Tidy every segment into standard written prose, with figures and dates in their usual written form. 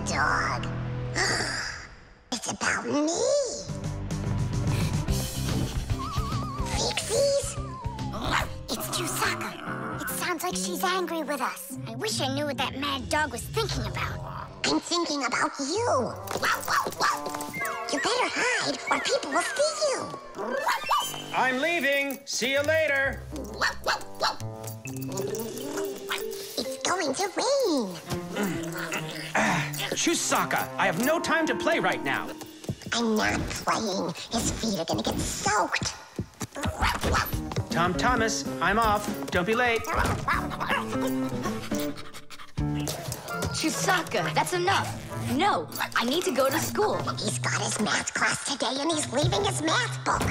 dog. It's about me. Fixies? It's Chewsocka. It sounds like she's angry with us. I wish I knew what that mad dog was thinking about. I'm thinking about you. You better hide or people will see you. I'm leaving. See you later. It's going to rain. Chewsocka, I have no time to play right now. I'm not playing. His feet are gonna get soaked. Tom Thomas, I'm off. Don't be late. Chewsocka, that's enough. No, I need to go to school. He's got his math class today and he's leaving his math book.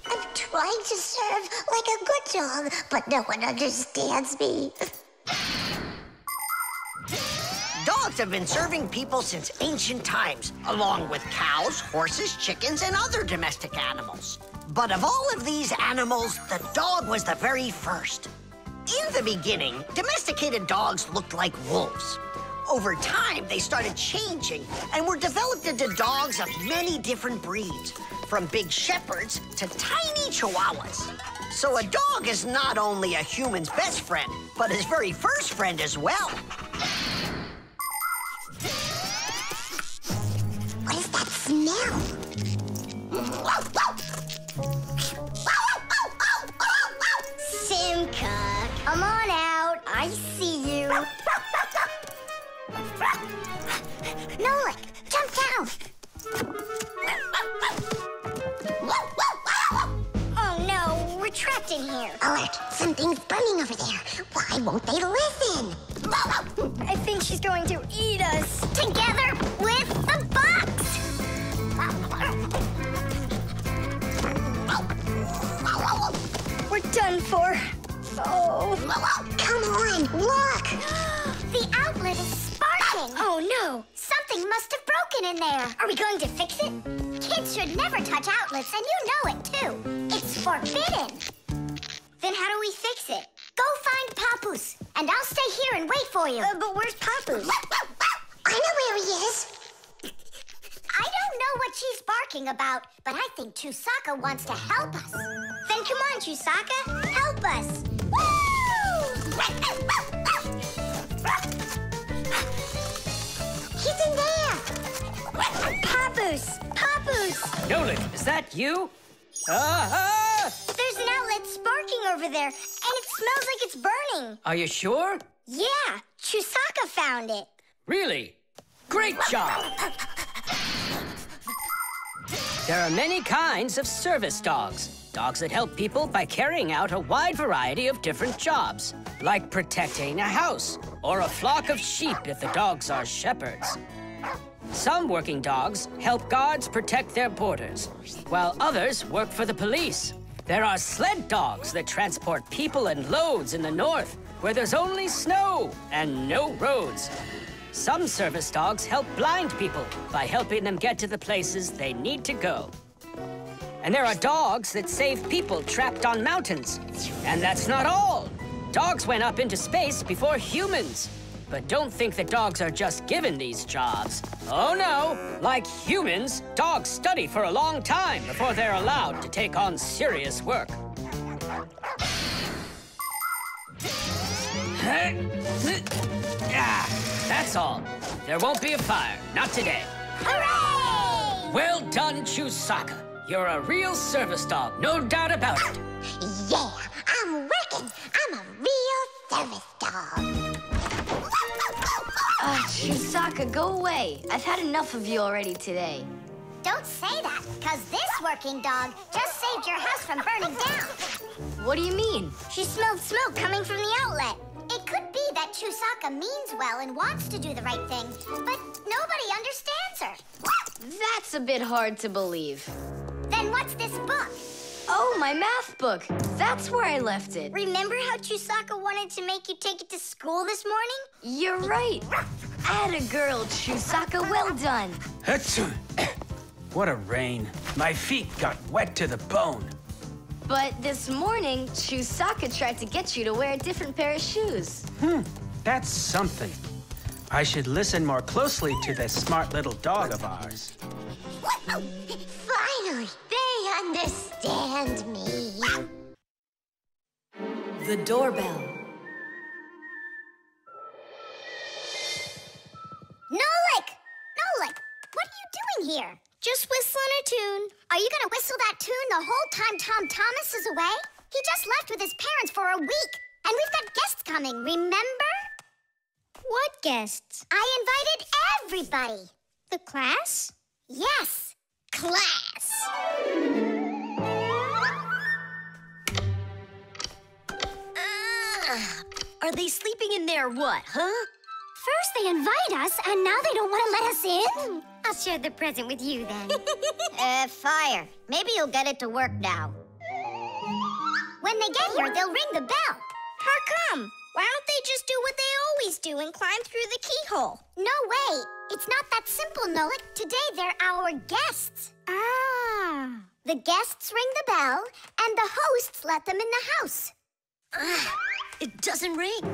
I'm trying to serve like a good dog, but no one understands me. Dogs have been serving people since ancient times, along with cows, horses, chickens, and other domestic animals. But of all of these animals, the dog was the very first. In the beginning, domesticated dogs looked like wolves. Over time, they started changing and were developed into dogs of many different breeds, from big shepherds to tiny chihuahuas. So a dog is not only a human's best friend, but his very first friend as well. What is that smell? Simka, come on out. I see you. Nolik, jump down. Oh no, we're trapped in here. Alert, something's burning over there. Why won't they listen? I think she's going to eat us. Together with the box. We're done for. Oh. Come on, look. The outlet is sparking. Oh no, something must have broken in there. Are we going to fix it? Kids should never touch outlets, and you know it too. It's forbidden. Then how do we fix it? Go find Papoose, and I'll stay here and wait for you. But where's Papoose? I know where he is. I don't know what she's barking about, but I think Chewsocka wants to help us. Then come on, Chewsocka, help us. Woo! He's in there. Papoose! Papoose! Nolik, is that you? Ah! There's an outlet sparking over there, and it smells like it's burning. Are you sure? Yeah, Chewsocka found it. Really? Great job! There are many kinds of service dogs. Dogs that help people by carrying out a wide variety of different jobs, like protecting a house or a flock of sheep if the dogs are shepherds. Some working dogs help guards protect their borders, while others work for the police. There are sled dogs that transport people and loads in the north, where there's only snow and no roads. Some service dogs help blind people by helping them get to the places they need to go. And there are dogs that save people trapped on mountains. And that's not all. Dogs went up into space before humans. But don't think that dogs are just given these jobs. Oh no, like humans, dogs study for a long time before they're allowed to take on serious work. That's all. There won't be a fire, not today. Hooray! Well done, Chewsocka. You're a real service dog, no doubt about it. Yeah, I'm working. I'm a real service dog. Chewsocka, go away. I've had enough of you already today. Don't say that, because this working dog just saved your house from burning down. What do you mean? She smelled smoke coming from the outlet. It could be that Chewsocka means well and wants to do the right thing, but nobody understands her. That's a bit hard to believe. Then what's this book? Oh, my math book. That's where I left it. Remember how Chewsocka wanted to make you take it to school this morning? You're right. Atta girl, Chewsocka. Well done. Achoo. What a rain. My feet got wet to the bone. But this morning, Chewsocka tried to get you to wear a different pair of shoes. That's something. I should listen more closely to this smart little dog of ours. Finally, they understand me. The doorbell. Nolik! Nolik, what are you doing here? Just whistling a tune. Are you gonna whistle that tune the whole time Tom Thomas is away? He just left with his parents for a week, and we've got guests coming, remember? What guests? I invited everybody. The class? Yes, class. Are they sleeping in there what, huh? First they invite us, and now they don't want to let us in? I'll share the present with you then. Fire. Maybe you'll get it to work now. When they get here, they'll ring the bell. How come? Why don't they just do what they always do and climb through the keyhole? No way. It's not that simple, Nolik. Today they're our guests. Ah. The guests ring the bell, and the hosts let them in the house. It doesn't ring.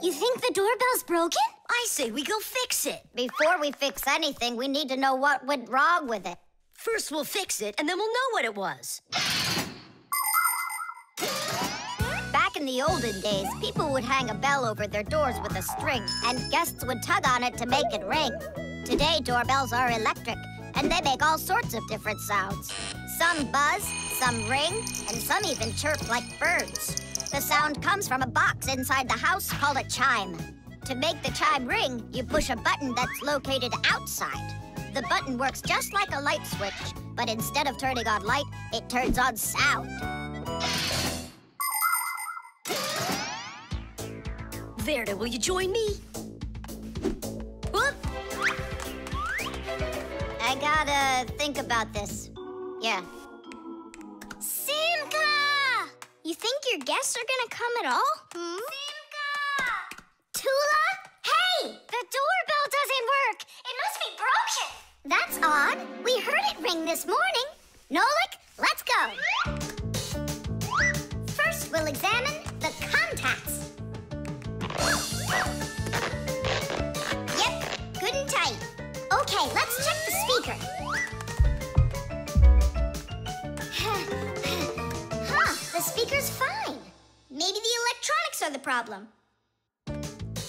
You think the doorbell's broken? I say we go fix it. Before we fix anything, we need to know what went wrong with it. First we'll fix it, and then we'll know what it was. Back in the olden days, people would hang a bell over their doors with a string, and guests would tug on it to make it ring. Today, doorbells are electric, and they make all sorts of different sounds. Some buzz, some ring, and some even chirp like birds. The sound comes from a box inside the house called a chime. To make the chime ring, you push a button that's located outside. The button works just like a light switch, but instead of turning on light, it turns on sound. Verda, will you join me? Whoop! I gotta think about this. Yeah. Simka! You think your guests are gonna come at all? Simka! Tula? Hey! The doorbell doesn't work! It must be broken! That's odd. We heard it ring this morning. Nolik, let's go. First, we'll examine the contacts. Yep, good and tight. Okay, let's check the speaker. The speaker's fine. Maybe the electronics are the problem.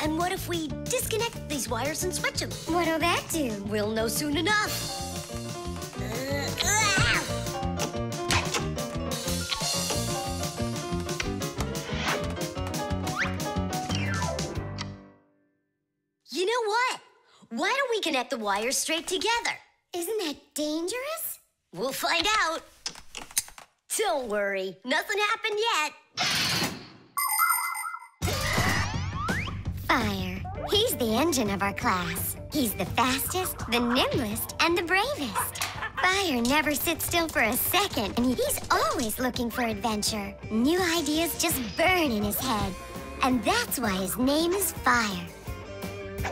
And what if we disconnect these wires and switch them? What'll that do? We'll know soon enough. You know what? Why don't we connect the wires straight together? Isn't that dangerous? We'll find out. Don't worry, nothing happened yet. Fire. He's the engine of our class. He's the fastest, the nimblest, and the bravest. Fire never sits still for a second, and he's always looking for adventure. New ideas just burn in his head. And that's why his name is Fire.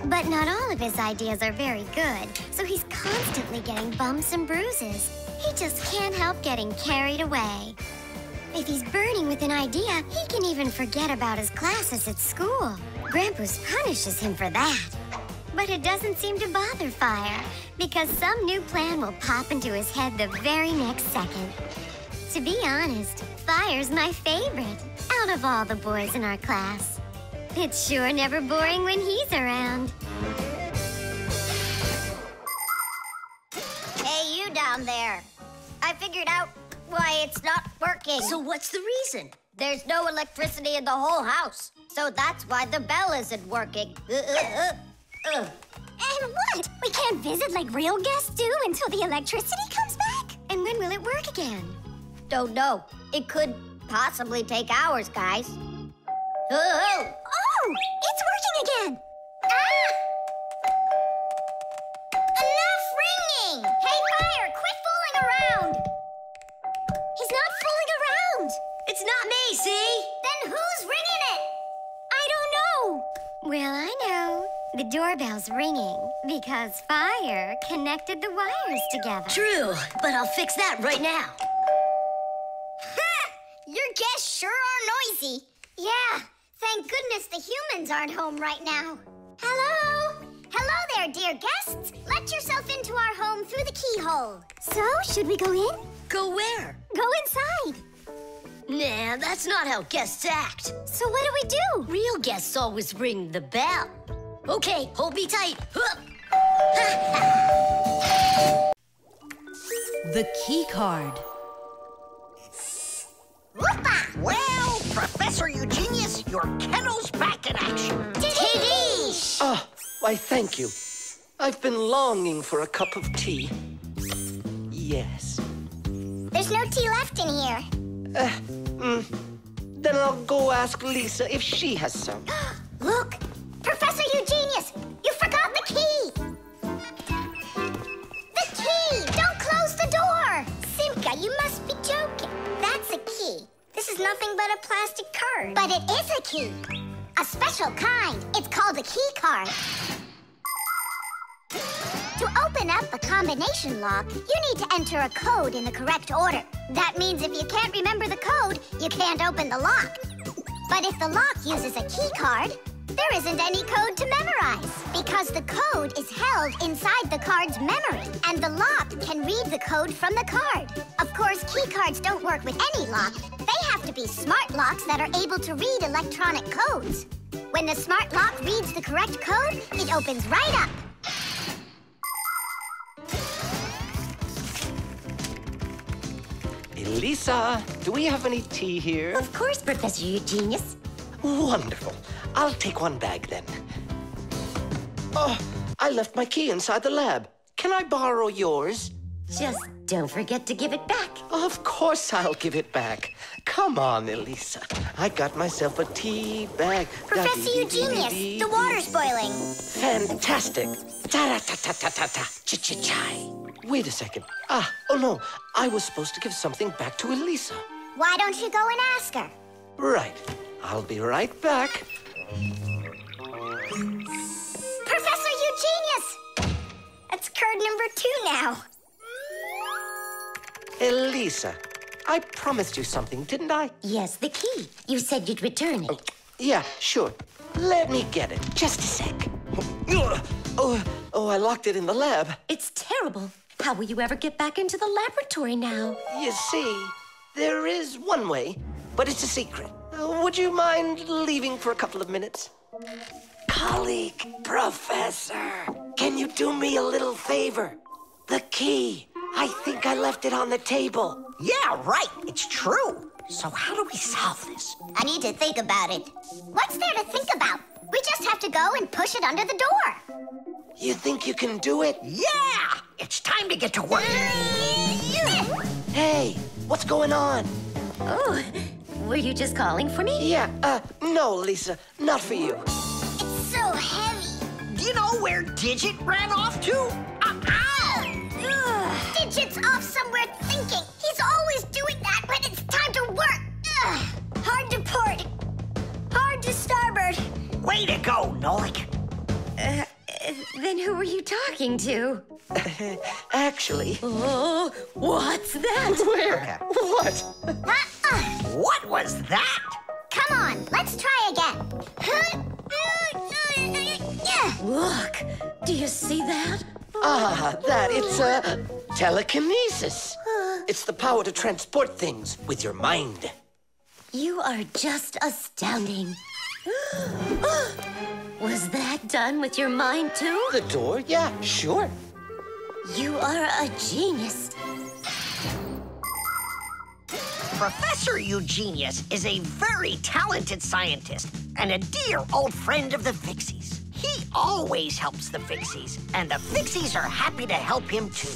But not all of his ideas are very good, so he's constantly getting bumps and bruises. He just can't help getting carried away. If he's burning with an idea, he can even forget about his classes at school. Grampus punishes him for that. But it doesn't seem to bother Fire, because some new plan will pop into his head the very next second. To be honest, Fire's my favorite out of all the boys in our class. It's sure never boring when he's around. Hey, you down there. I figured out why it's not working. So what's the reason? There's no electricity in the whole house, so that's why the bell isn't working. And what? We can't visit like real guests do until the electricity comes back? And when will it work again? Don't know. It could possibly take hours, guys. Oh, it's working again! Ah! Enough ringing! Hey, Fire, quit fooling around! He's not fooling around! It's not me, see? Then who's ringing it? I don't know. Well, I know. The doorbell's ringing because Fire connected the wires together. True, but I'll fix that right now. Ha! Your guests sure are noisy. Yeah, thank goodness the humans aren't home right now. Hello? Hello there, dear guests. Let yourself into our home through the keyhole. So, should we go in? Go where? Go inside. Nah, that's not how guests act. So what do we do? Real guests always ring the bell. Okay, hold me tight. Hup. The key card. Whoopa! Well, Professor Eugenius, your kennel's back in action. Tiddy! Ah, why, thank you. I've been longing for a cup of tea. Yes. There's no tea left in here. Then I'll go ask Lisa if she has some. Look! Professor Eugenius! You forgot the key! The key! Don't close the door! Simka, you must be joking. That's a key. This is nothing but a plastic card. But it is a key. A special kind. It's called a key card. To open up a combination lock, you need to enter a code in the correct order. That means if you can't remember the code, you can't open the lock. But if the lock uses a key card, there isn't any code to memorize because the code is held inside the card's memory, and the lock can read the code from the card. Of course, key cards don't work with any lock. They have to be smart locks that are able to read electronic codes. When the smart lock reads the correct code, it opens right up. Lisa, do we have any tea here? Of course, Professor Eugenius. Wonderful. I'll take one bag then. Oh, I left my key inside the lab. Can I borrow yours? Just don't forget to give it back. Of course I'll give it back. Come on, Elisa. I got myself a tea bag. Professor Eugenius, the water's boiling. Fantastic. Ta-ra-ta-ta-ta-ta-ta. Ch-ch-chai. Wait a second. Oh no. I was supposed to give something back to Elisa. Why don't you go and ask her? Right. I'll be right back. Professor Eugenius! That's card number 2 now. Elisa, I promised you something, didn't I? Yes, the key. You said you'd return it. Yeah, sure. Let me get it. Just a sec. Oh, I locked it in the lab. It's terrible. How will you ever get back into the laboratory now? You see, there is one way, but it's a secret. Would you mind leaving for a couple of minutes? Colleague, Professor, can you do me a little favor? The key. I think I left it on the table. Yeah, right. It's true. So how do we solve this? I need to think about it. What's there to think about? We just have to go and push it under the door. You think you can do it? Yeah! It's time to get to work. Hey, what's going on? Oh, were you just calling for me? Yeah, no, Lisa, not for you. It's so heavy. Do you know where Digit ran off to? Ugh. Digit's off somewhere thinking. He's always doing that when it's time to work. Ugh. Hard to port. Hard to starboard. Way to go, Nolik. Then who were you talking to? Actually... Oh, what's that? Where? What? What was that? Come on, let's try again. Look, do you see that? It's telekinesis. It's the power to transport things with your mind. You are just astounding. Was that done with your mind, too? The door? Yeah, sure. You are a genius. Professor Eugenius is a very talented scientist and a dear old friend of the Fixies. He always helps the Fixies, and the Fixies are happy to help him too.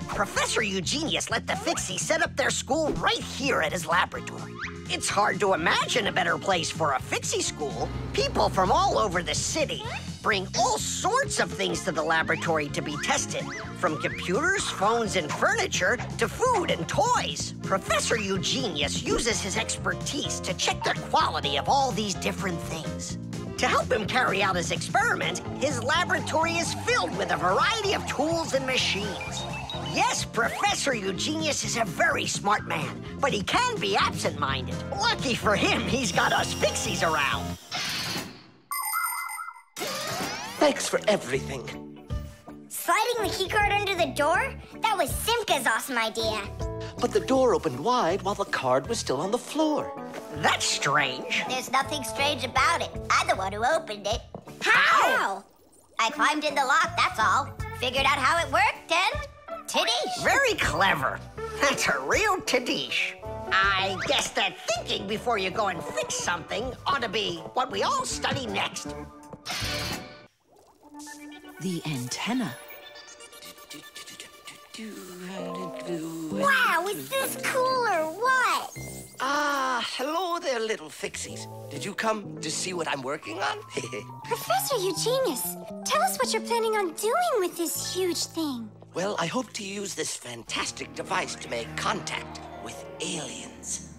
Professor Eugenius let the Fixies set up their school right here at his laboratory. It's hard to imagine a better place for a Fixie school. People from all over the city bring all sorts of things to the laboratory to be tested, from computers, phones, and furniture to food and toys. Professor Eugenius uses his expertise to check the quality of all these different things. To help him carry out his experiment, his laboratory is filled with a variety of tools and machines. Yes, Professor Eugenius is a very smart man, but he can be absent-minded. Lucky for him, he's got us Fixies around. Thanks for everything. Sliding the keycard under the door? That was Simka's awesome idea. But the door opened wide while the card was still on the floor. That's strange. There's nothing strange about it. I'm the one who opened it. How? I climbed in the lock, that's all. Figured out how it worked, and titties. Very clever. That's a real tadish. I guess that thinking before you go and fix something ought to be what we all study next. The antenna. Wow, is this cool or what? Ah, hello there, little Fixies. Did you come to see what I'm working on? Professor, you genius. Tell us what you're planning on doing with this huge thing. Well, I hope to use this fantastic device to make contact with aliens.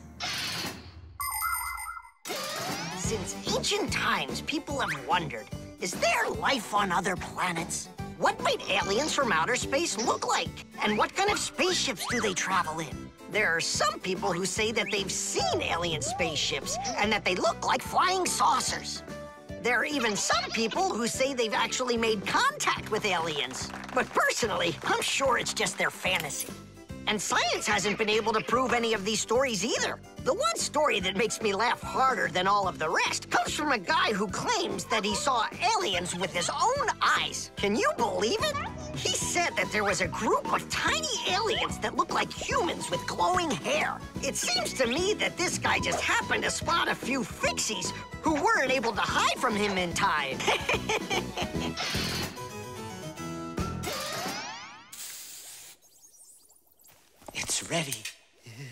Since ancient times, people have wondered, is there life on other planets? What might aliens from outer space look like? And what kind of spaceships do they travel in? There are some people who say that they've seen alien spaceships and that they look like flying saucers. There are even some people who say they've actually made contact with aliens. But personally, I'm sure it's just their fantasy. And science hasn't been able to prove any of these stories either. The one story that makes me laugh harder than all of the rest comes from a guy who claims that he saw aliens with his own eyes. Can you believe it? He said that there was a group of tiny aliens that looked like humans with glowing hair. It seems to me that this guy just happened to spot a few Fixies who weren't able to hide from him in time. It's ready.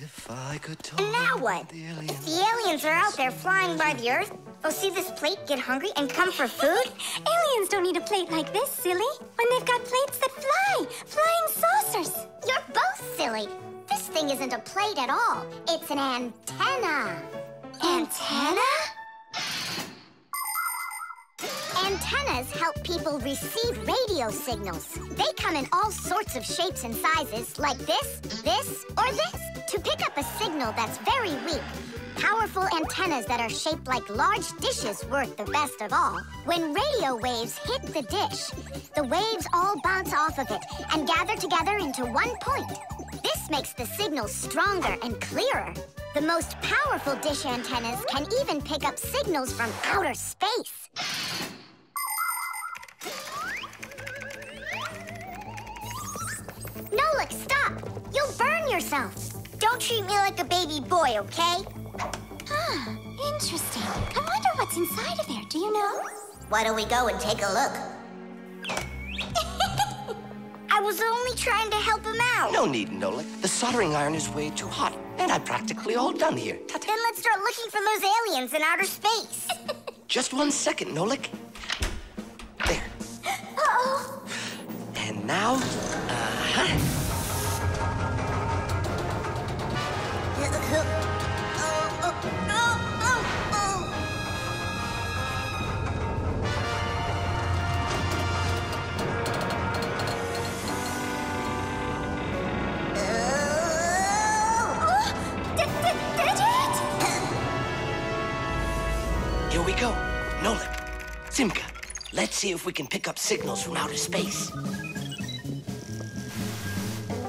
If I could talk. And now what? If the aliens are out there flying by the Earth, they'll see this plate, get hungry, and come for food? Aliens don't need a plate like this, silly. When they've got plates that fly, flying saucers. You're both silly. This thing isn't a plate at all. It's an antenna. Antenna? Antennas help people receive radio signals. They come in all sorts of shapes and sizes, like this, or this, to pick up a signal that's very weak. Powerful antennas that are shaped like large dishes work the best of all. When radio waves hit the dish, the waves all bounce off of it and gather together into one point. This makes the signal stronger and clearer. The most powerful dish antennas can even pick up signals from outer space. Nolik, stop! You'll burn yourself. Don't treat me like a baby boy, okay? Ah, interesting. I wonder what's inside of there. Do you know? Why don't we go and take a look? I was only trying to help him out. No need, Nolik. The soldering iron is way too hot, and I'm practically all done here. Ta-ta. Then let's start looking for those aliens in outer space. Just 1 second, Nolik. There. Uh-oh. And now, Here we go. Nolik, Simka, let's see if we can pick up signals from outer space.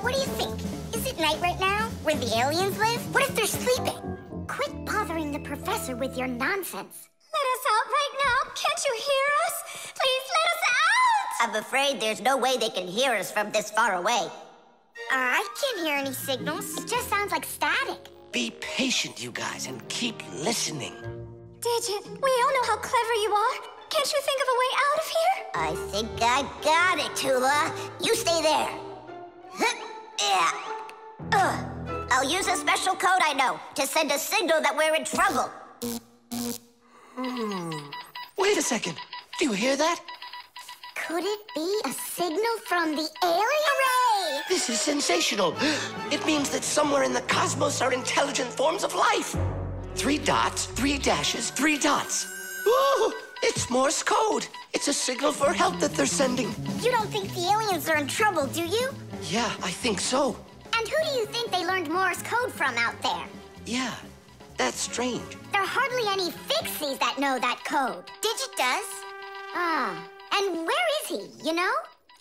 What do you think? Is it night right now, where the aliens live? What if they're sleeping? Quit bothering the professor with your nonsense. Let us out right now. Can't you hear us? Please let us out. I'm afraid there's no way they can hear us from this far away. I can't hear any signals. It just sounds like static. Be patient, you guys, and keep listening. Digit, we all know how clever you are. Can't you think of a way out of here? I think I got it, Tula. You stay there. Yeah. I'll use a special code I know to send a signal that we're in trouble. Wait a second. Do you hear that? Could it be a signal from the aliens? Hooray! This is sensational. It means that somewhere in the cosmos are intelligent forms of life. 3 dots, 3 dashes, 3 dots. Ooh, it's Morse code. It's a signal for help that they're sending. You don't think the aliens are in trouble, do you? Yeah, I think so. And who do you think they learned Morse code from out there? Yeah, that's strange. There are hardly any Fixies that know that code. Digit does. Ah, And where is he, you know?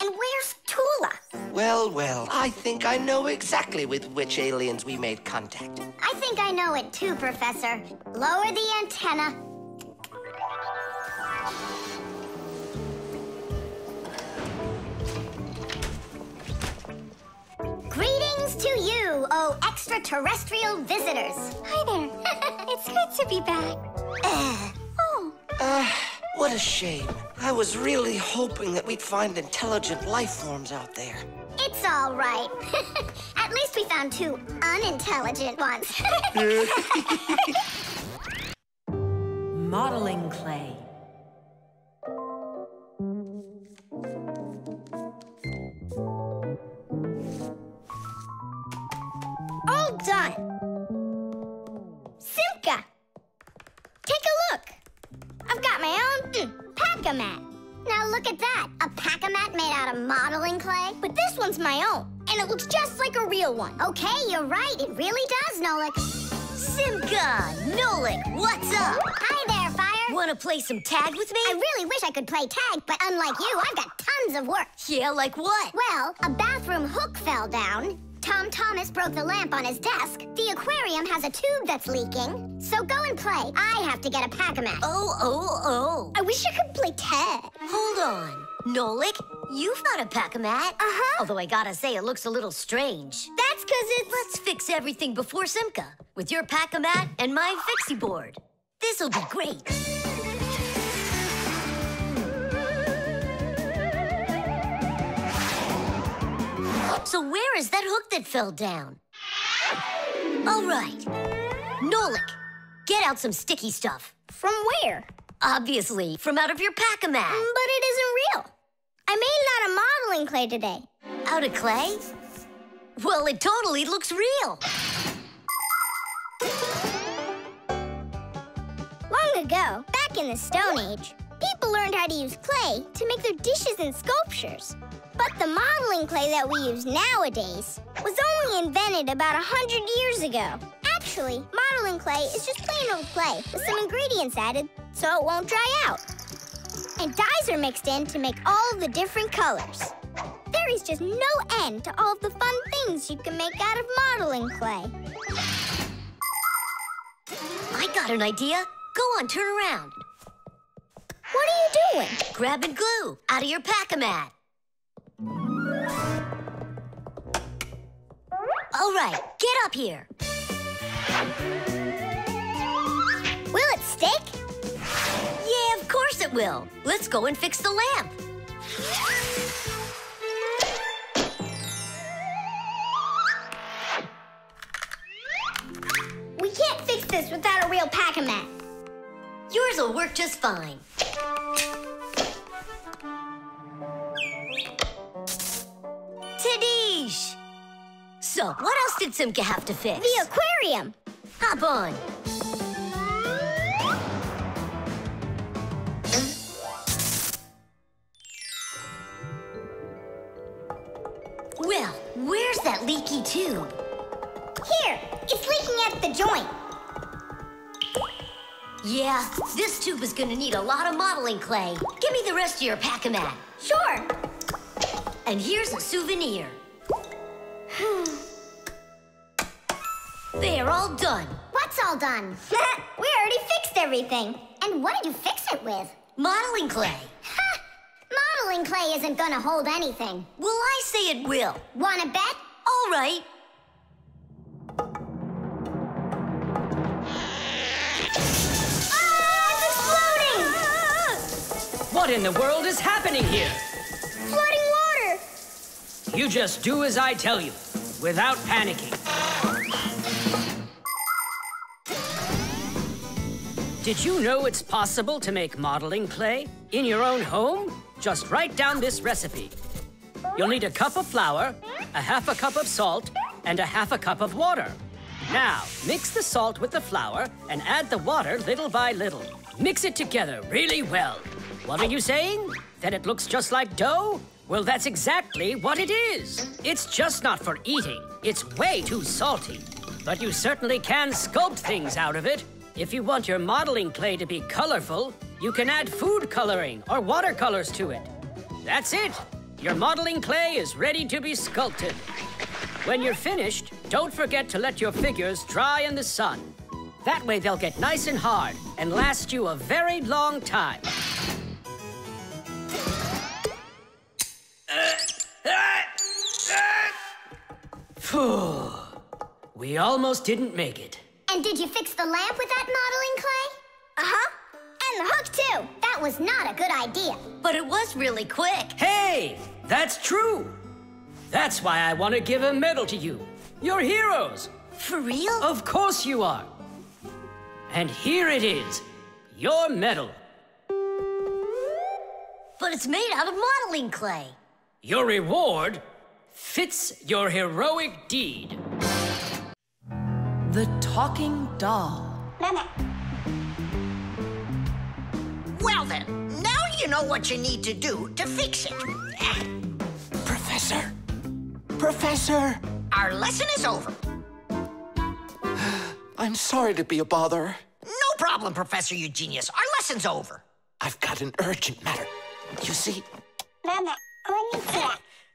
And where's Tula? Well, I think I know exactly with which aliens we made contact. I think I know it too, Professor. Lower the antenna. Greetings to you, oh extraterrestrial visitors. Hi there. It's good to be back. What a shame. I was really hoping that we'd find intelligent life forms out there. It's all right. At least we found two unintelligent ones. Modeling clay. All done. Simka, take a look. I've got my own pack-a-mat. Now look at that, a pack-a-mat made out of modeling clay. But this one's my own, and it looks just like a real one. Okay, you're right, it really does, Nolik. Simka, Nolik, what's up? Hi there, Fire. Want to play some tag with me? I really wish I could play tag, but unlike you, I've got tons of work. Yeah, like what? Well, a bathroom hook fell down. Tom Thomas broke the lamp on his desk. The aquarium has a tube that's leaking. So go and play. I have to get a pack-a-mat. Oh. I wish I could play tag. Hold on. Nolik, you've got a pack-a-mat. Uh-huh. Although I gotta say, it looks a little strange. That's because it's... Let's fix everything before Simka with your pack-a-mat and my Fixie board. This'll be great. So where is that hook that fell down? All right. Nolik, get out some sticky stuff. From where? Obviously, from out of your pack-a-mat. But it isn't real. I made it out of modeling clay today. Out of clay? Well, it totally looks real. Long ago, back in the Stone Age, people learned how to use clay to make their dishes and sculptures. But the modeling clay that we use nowadays was only invented about 100 years ago. Actually, modeling clay is just plain old clay with some ingredients added so it won't dry out. And dyes are mixed in to make all the different colors. There is just no end to all of the fun things you can make out of modeling clay. I got an idea. Go on, turn around. What are you doing? Grabbing glue out of your pack-a-mat. All right, get up here. Will it stick? Yeah, of course it will. Let's go and fix the lamp. We can't fix this without a real pack-a-mat. Yours will work just fine. Tadish! So, what else did Simka have to fix? The aquarium. Hop on. Well, where's that leaky tube? Here, it's leaking at the joint. Yeah, this tube is gonna need a lot of modeling clay. Give me the rest of your pack-a-mat. Sure. And here's a souvenir. They're all done. What's all done? We already fixed everything. And what did you fix it with? Modeling clay. Ha! Modeling clay isn't gonna hold anything. Well, I say it will. Wanna bet? All right. What in the world is happening here? Flooding water! You just do as I tell you, without panicking. Did you know it's possible to make modeling clay in your own home? Just write down this recipe. You'll need a cup of flour, a half a cup of salt, and a half a cup of water. Now, mix the salt with the flour and add the water little by little. Mix it together really well. What are you saying? That it looks just like dough? Well, that's exactly what it is. It's just not for eating. It's way too salty. But you certainly can sculpt things out of it. If you want your modeling clay to be colorful, You can add food coloring or watercolors to it. That's it. Your modeling clay is ready to be sculpted. When you're finished, don't forget to let your figures dry in the sun. That way they'll get nice and hard and last you a very long time. Phew. We almost didn't make it. And did you fix the lamp with that modeling clay? Uh-huh. And the hook, too. That was not a good idea. But it was really quick. Hey, that's true. That's why I want to give a medal to you. You're heroes. For real? Of course you are. And here it is, your medal. But it's made out of modeling clay. Your reward fits your heroic deed. The talking doll. Well then, now you know what you need to do to fix it. Professor! Professor! Our lesson is over. I'm sorry to be a bother. No problem, Professor Eugenius. Our lesson's over. I've got an urgent matter. You see?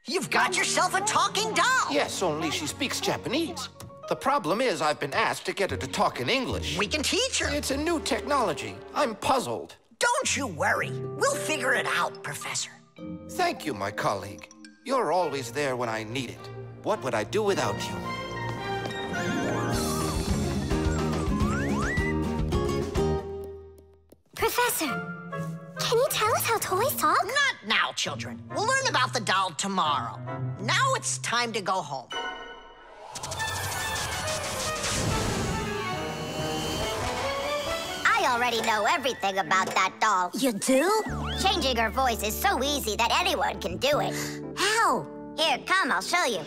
You've got yourself a talking doll. Yes, only she speaks Japanese. The problem is I've been asked to get her to talk in English. We can teach her. It's a new technology. I'm puzzled. Don't you worry. We'll figure it out, Professor. Thank you, my colleague. You're always there when I need it. What would I do without you? Professor, can you tell us how toys talk? Not now, children. We'll learn about the doll tomorrow. Now it's time to go home. I already know everything about that doll. You do? Changing her voice is so easy that anyone can do it. How? Here, come, I'll show you.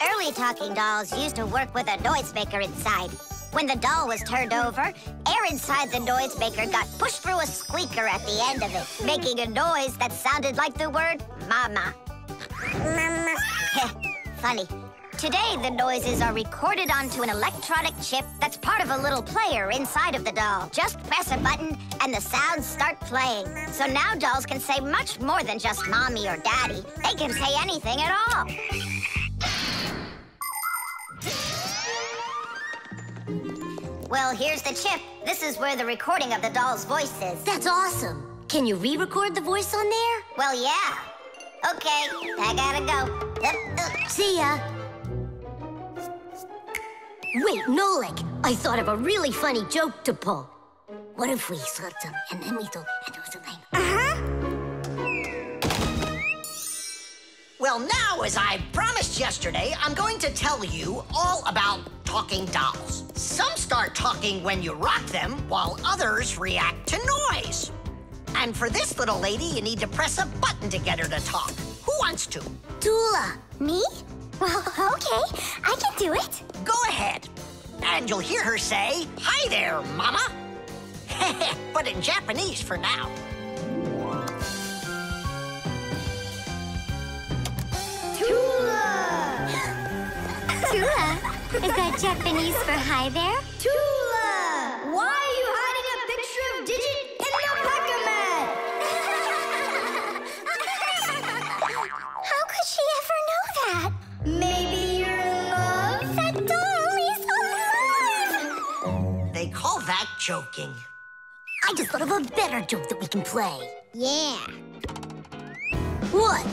Early talking dolls used to work with a noisemaker inside. When the doll was turned over, air inside the noisemaker got pushed through a squeaker at the end of it, making a noise that sounded like the word mama. Mama. Funny. Today, the noises are recorded onto an electronic chip that's part of a little player inside of the doll. Just press a button, and the sounds start playing. So now dolls can say much more than just mommy or daddy. They can say anything at all. Well, here's the chip. This is where the recording of the doll's voice is. That's awesome. Can you re-record the voice on there? Well, yeah. Okay, I gotta go. See ya. Wait, Nolik, I thought of a really funny joke to pull. What if we slapped him and then we told and it was a thing? Well, now, as I promised yesterday, I'm going to tell you all about talking dolls. Some start talking when you rock them, while others react to noise. And for this little lady, you need to press a button to get her to talk. Who wants to? Tula. Me? Well, okay, I can do it. Go ahead. And you'll hear her say, "Hi there, Mama." But in Japanese for now. Tula! Tula? Is that Japanese for hi there? Tula! Why are you hiding a picture of Digit in the Pac-Man? How could she ever know that? Maybe you're in love? That doll is alive! They call that joking. I just thought of a better joke that we can play. Yeah. What?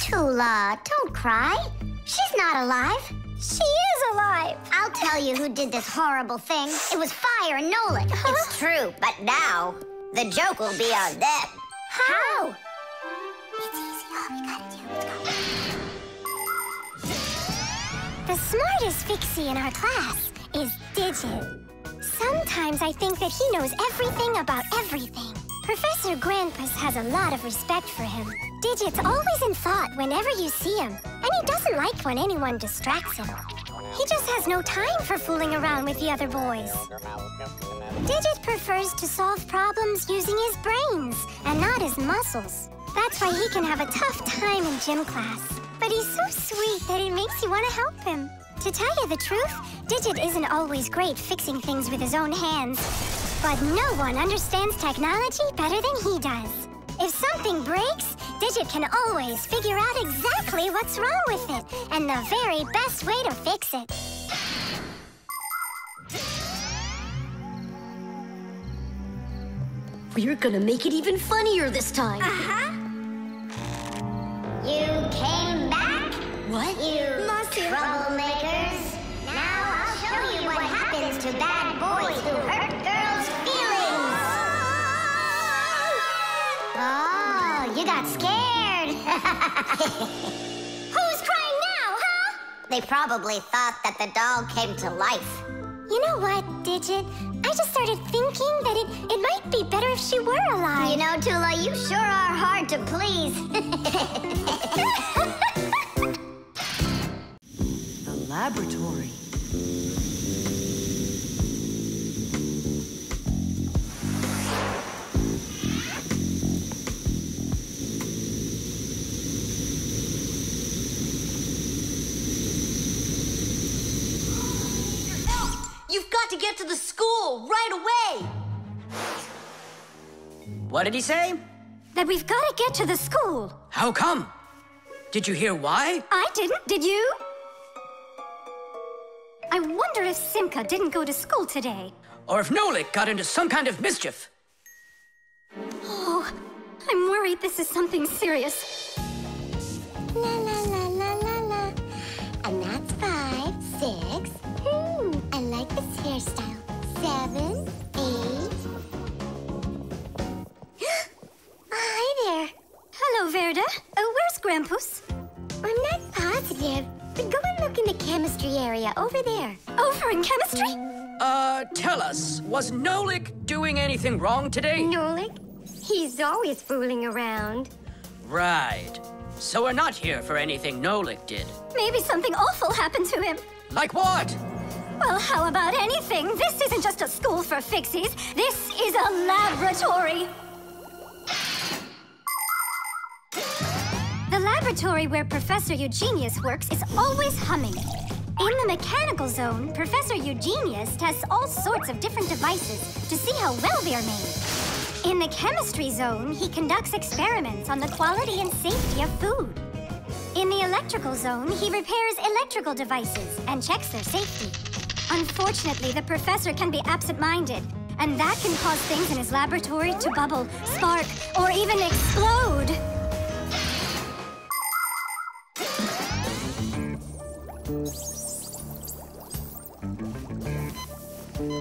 Tula, don't cry. She's not alive. She is alive. I'll tell you who did this horrible thing. It was Fire and Nolik. It's true, but now the joke will be on them. How? It's easy. All we gotta do is go. The smartest Fixie in our class is Digit. Sometimes I think that he knows everything about everything. Professor Grandpas has a lot of respect for him. Digit's always in thought whenever you see him, and he doesn't like when anyone distracts him. He just has no time for fooling around with the other boys. Digit prefers to solve problems using his brains and not his muscles. That's why he can have a tough time in gym class. But he's so sweet that it makes you want to help him. To tell you the truth, Digit isn't always great fixing things with his own hands. But no one understands technology better than he does. If something breaks, Digit can always figure out exactly what's wrong with it and the very best way to fix it. We're gonna make it even funnier this time. You came back? What? You troublemakers. Now I'll show you what happens to bad boys who hurt girls' feelings. Oh, you got scared. Who's crying now, huh? They probably thought that the doll came to life. You know what, Digit? I just started thinking that it might be better if she were alive. You know, Tula, you sure are hard to please. The laboratory. You've got to get to the school right away! What did he say? That we've got to get to the school. How come? Did you hear why? I didn't, did you? I wonder if Simka didn't go to school today. Or if Nolik got into some kind of mischief? Oh, I'm worried this is something serious. La la la la la la. And that's 5, 6. I like this hairstyle. 7, 8. Hi there. Hello, Verda. Where's Grampus? I'm not positive, but go and look in the chemistry area over there. Over in chemistry? Tell us, was Nolik doing anything wrong today? Nolik? He's always fooling around. Right. So we're not here for anything Nolik did. Maybe something awful happened to him. Like what? Well, how about anything? This isn't just a school for Fixies. This is a laboratory. The laboratory where Professor Eugenius works is always humming. In the mechanical zone, Professor Eugenius tests all sorts of different devices to see how well they are made. In the chemistry zone, he conducts experiments on the quality and safety of food. In the electrical zone, he repairs electrical devices and checks their safety. Unfortunately, the professor can be absent-minded, and that can cause things in his laboratory to bubble, spark, or even explode.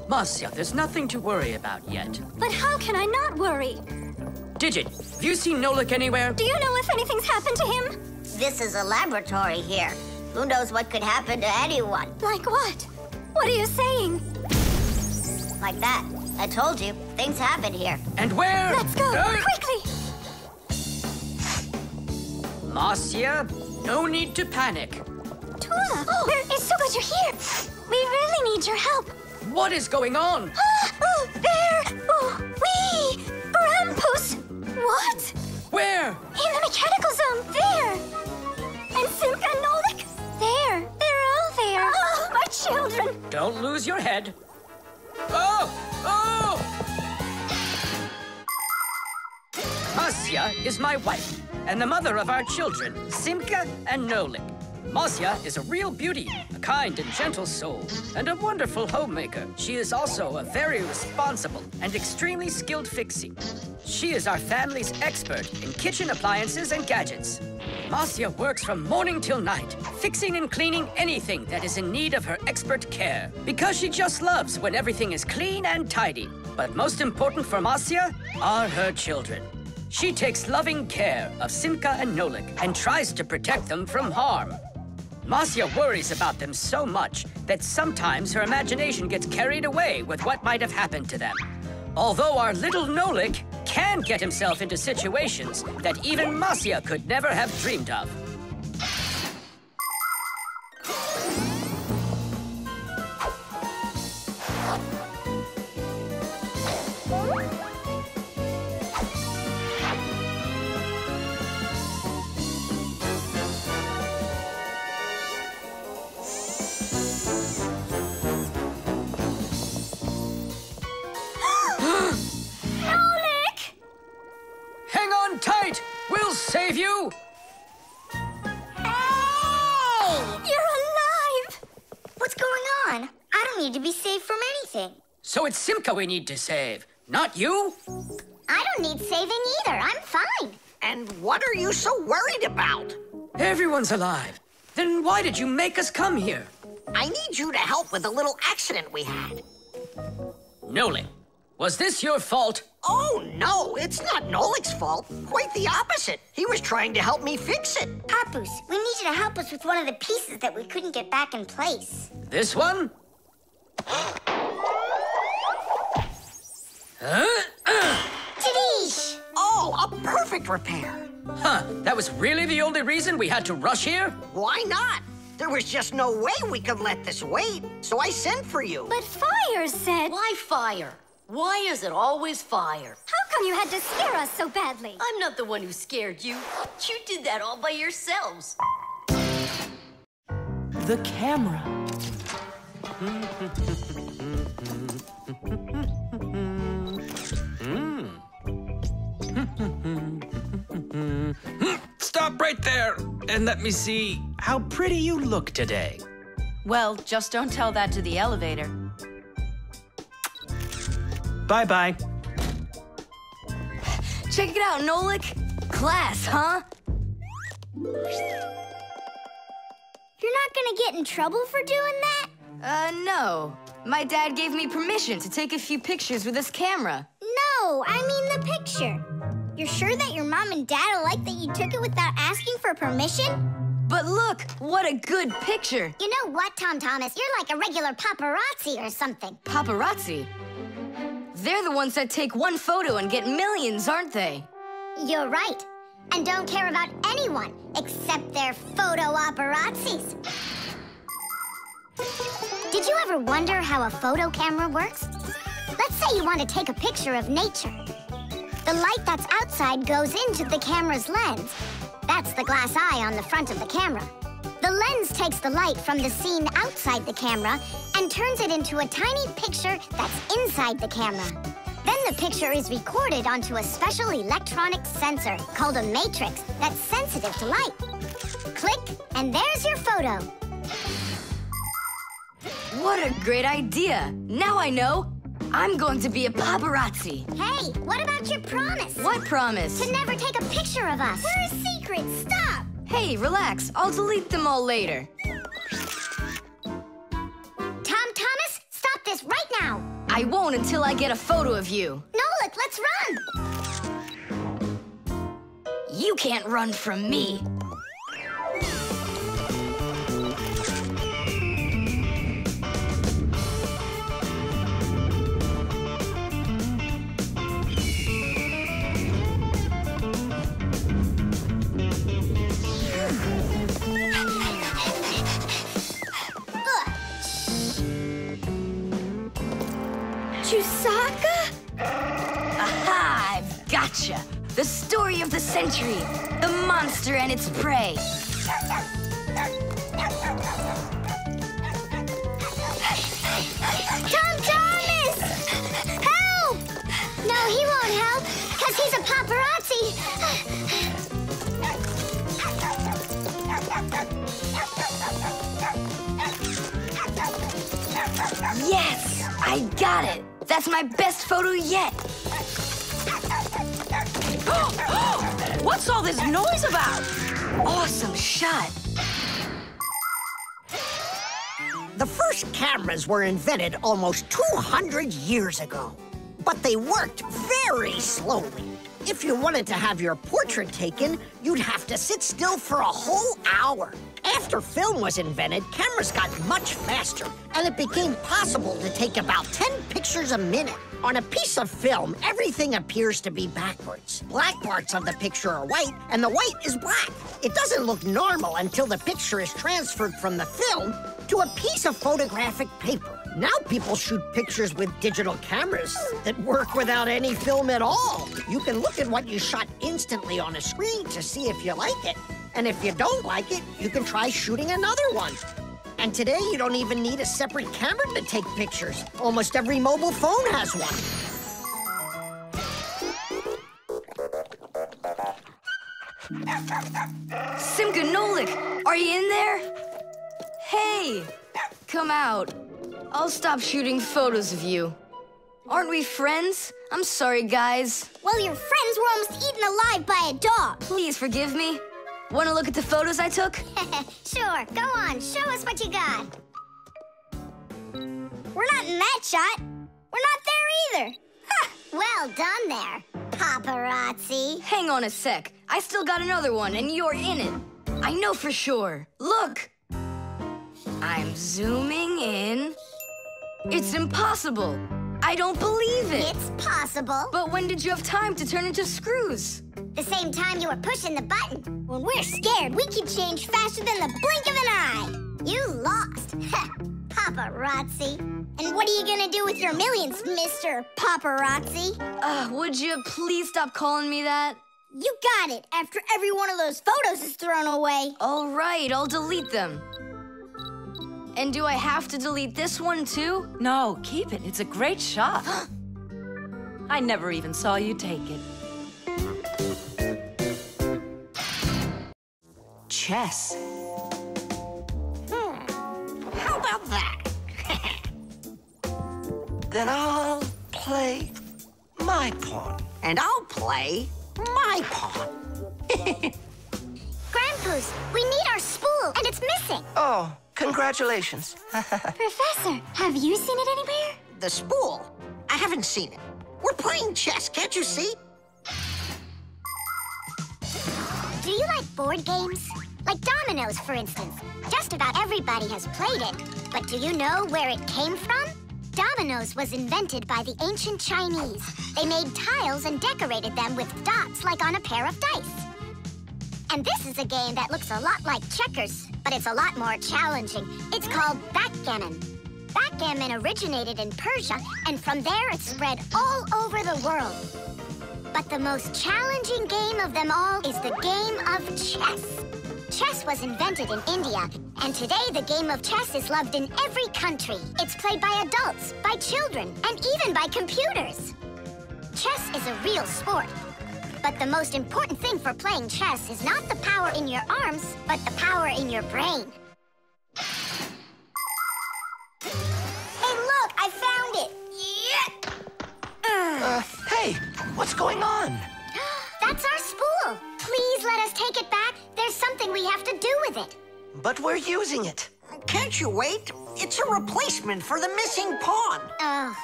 Marcia, there's nothing to worry about yet. But how can I not worry? Digit, have you seen Nolik anywhere? Do you know if anything's happened to him? This is a laboratory here. Who knows what could happen to anyone? Like what? What are you saying? Like that. I told you, things happen here. And where? Let's go, quickly! Marcia, no need to panic. Tula, where is so glad you're here. We really need your help. What is going on? There! Wee! Grampus! What? Where? In the mechanical zone, there! And Simka and Nolik, there! They're all there! Oh, my children! Don't lose your head. Oh! Oh! Marcia is my wife, and the mother of our children, Simka and Nolik. Marcia is a real beauty, a kind and gentle soul, and a wonderful homemaker. She is also a very responsible and extremely skilled Fixie. She is our family's expert in kitchen appliances and gadgets. Marcia works from morning till night, fixing and cleaning anything that is in need of her expert care, because she just loves when everything is clean and tidy. But most important for Marcia are her children. She takes loving care of Simka and Nolik and tries to protect them from harm. Marcia worries about them so much that sometimes her imagination gets carried away with what might have happened to them. Although our little Nolik can get himself into situations that even Marcia could never have dreamed of. need to be saved from anything. So it's Simka we need to save, not you? I don't need saving either. I'm fine. And what are you so worried about? Everyone's alive. Then why did you make us come here? I need you to help with a little accident we had. Nolik, was this your fault? Oh, no, it's not Nolik's fault. Quite the opposite. He was trying to help me fix it. Papoose, we need you to help us with one of the pieces that we couldn't get back in place. This one? Tadeesh! Oh, a perfect repair. Huh, that was really the only reason we had to rush here? Why not? There was just no way we could let this wait, so I sent for you. But Fire said... Why fire? Why is it always fire? How come you had to scare us so badly? I'm not the one who scared you. You did that all by yourselves. The camera. Stop right there and let me see how pretty you look today. Well, just don't tell that to the elevator. Bye-bye. Check it out, Nolik. Class, huh? You're not gonna get in trouble for doing that? No. My dad gave me permission to take a few pictures with this camera. No, I mean the picture. You're sure that your mom and dad will like that you took it without asking for permission? But look, what a good picture. You know what, Tom Thomas? You're like a regular paparazzi or something. Paparazzi? They're the ones that take one photo and get millions, aren't they? You're right. And don't care about anyone except their photo paparazzis. Did you ever wonder how a photo camera works? Let's say you want to take a picture of nature. The light that's outside goes into the camera's lens. That's the glass eye on the front of the camera. The lens takes the light from the scene outside the camera and turns it into a tiny picture that's inside the camera. Then the picture is recorded onto a special electronic sensor called a matrix that's sensitive to light. Click, and there's your photo. What a great idea. Now I know. I'm going to be a paparazzi. Hey, what about your promise? What promise? To never take a picture of us. We're a secret. Stop. Hey, relax. I'll delete them all later. Tom Thomas, stop this right now. I won't until I get a photo of you. Nolik, let's run. You can't run from me. Chewsocka? Aha! I've gotcha! The story of the century. The monster and its prey. Tom Thomas! Help! No, he won't help, because he's a paparazzi. Yes! I got it! That's my best photo yet! What's all this noise about? Awesome shot! The first cameras were invented almost 200 years ago, but they worked very slowly. If you wanted to have your portrait taken, you'd have to sit still for a whole hour. After film was invented, cameras got much faster, and it became possible to take about 10 pictures a minute. On a piece of film, everything appears to be backwards. Black parts of the picture are white, and the white is black. It doesn't look normal until the picture is transferred from the film to a piece of photographic paper. Now people shoot pictures with digital cameras that work without any film at all. You can look at what you shot instantly on a screen to see if you like it. And if you don't like it, you can try shooting another one. And today, you don't even need a separate camera to take pictures. Almost every mobile phone has one. Simka, Nolik, are you in there? Hey, come out. I'll stop shooting photos of you. Aren't we friends? I'm sorry, guys. Well, your friends were almost eaten alive by a dog. Please forgive me. Want to look at the photos I took? Sure, go on. Show us what you got. We're not in that shot. We're not there either. Well done there, paparazzi. Hang on a sec. I still got another one, and you're in it. I know for sure. Look. I'm zooming in. It's impossible. I don't believe it. It's possible. But when did you have time to turn into screws? The same time you were pushing the button. When we're scared, we can change faster than the blink of an eye. You lost. Paparazzi. And what are you gonna do with your millions, Mr. Paparazzi? Would you please stop calling me that? You got it, after every one of those photos is thrown away. All right, I'll delete them. And do I have to delete this one too? No, keep it. It's a great shot. I never even saw you take it. Chess. How about that? Then I'll play my pawn. And I'll play my pawn. Grandpa's, we need our spool, and it's missing. Oh, congratulations. Professor, have you seen it anywhere? The spool? I haven't seen it. We're playing chess, can't you see? Do you like board games? Like dominoes, for instance. Just about everybody has played it. But do you know where it came from? Dominoes was invented by the ancient Chinese. They made tiles and decorated them with dots like on a pair of dice. And this is a game that looks a lot like checkers, but it's a lot more challenging. It's called backgammon. Backgammon originated in Persia, and from there it spread all over the world. But the most challenging game of them all is the game of chess. Chess was invented in India, and today the game of chess is loved in every country. It's played by adults, by children, and even by computers. Chess is a real sport. But the most important thing for playing chess is not the power in your arms, but the power in your brain. Hey, look, I found it! Yeah! Hey, what's going on? That's our spool. Please let us take it back. There's something we have to do with it. But we're using it. Can't you wait? It's a replacement for the missing pawn. Oh,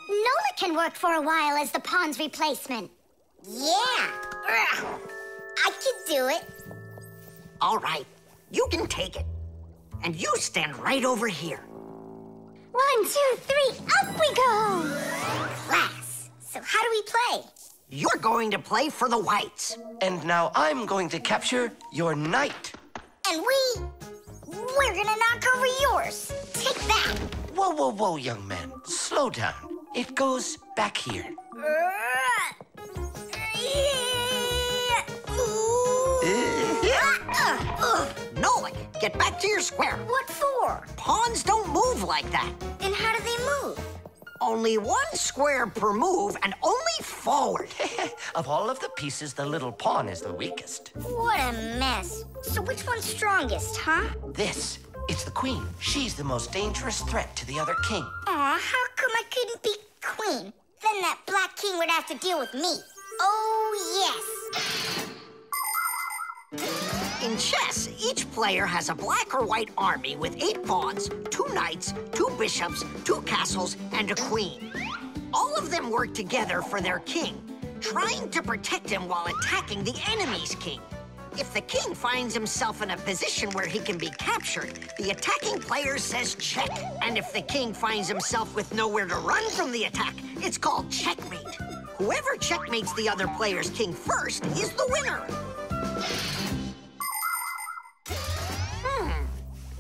Nolik can work for a while as the pawn's replacement. Yeah, I can do it. All right, you can take it. And you stand right over here. 1, 2, 3, up we go! Class. So how do we play? You're going to play for the whites. And now I'm going to capture your knight. And we're gonna knock over yours. Take that. Whoa, whoa, whoa, young man. Slow down. It goes back here. Nolik, get back to your square. What for? Pawns don't move like that. Then how do they move? Only one square per move and only forward. Of all of the pieces, the little pawn is the weakest. What a mess. So which one's strongest, huh? This. It's the queen. She's the most dangerous threat to the other king. Aw, how come I couldn't be queen? Then that black king would have to deal with me. Oh, yes. In chess, each player has a black or white army with 8 pawns, 2 knights, 2 bishops, 2 castles, and a queen. All of them work together for their king, trying to protect him while attacking the enemy's king. If the king finds himself in a position where he can be captured, the attacking player says check. And if the king finds himself with nowhere to run from the attack, it's called checkmate. Whoever checkmates the other player's king first is the winner.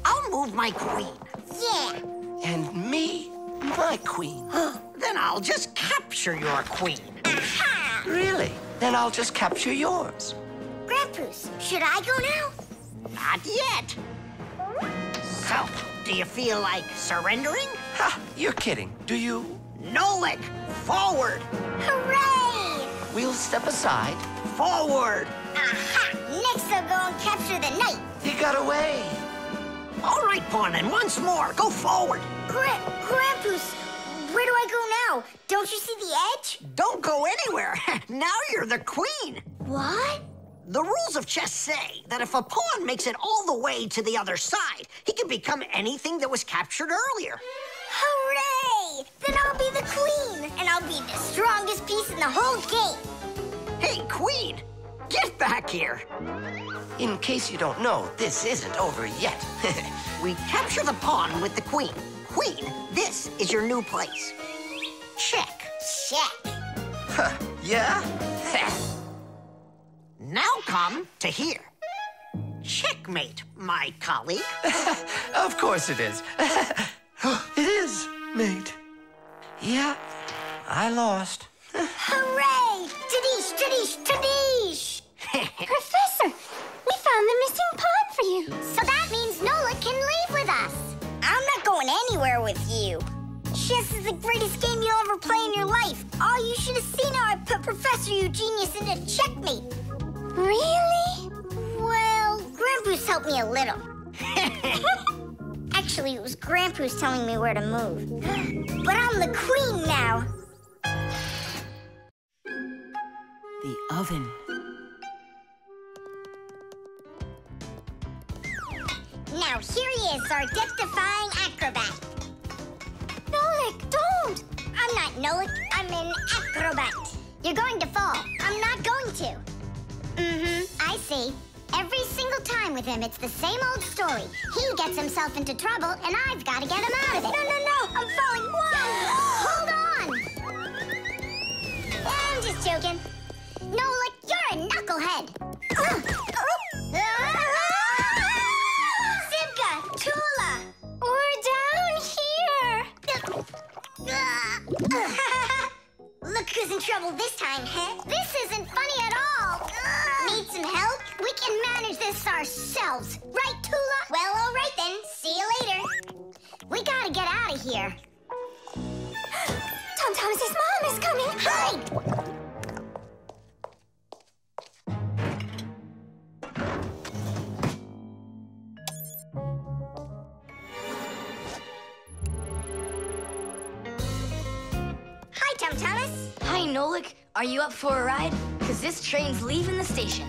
I'll move my queen. Yeah. And me, my queen. Then I'll just capture your queen. Aha! Really? Then I'll just capture yours. Grandpa's, should I go now? Not yet. So, do you feel like surrendering? Ha! You're kidding. Do you? Nolik, forward. Hooray! We'll step aside. Forward. Aha! Next I'll go and capture the knight. He got away. All right, pawn, and once more, go forward. Grampus, where do I go now? Don't you see the edge? Don't go anywhere. Now you're the queen. What? The rules of chess say that if a pawn makes it all the way to the other side, he can become anything that was captured earlier. Hooray! Then I'll be the queen, and I'll be the strongest piece in the whole game. Hey, queen, get back here. In case you don't know, this isn't over yet. We capture the pawn with the queen. Queen, this is your new place. Check. Check. Huh, yeah? Now come to here. Checkmate, my colleague. Of course it is. It is, mate. Yeah, I lost. Hooray! Tadish, tadish, tadish! Professor, we found the missing pawn for you. So that means Nolik can leave with us. I'm not going anywhere with you. Chess is the greatest game you'll ever play in your life. Oh, you should have seen how I put Professor Eugenius into checkmate. Really? Well, Grampus helped me a little. Actually, it was Grampus telling me where to move. But I'm the queen now. The oven. Now here he is, our death-defying acrobat. Nolik, don't! I'm not Nolik, I'm an acrobat. You're going to fall. I'm not going to. I see. Every single time with him, it's the same old story. He gets himself into trouble, and I've got to get him out of it. No, I'm falling. Whoa! Hold on! I'm just joking. Nolik, you're a knucklehead. Simka, Tula! We're down here. Look who's in trouble this time, huh? This isn't funny at all. Need some help? We can manage this ourselves. Right, Tula? Well, all right then. See you later. We gotta get out of here. Tom Thomas's mom is coming. Hide! Hi, Tom Thomas. Hi, Nolik. Are you up for a ride? Because this train's leaving the station.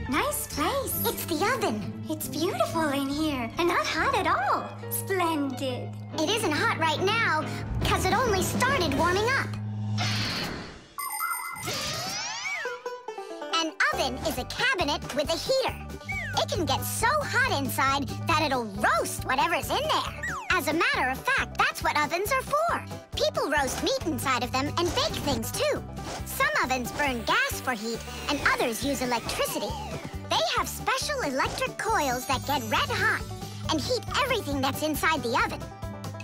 Nice place. It's the oven. It's beautiful in here and not hot at all. Splendid. It isn't hot right now because it only started warming up. An oven is a cabinet with a heater. It can get so hot inside that it'll roast whatever's in there. As a matter of fact, that's what ovens are for. People roast meat inside of them and bake things too. Some ovens burn gas for heat and others use electricity. They have special electric coils that get red hot and heat everything that's inside the oven.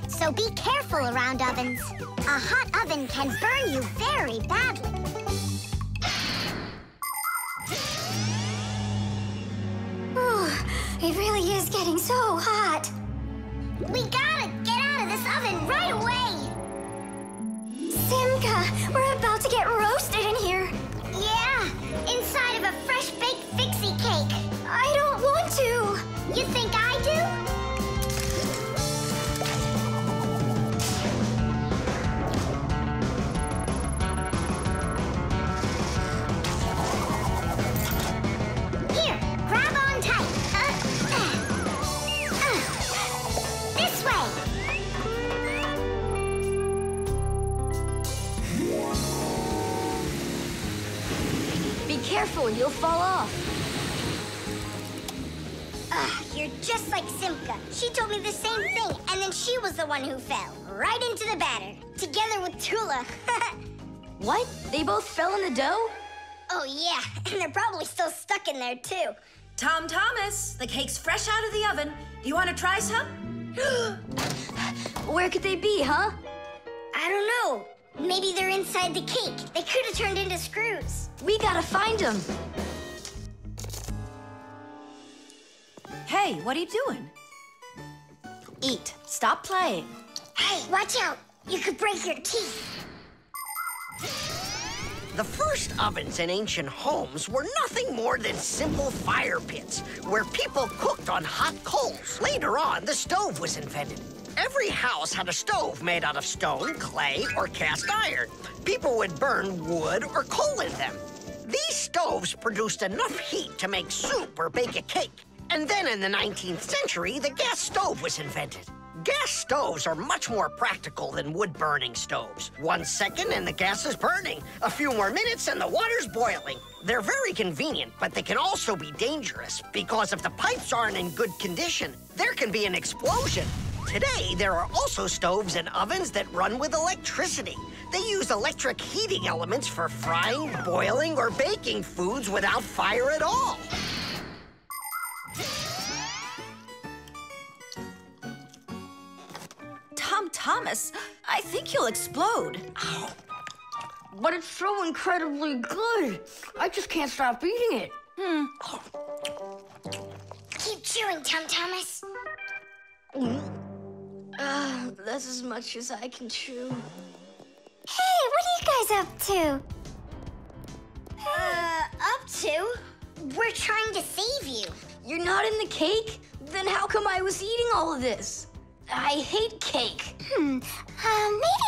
So be careful around ovens. A hot oven can burn you very badly. It really is getting so hot. We gotta get out of this oven right away! Simka, we're about to get roasted in here. Yeah, inside of a fresh-baked Fixie cake. I don't want to. You think I do? Here, grab on tight. This way. Be careful, you'll fall off. You're just like Simka. She told me the same thing, and then she was the one who fell. Right into the batter. Together with Tula. What? They both fell in the dough? Oh, yeah. And they're probably still stuck in there, too. Tom Thomas, the cake's fresh out of the oven. Do you want to try some? Where could they be, huh? I don't know. Maybe they're inside the cake. They could have turned into screws. We gotta find them. Hey, what are you doing? Eat. Stop playing. Hey, watch out. You could break your teeth. The first ovens in ancient homes were nothing more than simple fire pits where people cooked on hot coals. Later on, the stove was invented. Every house had a stove made out of stone, clay, or cast iron. People would burn wood or coal in them. These stoves produced enough heat to make soup or bake a cake. And then in the 19th century, the gas stove was invented. Gas stoves are much more practical than wood-burning stoves. 1 second and the gas is burning. A few more minutes and the water's boiling. They're very convenient, but they can also be dangerous because if the pipes aren't in good condition, there can be an explosion. Today, there are also stoves and ovens that run with electricity. They use electric heating elements for frying, boiling, or baking foods without fire at all. Thomas, I think you'll explode. But it's so incredibly good. I just can't stop eating it. Keep chewing, Thomas. That's as much as I can chew. Hey, what are you guys up to? Up to? We're trying to save you. You're not in the cake? Then how come I was eating all of this? I hate cake. Maybe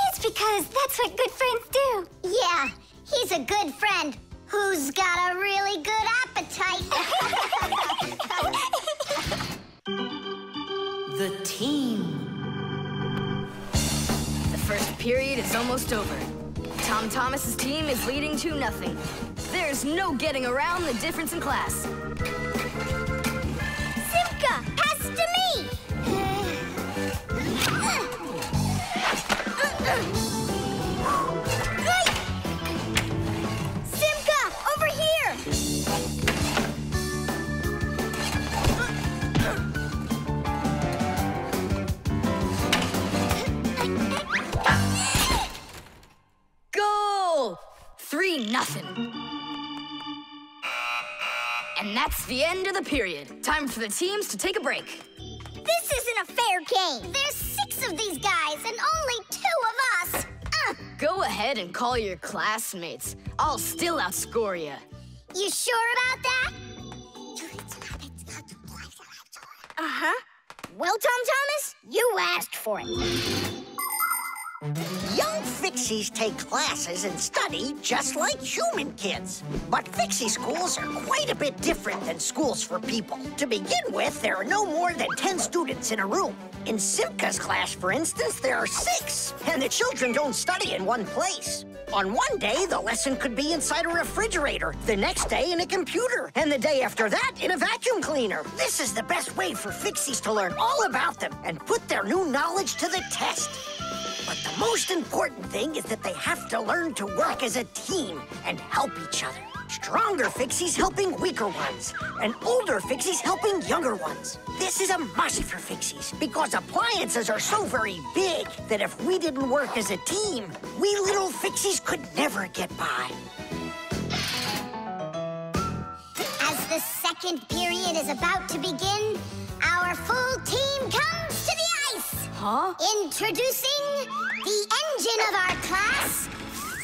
it's because that's what good friends do. Yeah, he's a good friend who's got a really good appetite. The team. The first period is almost over. Thomas's team is leading 2-0. There's no getting around the difference in class. Simka, pass to me. Simka, over here! Goal! 3-0. And that's the end of the period. Time for the teams to take a break. This isn't a fair game. There's 6 of these guys and only 2 of us. Go ahead and call your classmates. I'll still outscore you. You sure about that? Uh-huh. Well, Thomas, you asked for it. Young Fixies take classes and study just like human kids. But Fixie schools are quite a bit different than schools for people. To begin with, there are no more than 10 students in a room. In Simka's class, for instance, there are 6, and the children don't study in one place. On one day, the lesson could be inside a refrigerator, the next day in a computer, and the day after that in a vacuum cleaner. This is the best way for Fixies to learn all about them and put their new knowledge to the test. But the most important thing is that they have to learn to work as a team and help each other. Stronger Fixies helping weaker ones, and older Fixies helping younger ones. This is a must for Fixies, because appliances are so very big that if we didn't work as a team, we little Fixies could never get by. As the second period is about to begin, our full team comes to the ice. Huh? Introducing the engine of our class,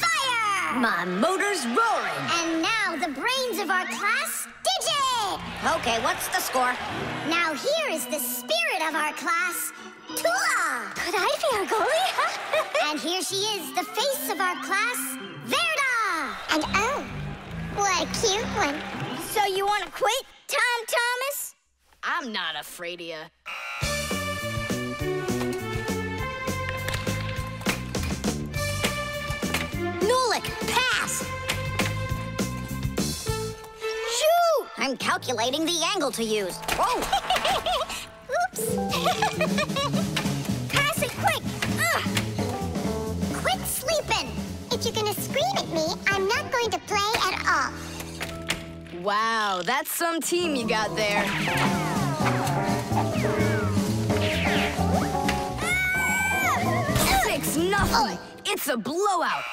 Fire! My motor's roaring. And now the brains of our class, Digit! Okay, what's the score? Now here is the spirit of our class, Tula! Could I be our goalie? And here she is, the face of our class, Verda! And oh, what a cute one. So you want to quit, Thomas? I'm not afraid of you. Nolik, pass! Shoot! I'm calculating the angle to use. Oh! Oops! Pass it quick! Quit sleeping! If you're gonna scream at me, I'm not going to play at all. Wow, that's some team you got there. 6-0. It's a blowout.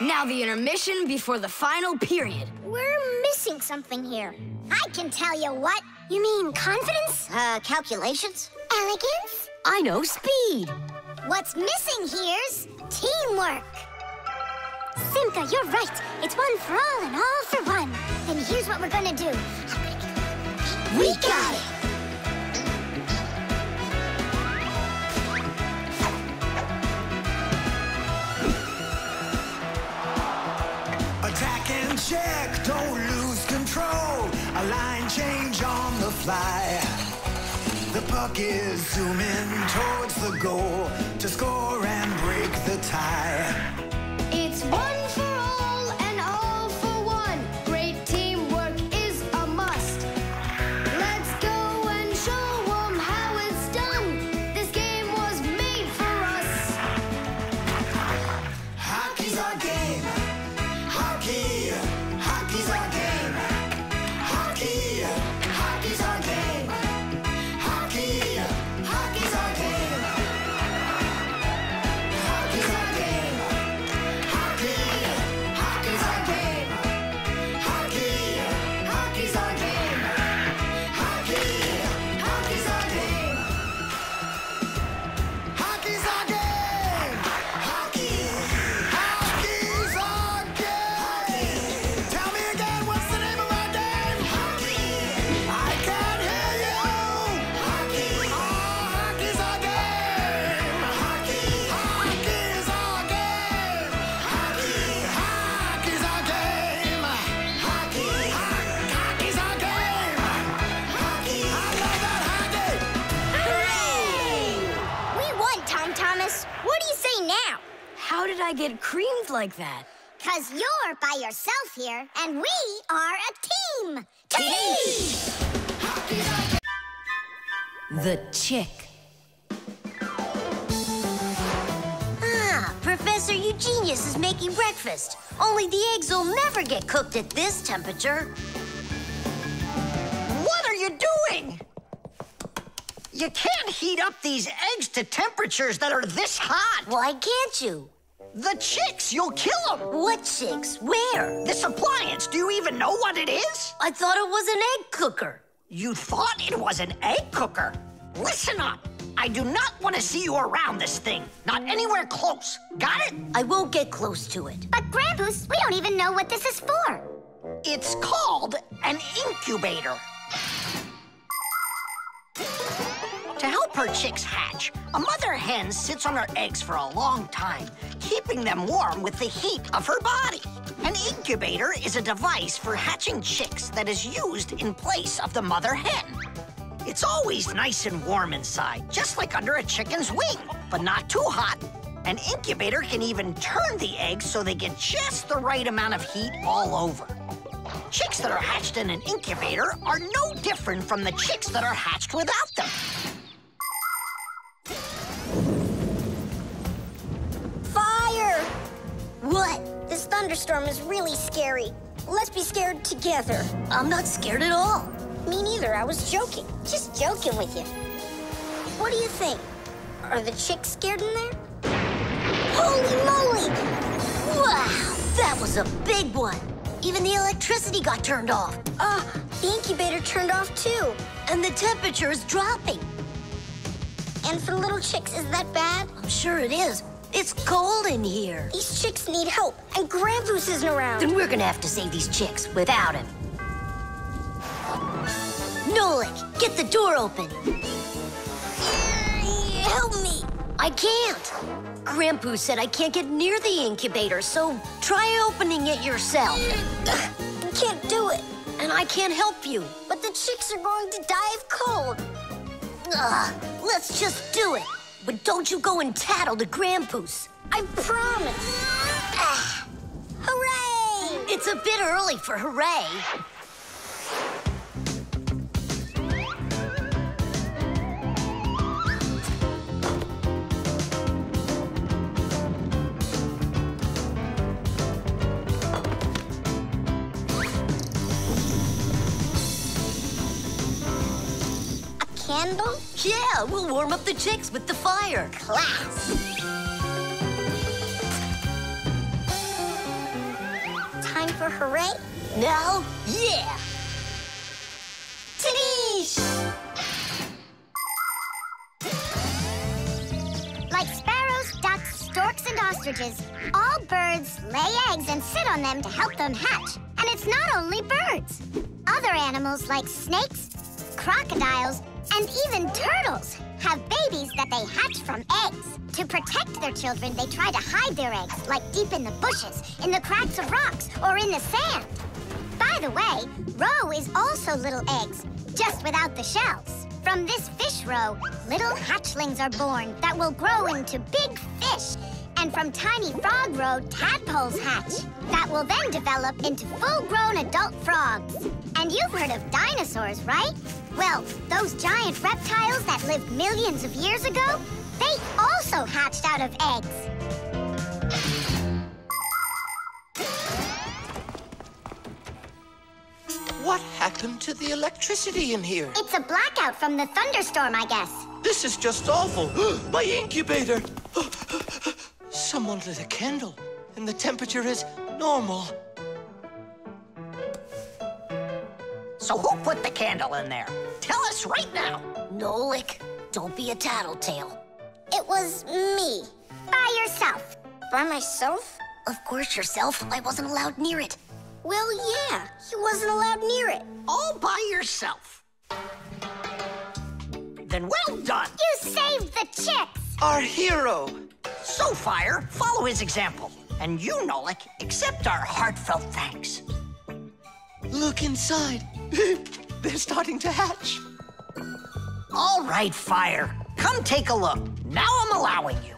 Now the intermission before the final period. We're missing something here. I can tell you what. You mean confidence? Calculations? Elegance? I know speed. What's missing here's teamwork. Simka, you're right. It's one for all and all for one. Then here's what we're gonna do. We got it! Attack and check, don't lose control. A line change on the fly. The puck is zooming towards the goal to score and break the tie. It's one for all and all for one. Great teamwork is a must. Let's go and show them how it's done. This game was made for us. Hockey's our game. Hockey, hockey's our game. Hockey, hockey's our game. Hockey, hockey's our game. Hockey's our game. Hockey, hockey's our game. Hockey, hockey's our game. Hockey, hockey's our game. Hockey's our game. Hockey, hockey's our game. Tell me again, what's the name of our game? Hockey. I can't hear you. Hockey. Oh, hockey's our game. Hockey. Hockey's our game. Hockey. Hockey's our game. Hockey. Hockey's our game. Hockey. I love that hockey. Hooray! We won, Tom Thomas. What do you say now? How did I get creamed like that? 'Cause you're by yourself here, and we are a team. The chick. Ah, Professor Eugenius is making breakfast. Only the eggs will never get cooked at this temperature. What are you doing? You can't heat up these eggs to temperatures that are this hot. Why can't you? The chicks, you'll kill them. What chicks? Where? This appliance, do you even know what it is? I thought it was an egg cooker. You thought it was an egg cooker? Listen up. I do not want to see you around this thing. Not anywhere close. Got it? I won't get close to it. But Grandpa's, we don't even know what this is for. It's called an incubator. To help her chicks hatch, a mother hen sits on her eggs for a long time, keeping them warm with the heat of her body. An incubator is a device for hatching chicks that is used in place of the mother hen. It's always nice and warm inside, just like under a chicken's wing, but not too hot. An incubator can even turn the eggs so they get just the right amount of heat all over. Chicks that are hatched in an incubator are no different from the chicks that are hatched without them. Fire! What? This thunderstorm is really scary. Let's be scared together. I'm not scared at all. Me neither. I was joking. Just joking with you. What do you think? Are the chicks scared in there? Holy moly! Wow, that was a big one. Even the electricity got turned off. The incubator turned off too. And the temperature is dropping. And for little chicks, is that bad? I'm sure it is. It's cold in here. These chicks need help, and Grandpa's isn't around. Then we're gonna have to save these chicks without him. Nolik, get the door open. Help me. I can't. Grandpa said I can't get near the incubator, so try opening it yourself. I can't do it. And I can't help you. But the chicks are going to die of cold. Let's just do it. But don't you go and tattle to Grandpa's. I promise. Hooray! It's a bit early for hooray. Candle? Yeah, we'll warm up the chicks with the fire. Class. Time for hooray? Now, yeah. Tadoosh! Like sparrows, ducks, storks, and ostriches, ostriches. All birds lay eggs and sit on them to help them hatch. And it's not only birds. Other animals like snakes, crocodiles, and even turtles have babies that they hatch from eggs. To protect their children, they try to hide their eggs, like deep in the bushes, in the cracks of rocks, or in the sand. By the way, roe is also little eggs, just without the shells. From this fish roe, little hatchlings are born that will grow into big fish. And from tiny frog roe, tadpoles hatch that will then develop into full-grown adult frogs. And you've heard of dinosaurs, right? Well, those giant reptiles that lived millions of years ago, they also hatched out of eggs. What happened to the electricity in here? It's a blackout from the thunderstorm, I guess. This is just awful. My incubator. Someone lit a candle, and the temperature is normal. So who put the candle in there? Tell us right now. Nolik, don't be a tattletale. It was me. By yourself. By myself? Of course yourself. I wasn't allowed near it. Well, yeah. He wasn't allowed near it. All by yourself. Then well done. You saved the chicks. Our hero. So, Fire, follow his example. And you, Nolik, accept our heartfelt thanks. Look inside. They're starting to hatch. All right, Fire. Come take a look. Now I'm allowing you.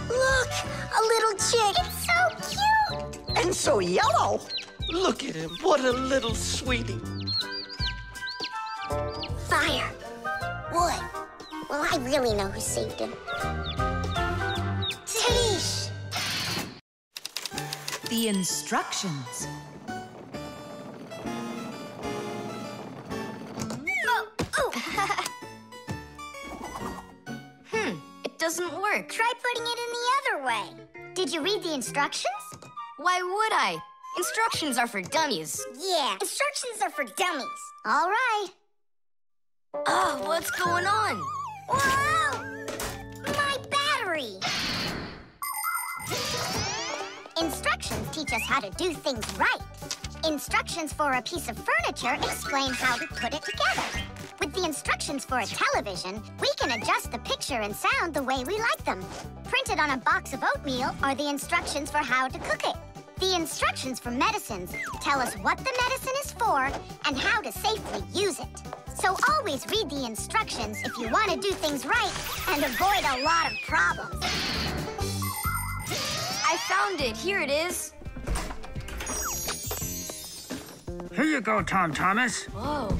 Look, a little chick. It's so cute. And so yellow. Look at him. What a little sweetie. Fire. What? Well, I really know who saved him. Tish! The instructions. It doesn't work. Try putting it in the other way. Did you read the instructions? Why would I? Instructions are for dummies. Yeah, instructions are for dummies. All right. Oh, what's going on? Whoa! My battery! Instructions teach us how to do things right. Instructions for a piece of furniture explain how to put it together. With the instructions for a television, we can adjust the picture and sound the way we like them. Printed on a box of oatmeal are the instructions for how to cook it. The instructions for medicines tell us what the medicine is for and how to safely use it. So always read the instructions if you want to do things right and avoid a lot of problems. I found it. Here it is. Here you go, Tom Thomas. Whoa.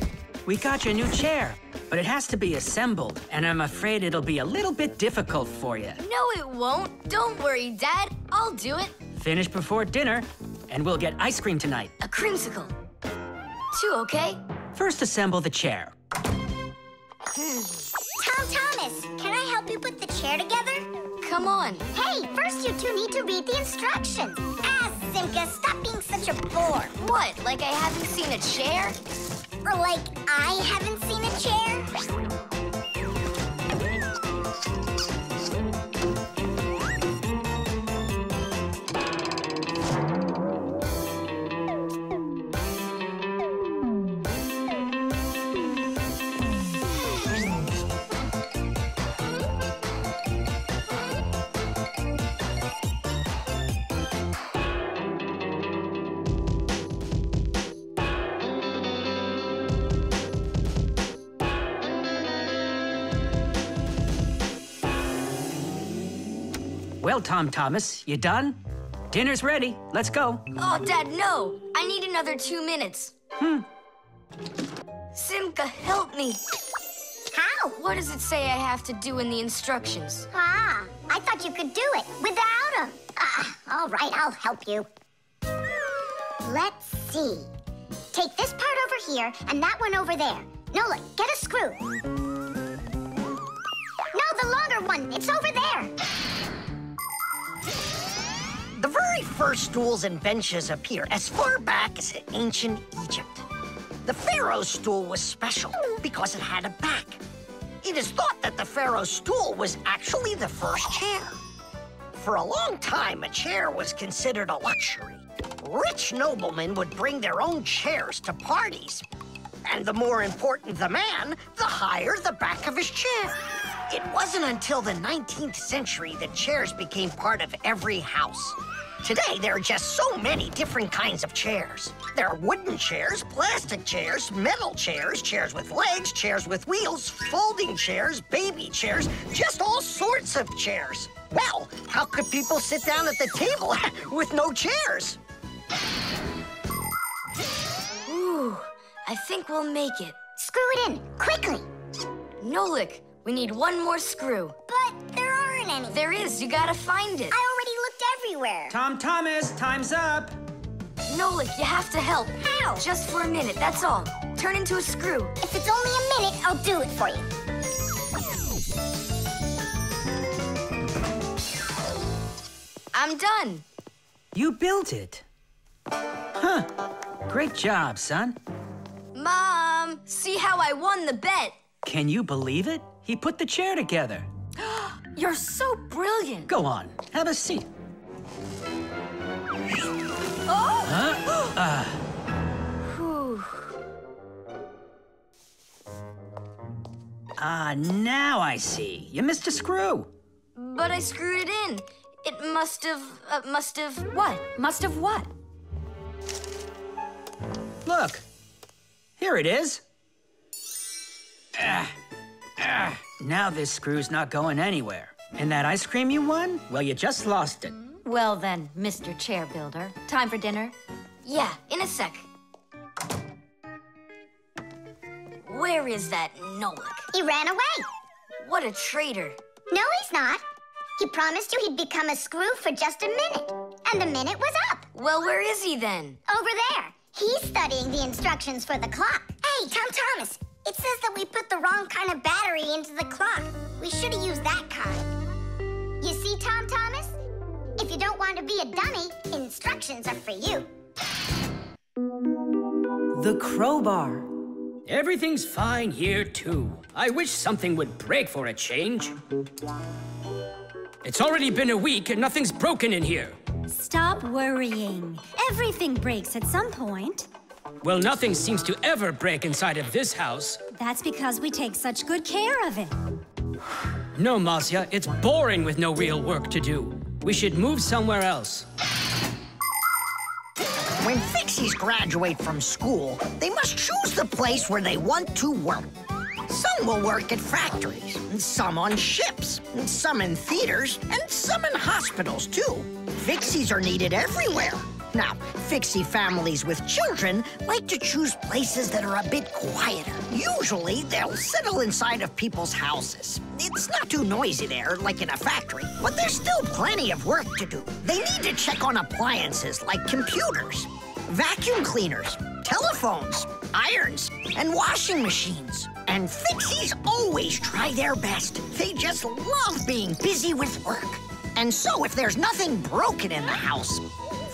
We got your new chair, but it has to be assembled, and I'm afraid it'll be a little bit difficult for you. No, it won't. Don't worry, Dad. I'll do it. Finish before dinner, and we'll get ice cream tonight. A creamsicle. 2, okay? First, assemble the chair. Tom Thomas, can I help you put the chair together? Come on. Hey, first you two need to read the instructions. Ah, Simka, stop being such a bore. What, like I haven't seen a chair? Or like I haven't seen a chair? Well, Tom Thomas, you done? Dinner's ready. Let's go. Oh, Dad, no. I need another 2 minutes. Simka, help me. How? What does it say I have to do in the instructions? Ah, I thought you could do it without him. All right, I'll help you. Let's see. Take this part over here and that one over there. Nolik, get a screw. No, the longer one. It's over there. The very first stools and benches appear as far back as ancient Egypt. The pharaoh's stool was special. because it had a back. It is thought that the pharaoh's stool was actually the first chair. For a long time, a chair was considered a luxury. Rich noblemen would bring their own chairs to parties. And the more important the man, the higher the back of his chair. It wasn't until the 19th century that chairs became part of every house. Today, there are just so many different kinds of chairs. There are wooden chairs, plastic chairs, metal chairs, chairs with legs, chairs with wheels, folding chairs, baby chairs, just all sorts of chairs. Well, how could people sit down at the table with no chairs? Ooh, I think we'll make it. Screw it in, quickly. Nolik, we need one more screw. But there aren't any. There is, you gotta find it. I already looked everywhere. Tom Thomas, time's up. Nolik, you have to help. How? Just for a minute, that's all. Turn into a screw. If it's only a minute, I'll do it for you. I'm done. You built it. Huh. Great job, son. Mom, see how I won the bet? Can you believe it? He put the chair together. You're so brilliant. Go on, have a seat. Oh! Whew. Now I see. You missed a screw. But I screwed it in. It must have what? Must have what? Look, here it is. Now this screw's not going anywhere. And that ice cream you won? Well, you just lost it. Well then, Mr. Chair Builder, time for dinner? Yeah, in a sec. Where is that Nolik? He ran away. What a traitor. No, he's not. He promised you he'd become a screw for just a minute. And the minute was up. Well, where is he then? Over there. He's studying the instructions for the clock. Hey, Tom Thomas, it says that we put the wrong kind of battery into the clock. We should have used that kind. You see, Tom Thomas? If you don't want to be a dummy, instructions are for you. The crowbar. Everything's fine here, too. I wish something would break for a change. It's already been a week and nothing's broken in here. Stop worrying. Everything breaks at some point. Well, nothing seems to ever break inside of this house. That's because we take such good care of it. No, Marcia, it's boring with no real work to do. We should move somewhere else. When Fixies graduate from school, they must choose the place where they want to work. Some will work at factories, and some on ships, and some in theaters, and some in hospitals, too. Fixies are needed everywhere. Now, Fixie families with children like to choose places that are a bit quieter. Usually, they'll settle inside of people's houses. It's not too noisy there, like in a factory, but there's still plenty of work to do. They need to check on appliances like computers, vacuum cleaners, telephones, irons, and washing machines. And Fixies always try their best. They just love being busy with work. And so if there's nothing broken in the house,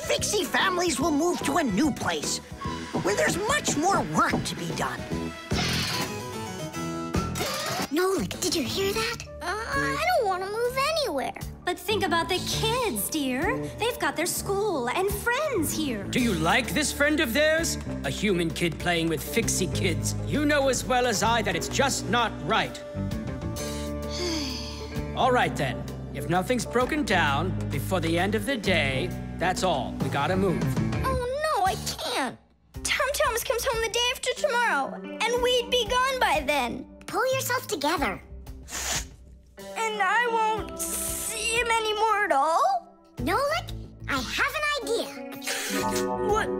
Fixie families will move to a new place where there's much more work to be done. Nolik, did you hear that? I don't want to move anywhere. But think about the kids, dear. They've got their school and friends here. Do you like this friend of theirs? A human kid playing with Fixie kids. You know as well as I that it's just not right. All right, then. If nothing's broken down before the end of the day, that's all. We gotta move. Oh, no, I can't. Tom Thomas comes home the day after tomorrow, and we'd be gone by then. Pull yourself together. And I won't see him anymore at all? Nolik, I have an idea.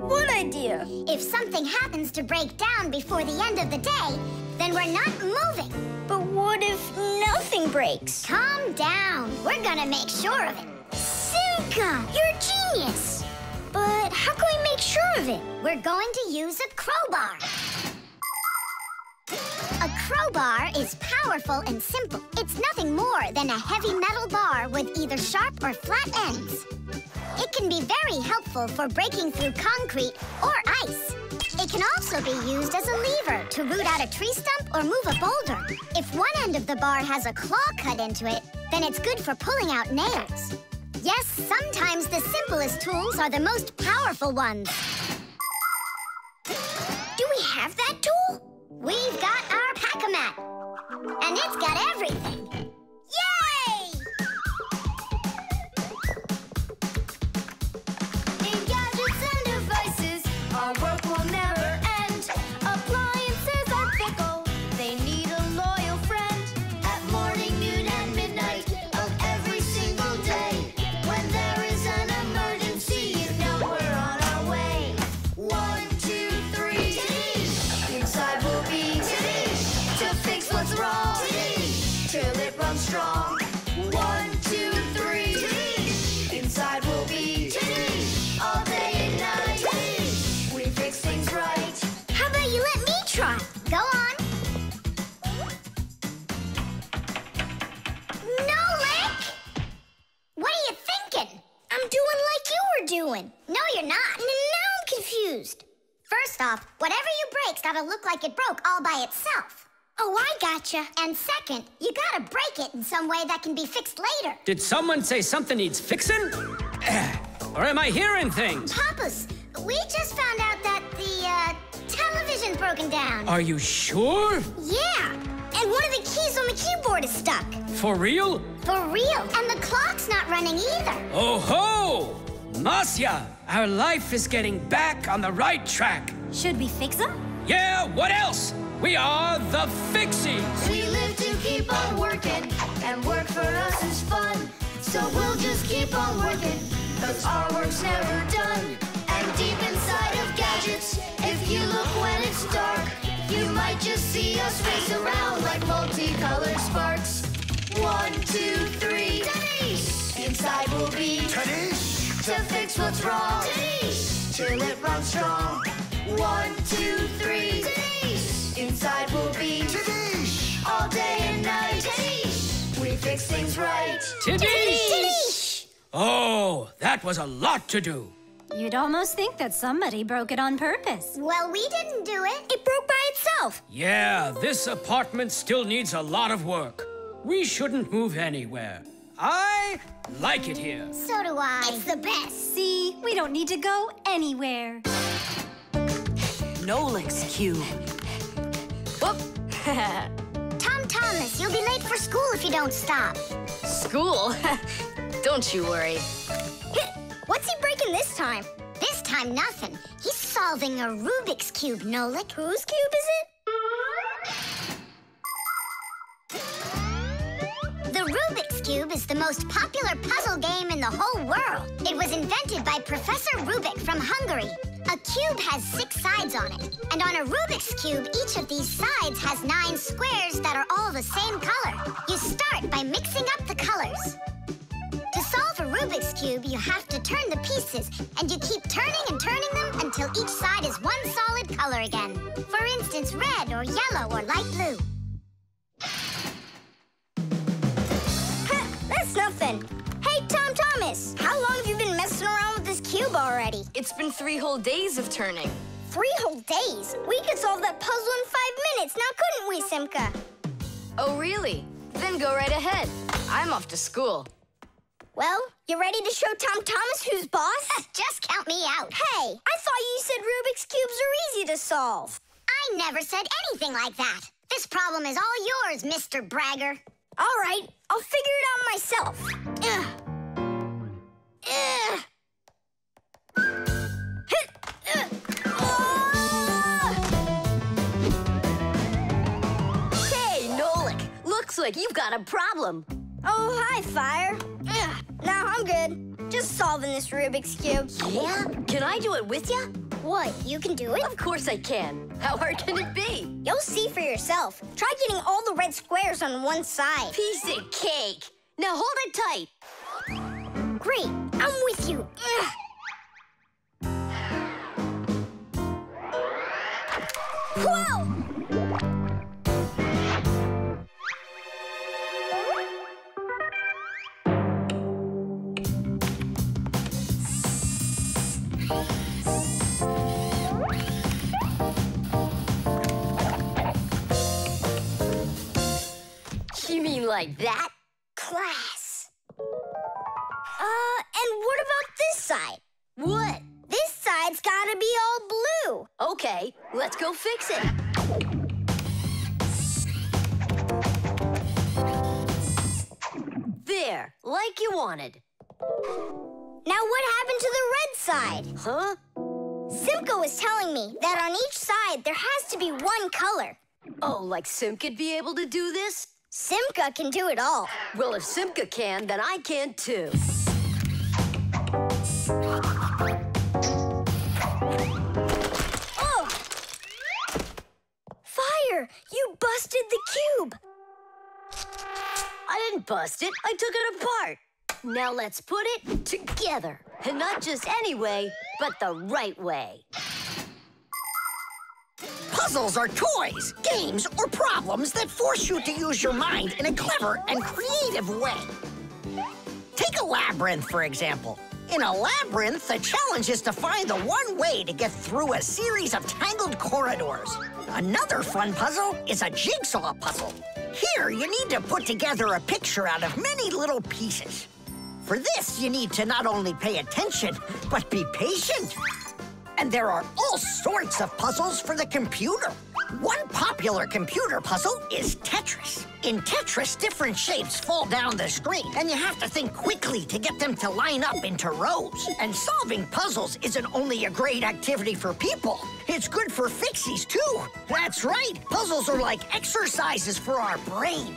What idea? If something happens to break down before the end of the day, then we're not moving. But what if nothing breaks? Calm down. We're gonna make sure of it. Simka, you're a genius. But how can we make sure of it? We're going to use a crowbar. A crowbar is powerful and simple. It's nothing more than a heavy metal bar with either sharp or flat ends. It can be very helpful for breaking through concrete or ice. It can also be used as a lever to root out a tree stump or move a boulder. If one end of the bar has a claw cut into it, then it's good for pulling out nails. Yes, sometimes the simplest tools are the most powerful ones. Do we have that tool? We've got our pack-a-mat. And it's got everything. Yay! In gadgets and devices, our work will never end. Appliances are fickle, they need a loyal friend. At morning, noon, and midnight of every single day. When there is an emergency, you know we're on our way. 1, 2, 3. Inside will be to fix what's wrong, till it runs strong. 1, 2, 3. Inside will be all day and night. We fix things right. How about you let me try? Go on. Nolik! What are you thinking? I'm doing like you were doing. No, you're not. Now I'm confused. First off, whatever you break's gotta look like it broke all by itself. Oh, I gotcha. And second, you gotta break it in some way that can be fixed later. Did someone say something needs fixing? Or am I hearing things? Papas, we just found out that the television's broken down. Are you sure? Yeah, and one of the keys on the keyboard is stuck. For real? For real, and the clock's not running either. Oh ho! Masya, our life is getting back on the right track. Should we fix them? Yeah, what else? We are the Fixies. We live to keep on working, and work for us is fun. So we'll just keep on working, cause our work's never done. And deep inside of gadgets, if you look when it's dark, you might just see us race around like multicolored sparks. 1, 2, 3. Inside will be to fix what's wrong, till it runs strong. 1, 2, 3. Inside will be all day and night. We fix things right. Tidish! Oh, that was a lot to do. You'd almost think that somebody broke it on purpose. Well, we didn't do it. It broke by itself. Yeah, this apartment still needs a lot of work. We shouldn't move anywhere. I like it here. So do I. It's the best. See, we don't need to go anywhere. Nolik's cube. Whoop! Tom Thomas, you'll be late for school if you don't stop. School? Don't you worry. What's he breaking this time? This time, nothing. He's solving a Rubik's Cube, Nolik. Whose cube is it? The Rubik's Cube is the most popular puzzle game in the whole world. It was invented by Professor Rubik from Hungary. A cube has 6 sides on it. And on a Rubik's Cube, each of these sides has 9 squares that are all the same color. You start by mixing up the colors. To solve a Rubik's Cube, you have to turn the pieces, and you keep turning and turning them until each side is one solid color again. For instance, red or yellow or light blue. That's nothing. Hey, Tom Thomas, how long have you been messing around with this cube already? It's been 3 whole days of turning. 3 whole days? We could solve that puzzle in 5 minutes, now couldn't we, Simka? Oh, really? Then go right ahead. I'm off to school. Well, you ready to show Tom Thomas who's boss? Just count me out. Hey, I thought you said Rubik's Cubes are easy to solve. I never said anything like that. This problem is all yours, Mr. Bragger. All right, I'll figure it out myself. Hey, Nolik, looks like you've got a problem. Oh, hi, Fire. No, I'm good. Just solving this Rubik's Cube. Yeah? Can I do it with you? What, you can do it? Of course I can. How hard can it be? You'll see for yourself. Try getting all the red squares on one side. Piece of cake. Now hold it tight. Great, I'm with you. Whoa! Like that? Class. And what about this side? What? This side's gotta be all blue. Okay, let's go fix it. There, like you wanted. Now what happened to the red side? Huh? Simka was telling me that on each side there has to be one color. Oh, like Simka'd be able to do this? Simka can do it all. Well, if Simka can, then I can too. Oh! Fire! You busted the cube! I didn't bust it. I took it apart. Now let's put it together. And not just any way, but the right way. Puzzles are toys, games, or problems that force you to use your mind in a clever and creative way. Take a labyrinth, for example. In a labyrinth, the challenge is to find the one way to get through a series of tangled corridors. Another fun puzzle is a jigsaw puzzle. Here, you need to put together a picture out of many little pieces. For this, you need to not only pay attention, but be patient. And there are all sorts of puzzles for the computer. One popular computer puzzle is Tetris. In Tetris, different shapes fall down the screen, and you have to think quickly to get them to line up into rows. And solving puzzles isn't only a great activity for people, it's good for Fixies, too. That's right, puzzles are like exercises for our brain.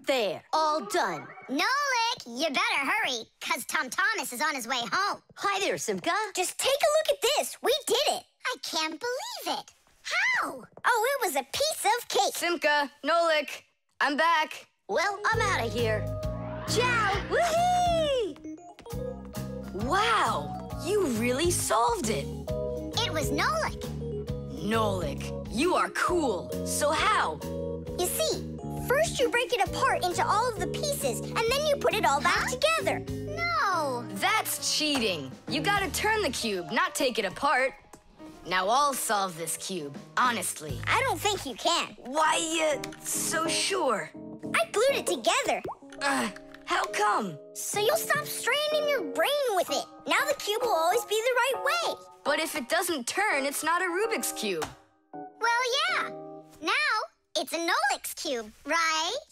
There, all done. Nolik, you better hurry, because Tom Thomas is on his way home. Hi there, Simka. Just take a look at this. We did it. I can't believe it. How? Oh, it was a piece of cake. Simka, Nolik, I'm back. Well, I'm out of here. Ciao! Woohoo! Wow, you really solved it. It was Nolik. Nolik, you are cool. So how? You see, first you break it apart into all of the pieces, and then you put it all back together. No. That's cheating. You gotta turn the cube, not take it apart. Now I'll solve this cube, honestly. I don't think you can. Why you so sure? I glued it together. How come? So you'll stop straining your brain with it. Now the cube will always be the right way. But if it doesn't turn, it's not a Rubik's Cube. Well, yeah. Now it's a Nolik's cube, right?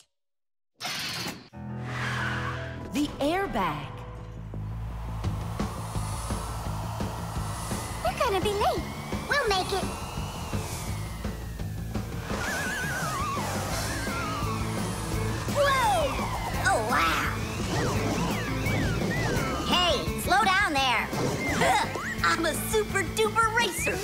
The airbag. We're gonna be late. We'll make it. Whoa! Oh, wow. Hey, slow down there. I'm a super duper racer.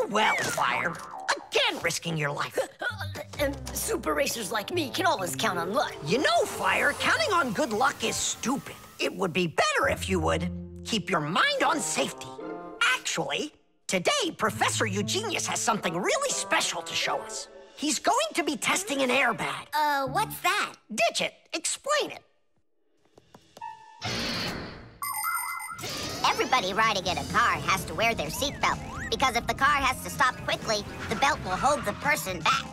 Well, Fire. Again, risking your life. And super racers like me can always count on luck. You know, Fire, counting on good luck is stupid. It would be better if you would keep your mind on safety. Actually, today, Professor Eugenius has something really special to show us. He's going to be testing an airbag. What's that? Ditch it. Explain it. Everybody riding in a car has to wear their seatbelt, because if the car has to stop quickly, the belt will hold the person back.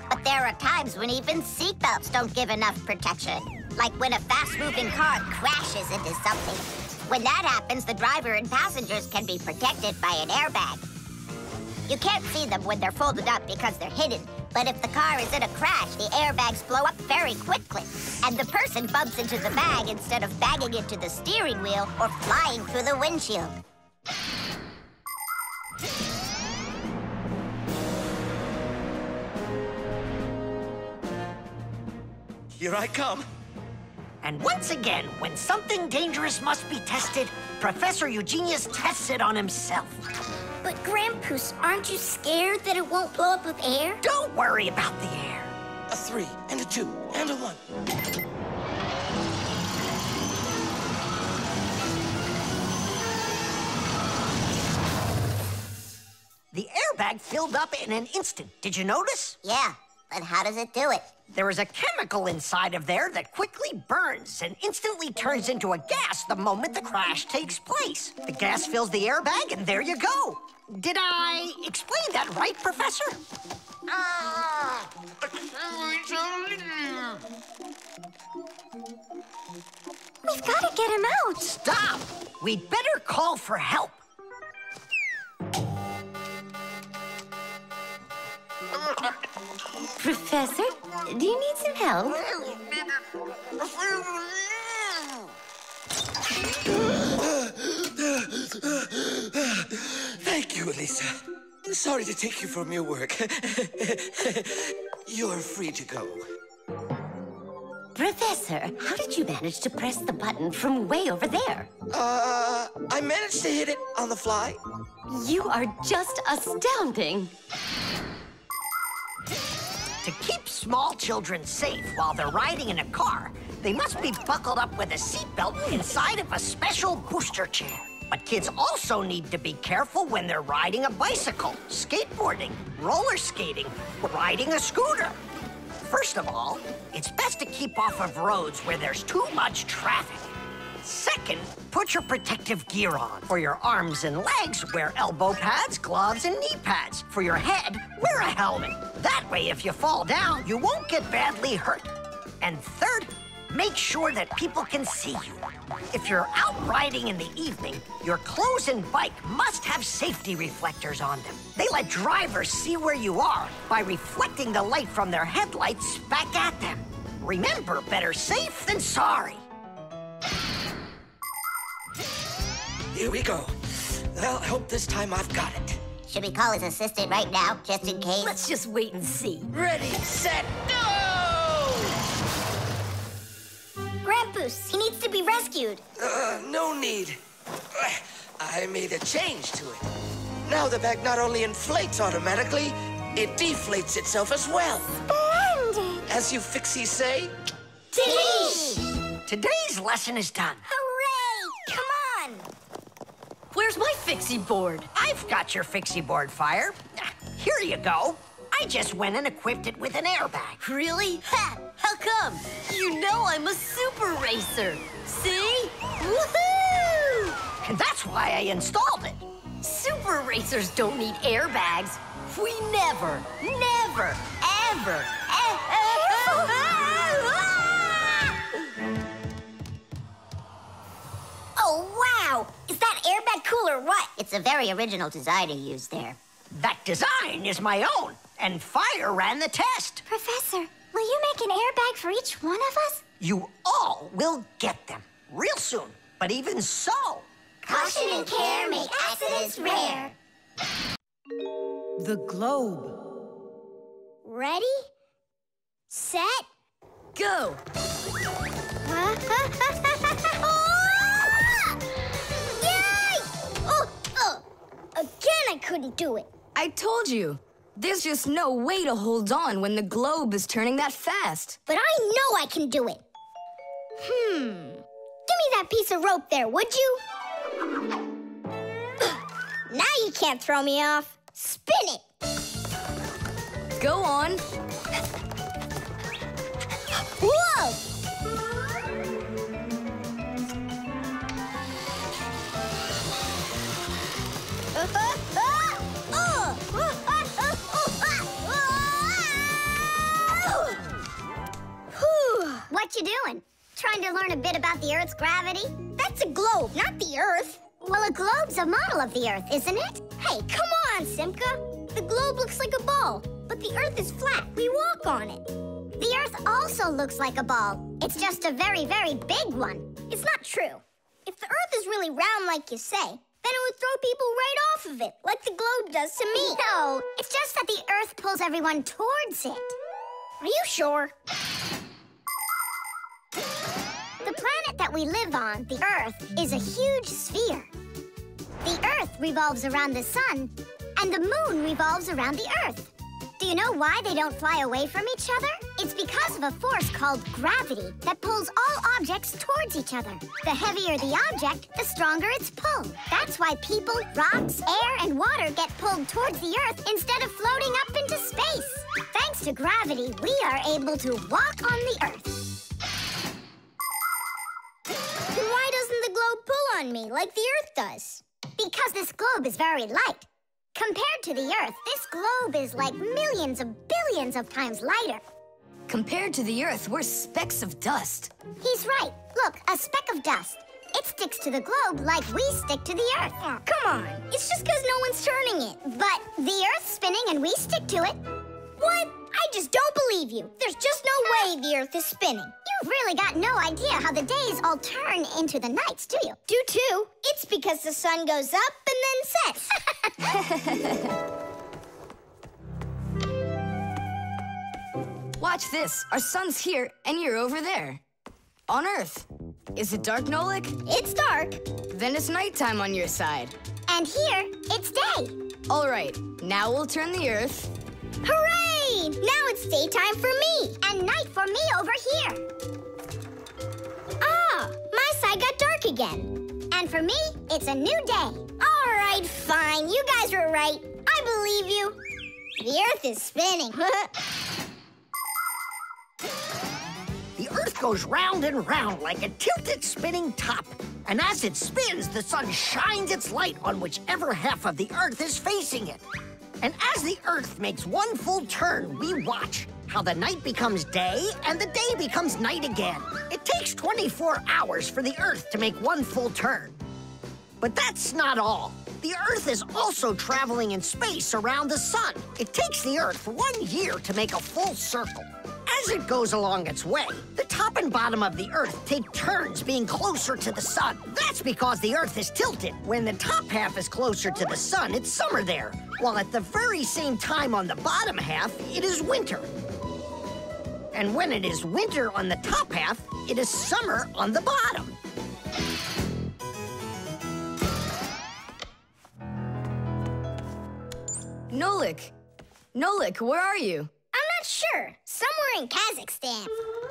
But there are times when even seatbelts don't give enough protection, like when a fast-moving car crashes into something. When that happens, the driver and passengers can be protected by an airbag. You can't see them when they're folded up because they're hidden, but if the car is in a crash, the airbags blow up very quickly, and the person bumps into the bag instead of banging into the steering wheel or flying through the windshield. Here I come. And once again, when something dangerous must be tested, Professor Eugenius tests it on himself. But Grandpoos, aren't you scared that it won't blow up with air? Don't worry about the air. A 3 and a 2 and a 1. The airbag filled up in an instant. Did you notice? Yeah, But how does it do it? There is a chemical inside of there that quickly burns and instantly turns into a gas the moment the crash takes place. The gas fills the airbag, and there you go. Did I explain that right, Professor? We've got to get him out. Stop! We'd better call for help. Professor, do you need some help? Thank you, Elisa. Sorry to take you from your work. You're free to go. Professor, how did you manage to press the button from way over there? I managed to hit it on the fly. You are just astounding. To keep small children safe while they're riding in a car, they must be buckled up with a seatbelt inside of a special booster chair. But kids also need to be careful when they're riding a bicycle, skateboarding, roller skating, or riding a scooter. First of all, it's best to keep off of roads where there's too much traffic. Second, put your protective gear on. For your arms and legs, wear elbow pads, gloves, and knee pads. For your head, wear a helmet. That way, if you fall down, you won't get badly hurt. And third, make sure that people can see you. If you're out riding in the evening, your clothes and bike must have safety reflectors on them. They let drivers see where you are by reflecting the light from their headlights back at them. Remember, better safe than sorry. Here we go. Well, I hope this time I've got it. Should we call his assistant right now, just in case? Let's just wait and see. Ready, set, go! Grampus, he needs to be rescued. No need. I made a change to it. Now the bag not only inflates automatically, it deflates itself as well. Splendid! As you Fixies say, Teach! Today's lesson is done. Hooray! Come on! Where's my Fixie board? I've got your Fixie board, Fire. Here you go. I just went and equipped it with an airbag. Really? Ha! How come? You know I'm a super racer. See? Woohoo! And that's why I installed it. Super racers don't need airbags. We never, ever. Oh, wow! Is that airbag cool or what? It's a very original design you used there. That design is my own, and Fire ran the test. Professor, will you make an airbag for each one of us? You all will get them real soon. But even so... Caution and care make accidents rare. The globe. Ready? Set? Go! Yay! Again, I couldn't do it. I told you. There's just no way to hold on when the globe is turning that fast. But I know I can do it. Give me that piece of rope there, would you? Now you can't throw me off. Spin it. Go on. Whoa! What you doing? Trying to learn a bit about the Earth's gravity? That's a globe, not the Earth. Well, a globe's a model of the Earth, isn't it? Hey, come on, Simka. The globe looks like a ball, but the Earth is flat. We walk on it. The Earth also looks like a ball. It's just a very, very big one. It's not true. If the Earth is really round like you say, then it would throw people right off of it, like the globe does to me. No, it's just that the Earth pulls everyone towards it. Are you sure? The planet that we live on, the Earth, is a huge sphere. The Earth revolves around the sun, and the moon revolves around the Earth. Do you know why they don't fly away from each other? It's because of a force called gravity that pulls all objects towards each other. The heavier the object, the stronger its pull. That's why people, rocks, air, and water get pulled towards the Earth instead of floating up into space. Thanks thanks to gravity, we are able to walk on the Earth. Why doesn't the globe pull on me like the Earth does? Because this globe is very light. Compared to the Earth, this globe is like millions of billions of times lighter. Compared to the Earth, we're specks of dust. He's right. Look, a speck of dust. It sticks to the globe like we stick to the Earth. Oh, come on. It's just because no one's turning it. But the Earth's spinning and we stick to it. What? I just don't believe you. There's just no way the Earth is spinning. You've really got no idea how the days all turn into the nights, do you? Do too. It's because the sun goes up and then sets. Watch this. Our sun's here, and you're over there. On Earth. Is it dark, Nolik? It's dark. Then it's nighttime on your side. And here, it's day. All right. Now we'll turn the Earth. Hooray! Now it's daytime for me. And night for me over here. Ah, my side got dark again. And for me, it's a new day. All right, fine. You guys were right. I believe you. The Earth is spinning. The Earth goes round and round like a tilted spinning top. And as it spins, the sun shines its light on whichever half of the Earth is facing it. And as the Earth makes one full turn, we watch how the night becomes day and the day becomes night again. It takes 24 hours for the Earth to make one full turn. But that's not all. The Earth is also traveling in space around the sun. It takes the Earth 1 year to make a full circle. As it goes along its way, the top and bottom of the Earth take turns being closer to the sun. That's because the Earth is tilted. When the top half is closer to the sun, it's summer there, while at the very same time on the bottom half, it is winter. And when it is winter on the top half, it is summer on the bottom. Nolik! Nolik, where are you? I'm not sure. Somewhere in Kazakhstan.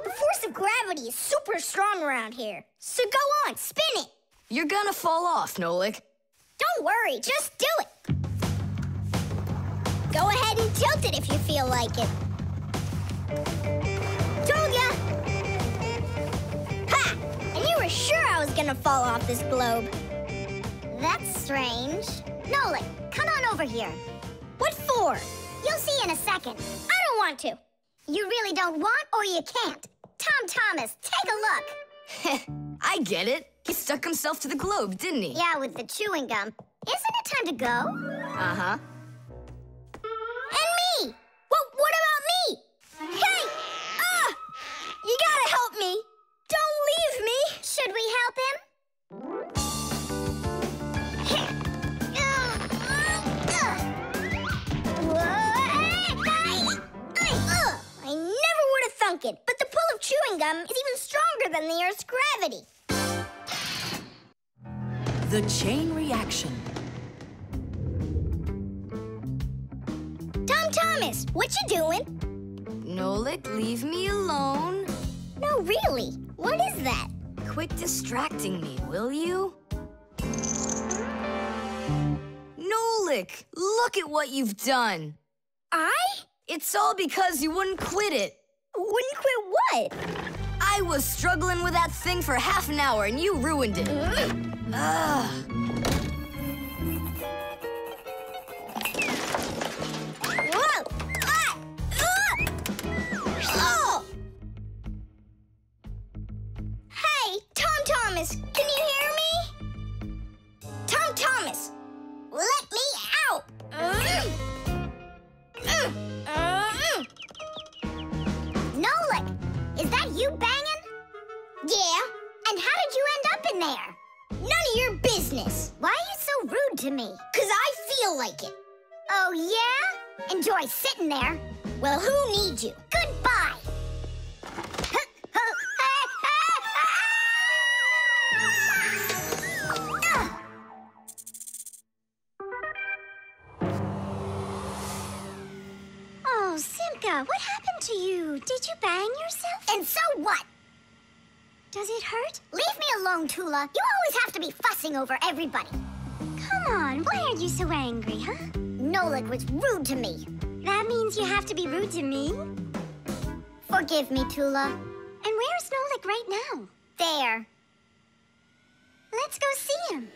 The force of gravity is super strong around here. So go on, spin it. You're gonna fall off, Nolik. Don't worry, just do it. Go ahead and tilt it if you feel like it. Told ya! Ha! And you were sure I was gonna fall off this globe. That's strange. Nolik, come on over here. What for? You'll see in a second. I don't want to. You really don't want or you can't. Tom Thomas, take a look. I get it. He stuck himself to the globe, didn't he? Yeah, with the chewing gum. Isn't it time to go? Uh-huh. And me! What about me? Hey! You gotta help me. Don't leave me. Should we help him? I never would have thunk it, but the pull of chewing gum is even stronger than the Earth's gravity. The chain reaction. Tom Thomas, what you doing? Nolik, leave me alone. No, really. What is that? Quit distracting me, will you? Nolik, look at what you've done. It's all because you wouldn't quit it. Wouldn't quit what? I was struggling with that thing for half an hour and you ruined it. Whoa! Oh! Hey, Tom Thomas, can you hear me? Tom Thomas, let me out! Nolik, is that you banging? Yeah. And how did you end up in there? None of your business. Why are you so rude to me? 'Cause I feel like it. Oh, yeah? Enjoy sitting there. Well, who needs you? Goodbye. Oh, Simka, what happened to you? Did you bang yourself? And so what? Does it hurt? Leave me alone, Tula. You always have to be fussing over everybody. Come on, why are you so angry, huh? Nolik was rude to me. That means you have to be rude to me? Forgive me, Tula. And where's Nolik right now? There. Let's go see him.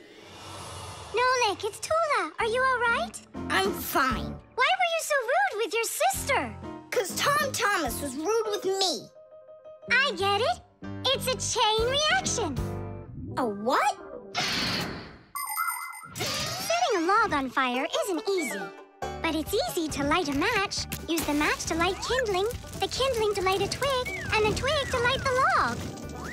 Nolik, it's Tula. Are you all right? I'm fine. Why were you so rude with your sister? 'Cause Tom Thomas was rude with me. I get it. It's a chain reaction. A what? Setting a log on fire isn't easy. But it's easy to light a match. Use the match to light kindling, the kindling to light a twig, and the twig to light the log.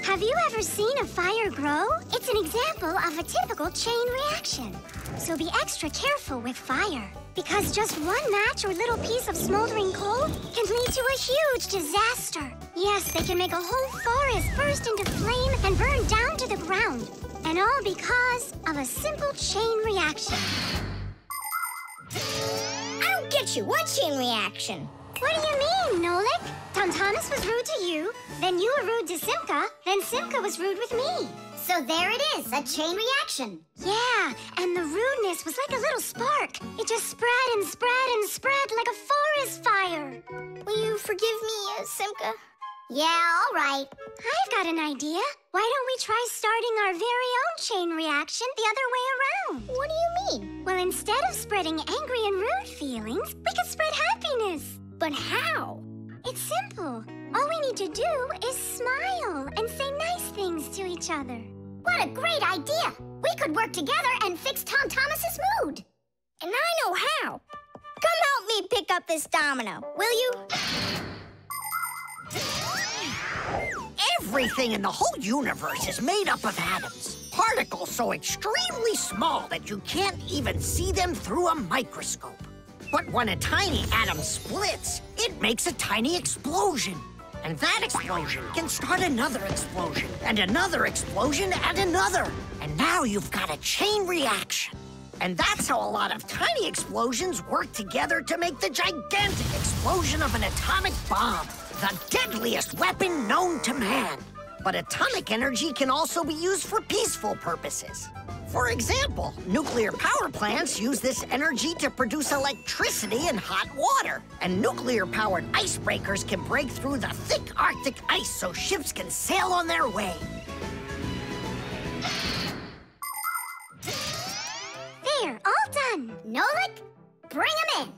Have you ever seen a fire grow? It's an example of a typical chain reaction. So be extra careful with fire, because just one match or little piece of smoldering coal can lead to a huge disaster. Yes, they can make a whole forest burst into flame and burn down to the ground. And all because of a simple chain reaction. I don't get you. What chain reaction? What do you mean, Nolik? Tom Thomas was rude to you, then you were rude to Simka, then Simka was rude with me. So there it is, a chain reaction. Yeah, and the rudeness was like a little spark. It just spread and spread and spread like a forest fire. Will you forgive me, Simka? Yeah, all right. I've got an idea. Why don't we try starting our very own chain reaction the other way around? What do you mean? Well, instead of spreading angry and rude feelings, we could spread happiness. But how? It's simple. All we need to do is smile and say nice things to each other. What a great idea! We could work together and fix Tom Thomas's mood. And I know how. Come help me pick up this domino, will you? Everything in the whole universe is made up of atoms. Particles so extremely small that you can't even see them through a microscope. But when a tiny atom splits, it makes a tiny explosion. And that explosion can start another explosion, and another explosion, and another. And now you've got a chain reaction. And that's how a lot of tiny explosions work together to make the gigantic explosion of an atomic bomb, the deadliest weapon known to man. But atomic energy can also be used for peaceful purposes. For example, nuclear power plants use this energy to produce electricity and hot water. And nuclear-powered icebreakers can break through the thick Arctic ice so ships can sail on their way. There, all done. Nolik, bring him in.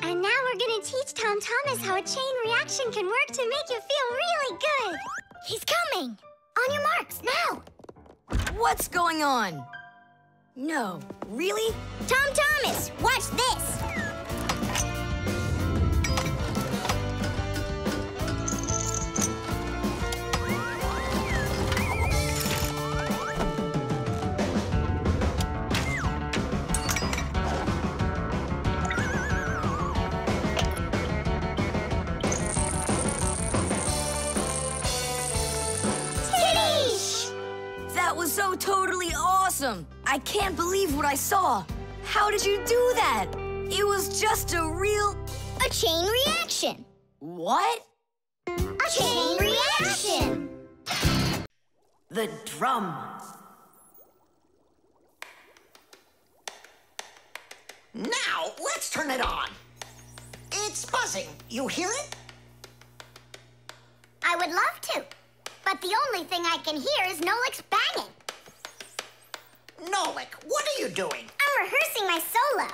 And now we're gonna teach Tom Thomas how a chain reaction can work to make you feel really good. He's coming. On your marks, now. What's going on? No, really? Tom Thomas, watch this. That was so totally awesome! I can't believe what I saw! How did you do that? It was just a chain reaction. What? A chain reaction. The drum. Now, let's turn it on. It's buzzing. You hear it? I would love to. But the only thing I can hear is Nolik's banging. Nolik, what are you doing? I'm rehearsing my solo.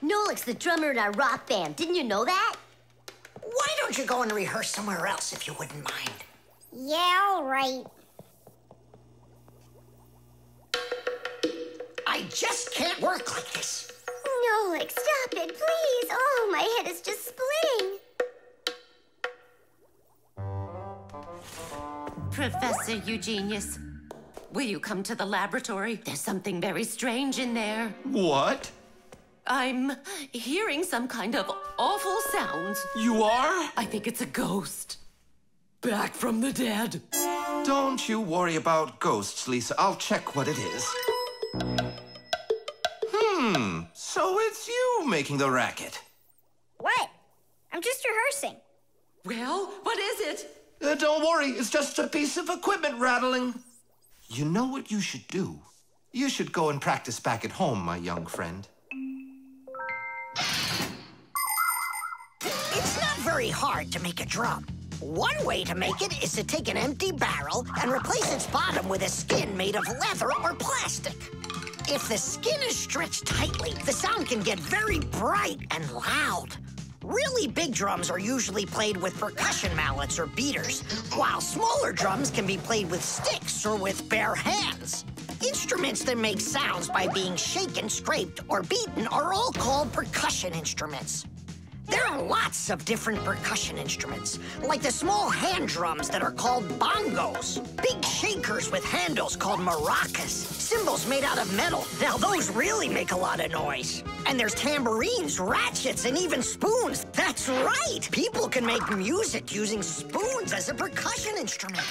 Nolik's the drummer in our rock band. Didn't you know that? Why don't you go and rehearse somewhere else if you wouldn't mind? Yeah, all right. I just can't work like this. Nolik, stop it, please. Oh, my head is just splitting. Professor Eugenius, will you come to the laboratory? There's something very strange in there. What? I'm hearing some kind of awful sounds. You are? I think it's a ghost. Back from the dead. Don't you worry about ghosts, Lisa. I'll check what it is. So it's you making the racket. What? I'm just rehearsing. Well, what is it? Don't worry, it's just a piece of equipment rattling. You know what you should do? You should go and practice back at home, my young friend. very hard to make a drum. One way to make it is to take an empty barrel and replace its bottom with a skin made of leather or plastic. If the skin is stretched tightly, the sound can get very bright and loud. Really big drums are usually played with percussion mallets or beaters, while smaller drums can be played with sticks or with bare hands. Instruments that make sounds by being shaken, scraped, or beaten are all called percussion instruments. There are lots of different percussion instruments, like the small hand drums that are called bongos, big shakers with handles called maracas, cymbals made out of metal. Now those really make a lot of noise. And there's tambourines, ratchets, and even spoons. That's right! People can make music using spoons as a percussion instrument.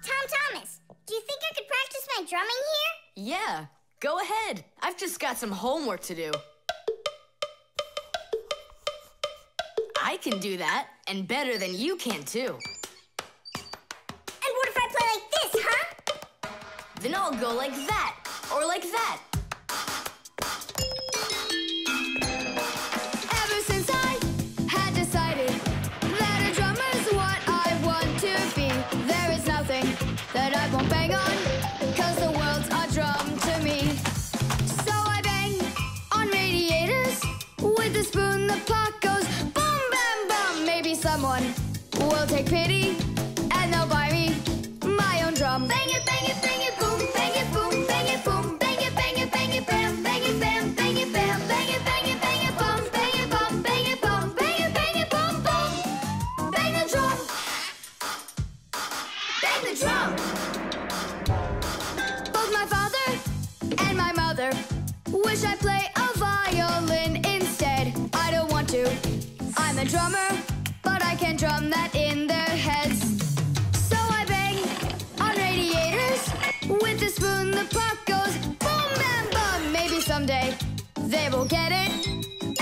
Thomas, do you think I could practice my drumming here? Yeah, go ahead. I've just got some homework to do. I can do that, and better than you can, too. And what if I play like this, huh? Then I'll go like that, or like that. Ever since I had decided that a drummer's what I want to be, there is nothing that I won't bang on, 'cause the world's a drum to me. So I bang on radiators with a spoon, the pot goes boom, bam, bum. Maybe someone will take pity and they'll buy me my own drum. Bang it, bang it, bang it, boom, bang it, boom, bang it, boom, bang it, bang it, bang it, bam, bang it, bam, bang it, bam, bang it, bang it, bang it, bum, bang it, bum, bang it, bum, bang it, bum, bum. Bang the drum. Bang the drum. Both my father and my mother wish I play a violin instead. I don't want to. I'm a drummer, but I can drum that in their heads. So I bang on radiators with a spoon, the pot goes boom, bam, bum. Maybe someday they will get it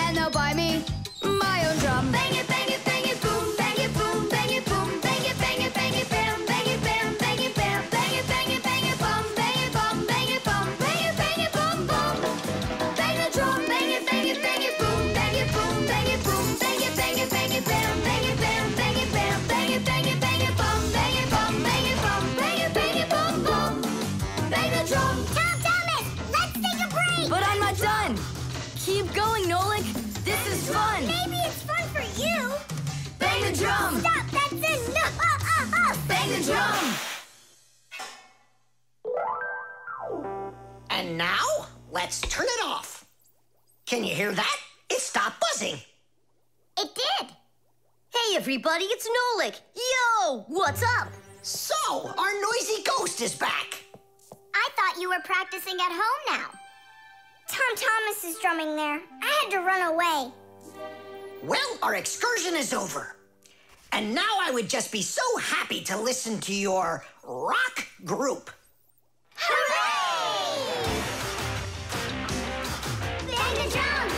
and they'll buy me my own drum. Bang it, bang it, bang it, boom, bang it, boom, bang it, boom, bang it, bang it, bang it, bam, bang it, bam, bang it, bam, bang it, bang it, bang it, bum, bang it, bum, bang it, bum, bang it, bum, bum. Bang the drum, bang it, bang it, bang it, boom, bang it, boom, bang it, boom, bang it, bang it, bang it, bam, bang it, bam, bang it, bam, bang it, bang it, bang it, bum, bang it, bum, bang it, bum, bang it, bang it, bum, bum. Bang the drum. Thomas, let's take a break. But I'm not done. Keep going, Nolik. This is fun. Maybe it's fun for you. Bang the drum. Stop, that's enough. Bang the drum. And now, let's turn it off. Can you hear that? It stopped buzzing. It did. Hey, everybody, it's Nolik. Yo, what's up? So, our noisy ghost is back. I thought you were practicing at home now. Thomas is drumming there. I had to run away. Well, our excursion is over. And now I would just be so happy to listen to your rock group. Hooray! Bang the drum!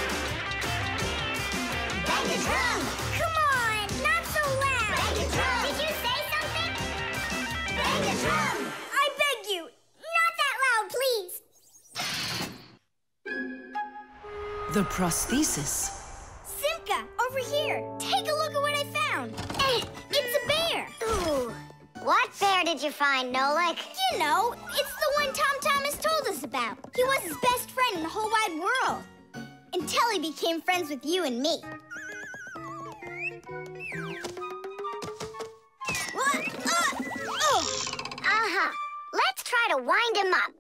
Bang the drum! Come on, not so loud! Bang the drum! Did you say something? Bang the drum! I beg you, not that loud, please! The prosthesis. Simka, over here. Take a look at what I found. It's a bear. Ooh. What bear did you find, Nolik? You know, it's the one Thomas told us about. He was his best friend in the whole wide world. Until he became friends with you and me. Uh-huh. Let's try to wind him up.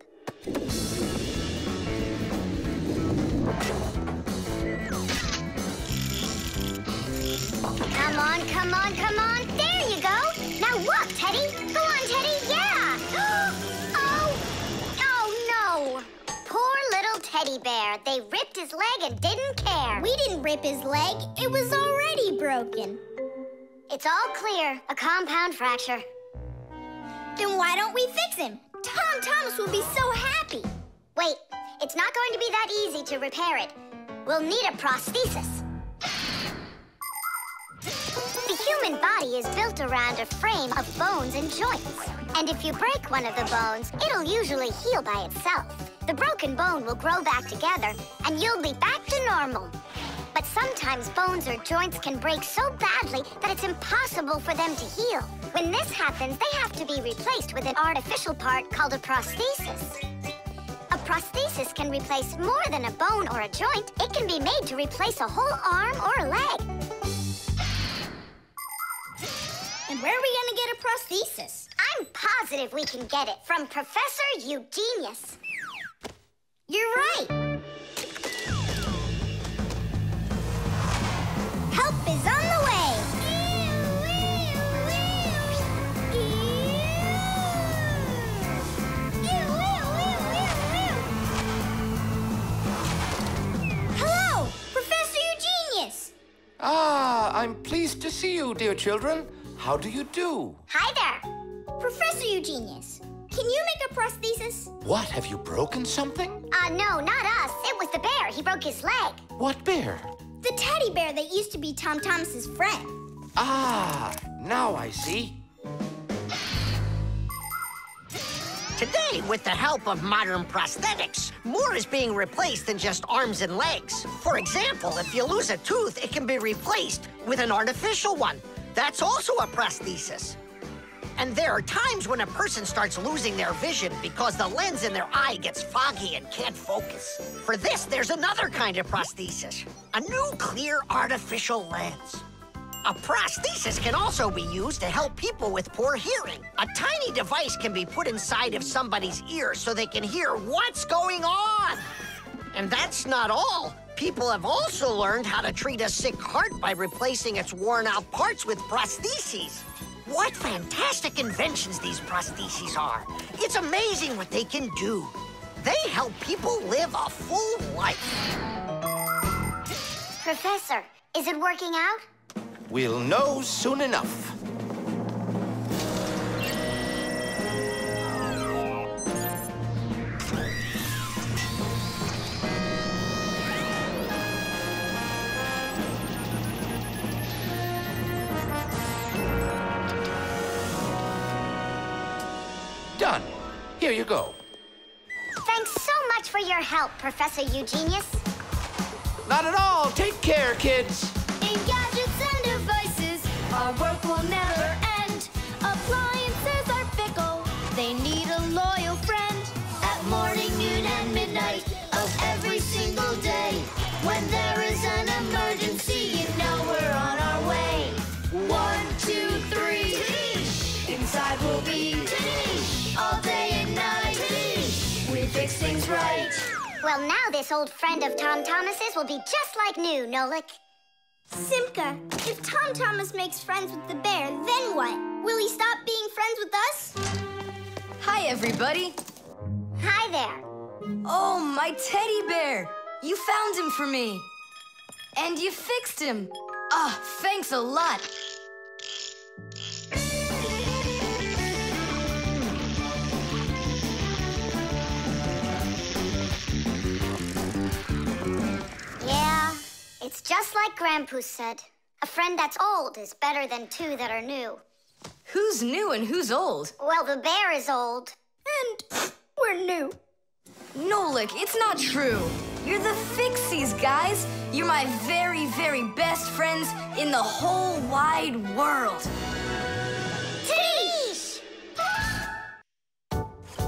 Come on, come on, come on. There you go. Now walk, Teddy. Go on, Teddy. Yeah. Oh, no. Poor little teddy bear. They ripped his leg and didn't care. We didn't rip his leg. It was already broken. It's all clear. A compound fracture. Then why don't we fix him? Thomas will be so happy. Wait, it's not going to be that easy to repair it. We'll need a prosthesis. The human body is built around a frame of bones and joints. And if you break one of the bones, it'll usually heal by itself. The broken bone will grow back together, and you'll be back to normal. But sometimes bones or joints can break so badly that it's impossible for them to heal. When this happens, they have to be replaced with an artificial part called a prosthesis. A prosthesis can replace more than a bone or a joint. It can be made to replace a whole arm or a leg. And where are we gonna get a prosthesis? I'm positive we can get it from Professor Eugenius. You're right. Help is on the way. Hello, Professor Eugenius. Ah, I'm pleased to see you, dear children. How do you do? Hi there. Professor Eugenius, can you make a prosthesis? What, have you broken something? No, not us. It was the bear. He broke his leg. What bear? The teddy bear that used to be Tom Thomas's friend. Ah, now I see. Today, with the help of modern prosthetics, more is being replaced than just arms and legs. For example, if you lose a tooth, it can be replaced with an artificial one. That's also a prosthesis. And there are times when a person starts losing their vision because the lens in their eye gets foggy and can't focus. For this, there's another kind of prosthesis, a new clear artificial lens. A prosthesis can also be used to help people with poor hearing. A tiny device can be put inside of somebody's ear so they can hear what's going on. And that's not all. People have also learned how to treat a sick heart by replacing its worn-out parts with prostheses. What fantastic inventions these prostheses are. It's amazing what they can do. They help people live a full life. Professor, is it working out? We'll know soon enough. Done. Here you go. Thanks so much for your help, Professor Eugenius. Not at all. Take care, kids. In gadgets and devices, our work will never end. Appliances are fickle, they need a loyal friend. At morning, noon, and midnight of every single day. When there is an emergency, you know we're on our way. 1, 2, 3. Inside we'll be all day and night. We fix things right. Well, now this old friend of Tom Thomas's will be just like new, Nolik. Simka, if Tom Thomas makes friends with the bear, then what? Will he stop being friends with us? Hi, everybody. Hi there. Oh, my teddy bear. You found him for me. And you fixed him. Ah, thanks a lot. Yeah, it's just like Grandpoo said. A friend that's old is better than two that are new. Who's new and who's old? Well, the bear is old. And we're new. Nolik, it's not true. You're the Fixies, guys. You're my very, very best friends in the whole wide world. Teesh!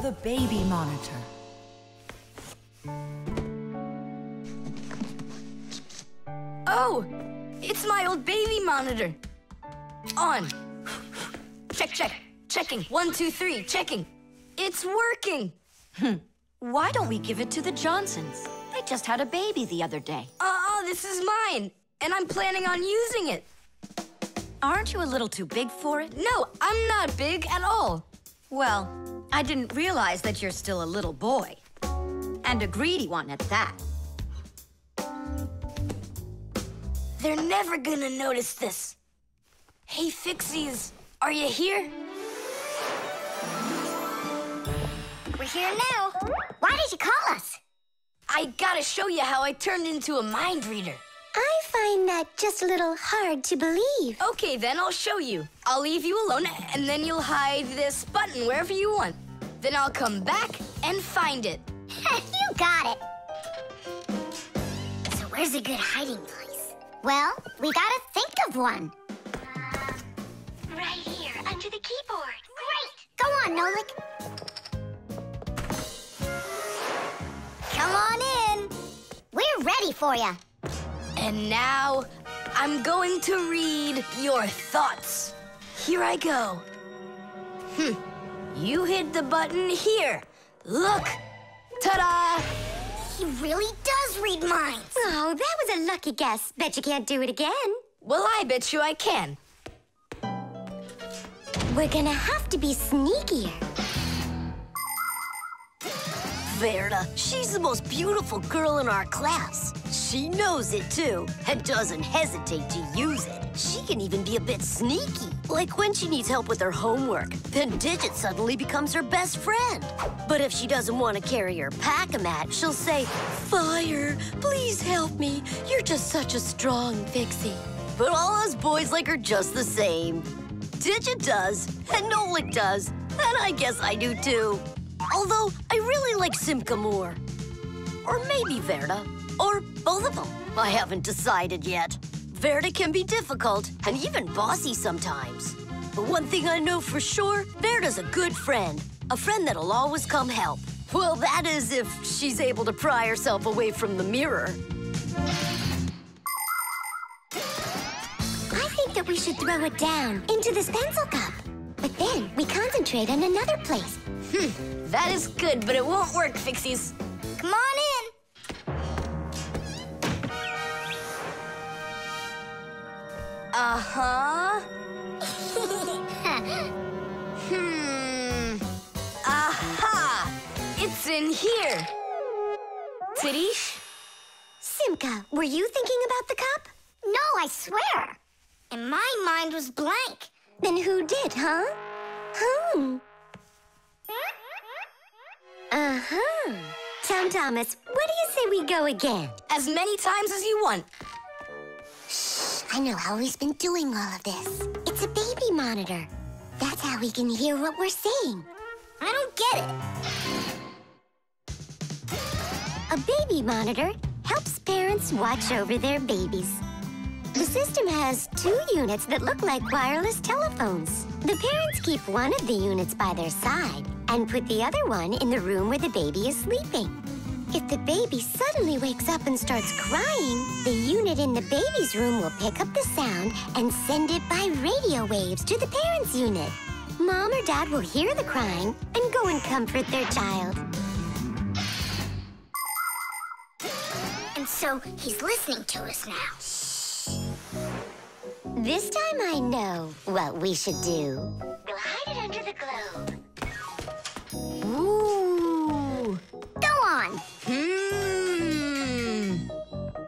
The baby monitor. Oh, it's my old baby monitor. On. Check, check. Checking. 1, 2, 3. Checking. It's working. Why don't we give it to the Johnsons? They just had a baby the other day. This is mine, and I'm planning on using it. Aren't you a little too big for it? No, I'm not big at all. Well, I didn't realize that you're still a little boy. And a greedy one at that. They're never gonna notice this. Hey, Fixies, are you here? We're here now. Why did you call us? I gotta show you how I turned into a mind reader. I find that just a little hard to believe. Okay, then I'll show you. I'll leave you alone, and then you'll hide this button wherever you want. Then I'll come back and find it. You got it. So where's a good hiding place? Well, we gotta think of one. Right here, under the keyboard. Great! Go on, Nolik. Come on in. We're ready for you. And now, I'm going to read your thoughts. Here I go. You hit the button here. Look. Ta-da! He really does read minds. Oh, that was a lucky guess. Bet you can't do it again. Well, I bet you I can. We're gonna have to be sneakier. Verda, she's the most beautiful girl in our class. She knows it, too, and doesn't hesitate to use it. She can even be a bit sneaky, like when she needs help with her homework. Then Digit suddenly becomes her best friend. But if she doesn't want to carry her pack-a-mat, she'll say, "Fire, please help me. You're just such a strong Fixie." But all us boys like her just the same. Digit does, and Nolik does, and I guess I do, too. Although, I really like Simka more. Or maybe Verda. Or both of them. I haven't decided yet. Verda can be difficult and even bossy sometimes. But one thing I know for sure, Verda's a good friend. A friend that'll always come help. Well, that is if she's able to pry herself away from the mirror. I think that we should throw it down into this pencil cup. But then we concentrate on another place. That is good, but it won't work, Fixies. Come on in. Uh-huh. Aha! It's in here. Tadish? Simka, were you thinking about the cup? No, I swear. And my mind was blank. Then who did, huh? Uh-huh. Tom Thomas, what do you say we go again? As many times as you want. Shh, I know how he's been doing all of this. It's a baby monitor. That's how we can hear what we're saying. I don't get it. A baby monitor helps parents watch over their babies. The system has 2 units that look like wireless telephones. The parents keep one of the units by their side and put the other one in the room where the baby is sleeping. If the baby suddenly wakes up and starts crying, the unit in the baby's room will pick up the sound and send it by radio waves to the parents' unit. Mom or Dad will hear the crying and go and comfort their child. And so he's listening to us now. This time I know what we should do. We'll hide it under the globe. Ooh. Go on.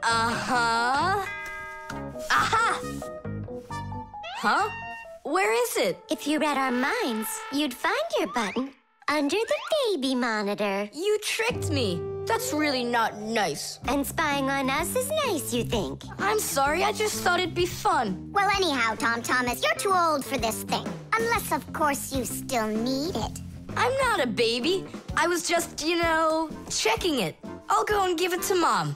Uh-huh. Aha! Huh? Where is it? If you read our minds, you'd find your button under the baby monitor. You tricked me. That's really not nice. And spying on us is nice, you think? I'm sorry, I just thought it'd be fun. Well, anyhow, Tom Thomas, you're too old for this thing. Unless, of course, you still need it. I'm not a baby. I was just, checking it. I'll go and give it to Mom.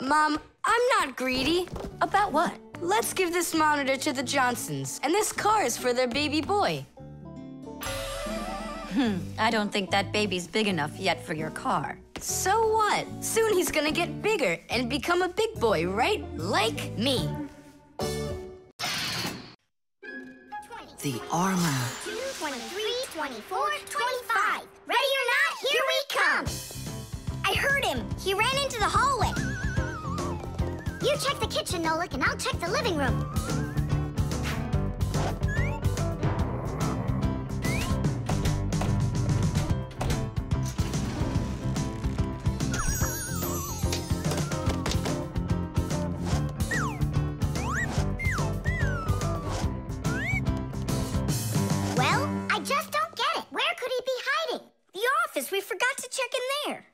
Mom, I'm not greedy. About what? Let's give this monitor to the Johnsons, and this car is for their baby boy. I don't think that baby's big enough yet for your car. So what? Soon he's gonna get bigger and become a big boy, right? Like me. The armor. 23, 24, 25. Ready or not, here we come. I heard him. He ran into the hallway. You check the kitchen, Nolik, and I'll check the living room. Well, I just don't get it. Where could he be hiding? The office. We forgot to check in there.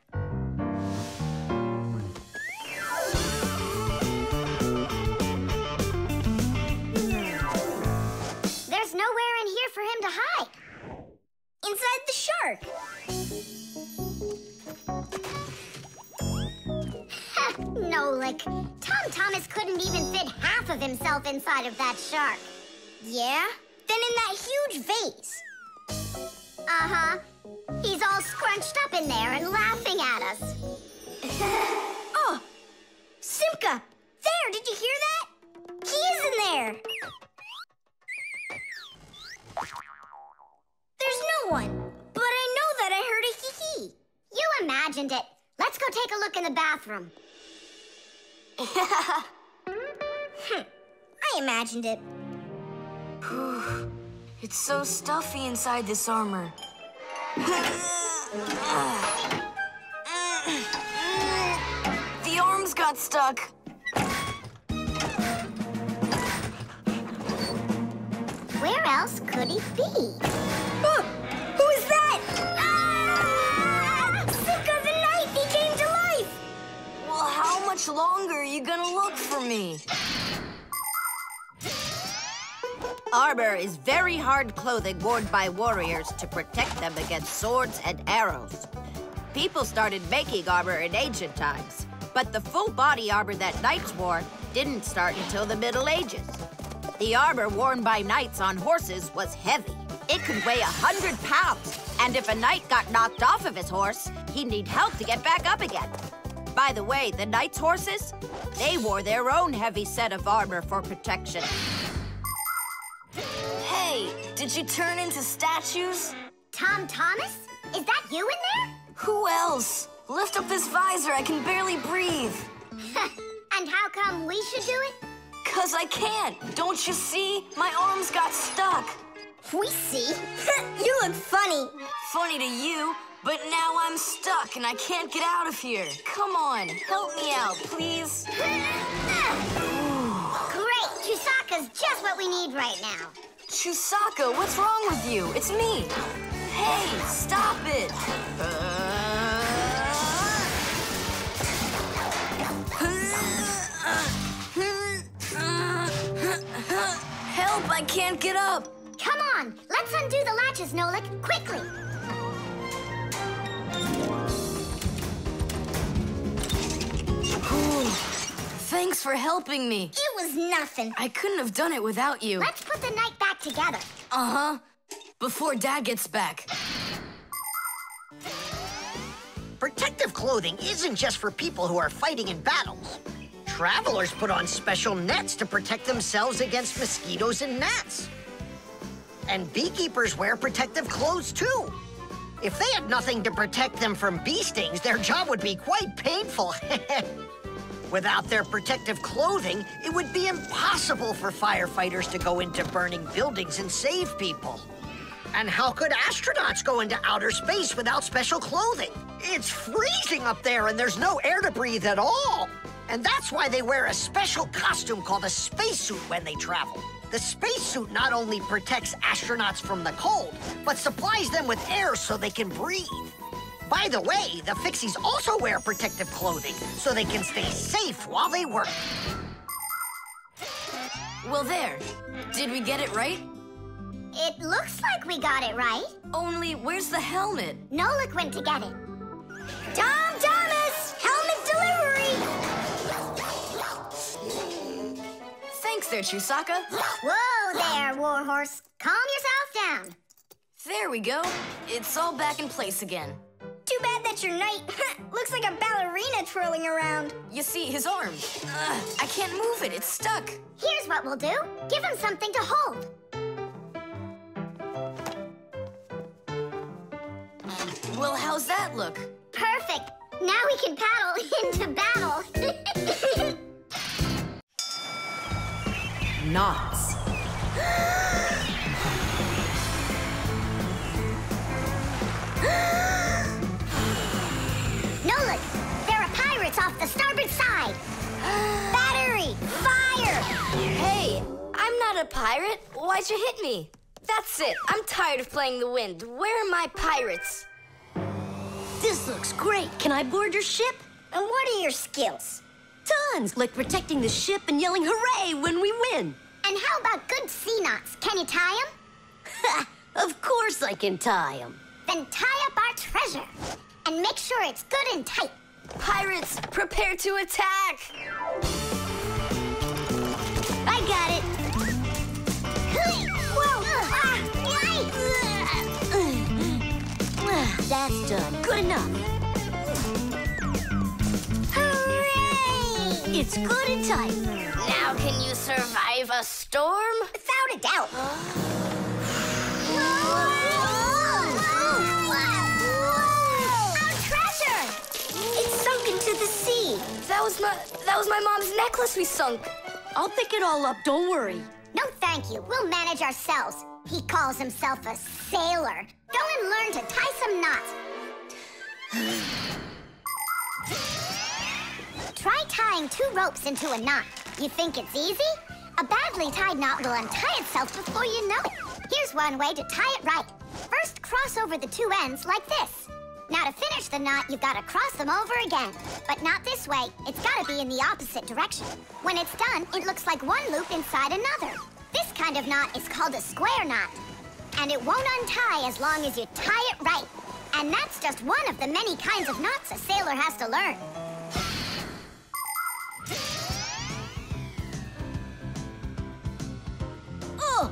work. Nolik, Tom Thomas couldn't even fit half of himself inside of that shark. Yeah? Then in that huge vase. Uh-huh. He's all scrunched up in there and laughing at us. Oh! Simka! There, did you hear that? He is in there. There's no one, but I know that I heard a hee-hee. You imagined it. Let's go take a look in the bathroom. I imagined it. It's so stuffy inside this armor. The arms got stuck. Where else could he be? Oh, who is that? Ah! Simka the Knight, he came to life! Well, how much longer are you gonna look for me? Armor is very hard clothing worn by warriors to protect them against swords and arrows. People started making armor in ancient times, but the full body armor that knights wore didn't start until the Middle Ages. The armor worn by knights on horses was heavy. It could weigh 100 pounds, and if a knight got knocked off of his horse, he'd need help to get back up again. By the way, the knights' horses, they wore their own heavy set of armor for protection. Hey, did you turn into statues? Tom Thomas? Is that you in there? Who else? Lift up this visor, I can barely breathe. And how come we should do it? 'Cause I can't. Don't you see? My arms got stuck. We see? You look funny. Funny to you, but now I'm stuck and I can't get out of here. Come on, help me out, please. Great! Chewsocka's just what we need right now. Chewsocka, what's wrong with you? It's me. Hey, stop it. Help, I can't get up. Come on, let's undo the latches, Nolik, quickly. Thanks for helping me. It was nothing. I couldn't have done it without you. Let's put the night back together. Uh-huh. Before Dad gets back. Protective clothing isn't just for people who are fighting in battles. Travelers put on special nets to protect themselves against mosquitoes and gnats. And beekeepers wear protective clothes, too. If they had nothing to protect them from bee stings, their job would be quite painful. Without their protective clothing, it would be impossible for firefighters to go into burning buildings and save people. And how could astronauts go into outer space without special clothing? It's freezing up there and there's no air to breathe at all. And that's why they wear a special costume called a spacesuit when they travel. The spacesuit not only protects astronauts from the cold, but supplies them with air so they can breathe. By the way, the Fixies also wear protective clothing so they can stay safe while they work. Well, there. Did we get it right? It looks like we got it right. Only, where's the helmet? Nolik went to get it. Tom Thomas! Helmet delivery! Thanks there, Chewsocka. Whoa there, Warhorse. Calm yourself down. There we go. It's all back in place again. Too bad that your knight looks like a ballerina twirling around. You see, his arm. I can't move it. It's stuck. Here's what we'll do. Give him something to hold. Well, how's that look? Perfect. Now we can paddle into battle. Knots. Nolik, there are pirates off the starboard side. Battery, fire! Hey, I'm not a pirate. Why'd you hit me? That's it. I'm tired of playing the wind. Where are my pirates? This looks great. Can I board your ship? And what are your skills? Tons, like protecting the ship and yelling hooray when we win. And how about good sea knots? Can you tie them? Of course I can tie them. Then tie up our treasure. And make sure it's good and tight. Pirates, prepare to attack! I got it. Whoa! That's done. Good enough. Hooray! It's good and tight. Now can you survive a storm? Without a doubt. Our treasure! It's sunk into the sea. That was my mom's necklace we sunk. I'll pick it all up, don't worry. No, thank you. We'll manage ourselves. He calls himself a sailor. Go and learn to tie some knots. Try tying 2 ropes into a knot. You think it's easy? A badly tied knot will untie itself before you know it. Here's one way to tie it right. First, cross over the 2 ends like this. Now to finish the knot, you've got to cross them over again. But not this way. It's got to be in the opposite direction. When it's done, it looks like one loop inside another. This kind of knot is called a square knot. And it won't untie as long as you tie it right. And that's just one of the many kinds of knots a sailor has to learn. Oh!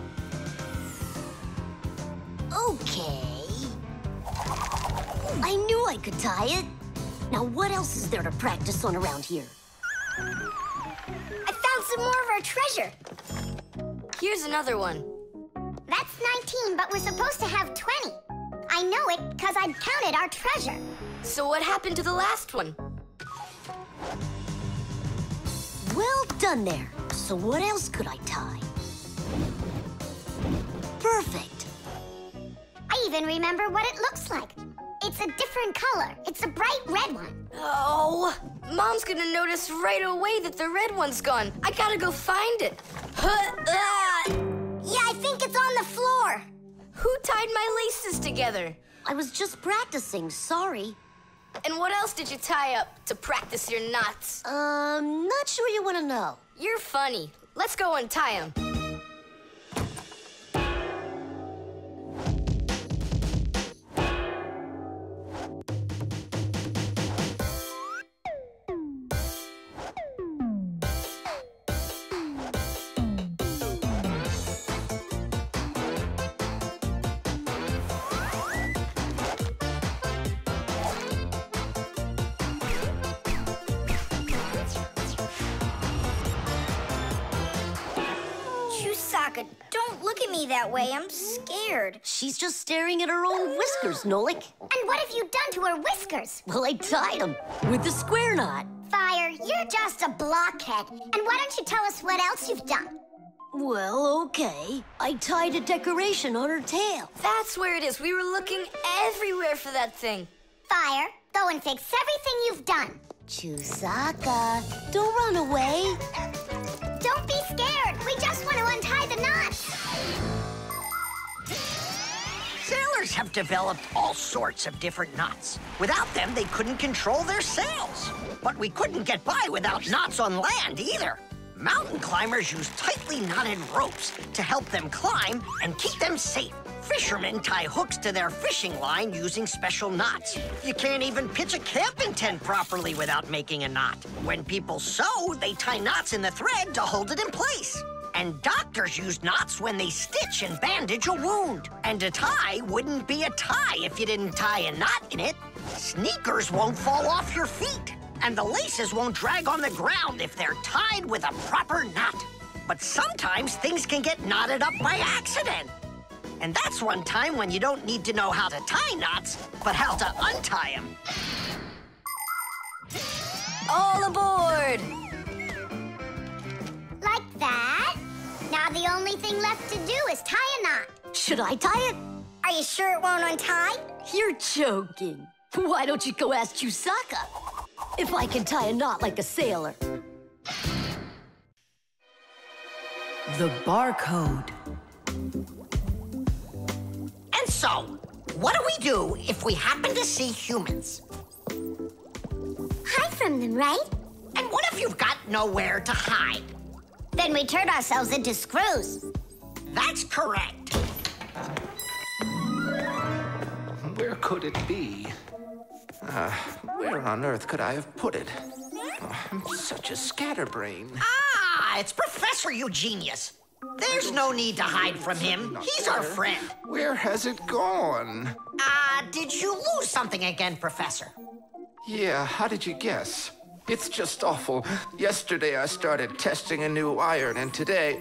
Okay. I knew I could tie it. Now what else is there to practice on around here? I found some more of our treasure. Here's another one. That's 19, but we're supposed to have 20. I know it because I counted our treasure. So what happened to the last one? Well done there. So what else could I tie? Perfect. I even remember what it looks like. It's a different color. It's a bright red one. Oh, Mom's gonna notice right away that the red one's gone. I gotta go find it. Yeah, I think it's on the floor. Who tied my laces together? I was just practicing, sorry. And what else did you tie up to practice your knots? Not sure you want to know. You're funny. Let's go untie them. Chewsocka, don't look at me that way. I'm scared. She's just staring at her own whiskers, Nolik. And what have you done to her whiskers? Well, I tied them with the square knot. Fire, you're just a blockhead. And why don't you tell us what else you've done? Well, okay. I tied a decoration on her tail. That's where it is. We were looking everywhere for that thing. Fire, go and fix everything you've done. Chewsocka, don't run away. Don't be scared. We just want to untie the knots. Sailors have developed all sorts of different knots. Without them, they couldn't control their sails. But we couldn't get by without knots on land either. Mountain climbers use tightly knotted ropes to help them climb and keep them safe. Fishermen tie hooks to their fishing line using special knots. You can't even pitch a camping tent properly without making a knot. When people sew, they tie knots in the thread to hold it in place. And doctors use knots when they stitch and bandage a wound. And a tie wouldn't be a tie if you didn't tie a knot in it. Sneakers won't fall off your feet. And the laces won't drag on the ground if they're tied with a proper knot. But sometimes things can get knotted up by accident. And that's one time when you don't need to know how to tie knots, but how to untie them. All aboard! Like that. Now the only thing left to do is tie a knot. Should I tie it? Are you sure it won't untie? You're joking. Why don't you go ask Chewsocka if I can tie a knot like a sailor? The barcode. And so, what do we do if we happen to see humans? Hide from them, right? And what if you've got nowhere to hide? Then we turn ourselves into screws. That's correct. We're could it be? Where on earth could I have put it? Oh, I'm such a scatterbrain. Ah, it's Professor Eugenius. There's no need to hide from him. He's our friend. Where has it gone? Did you lose something again, Professor? Yeah, how did you guess? It's just awful. Yesterday I started testing a new iron, and today,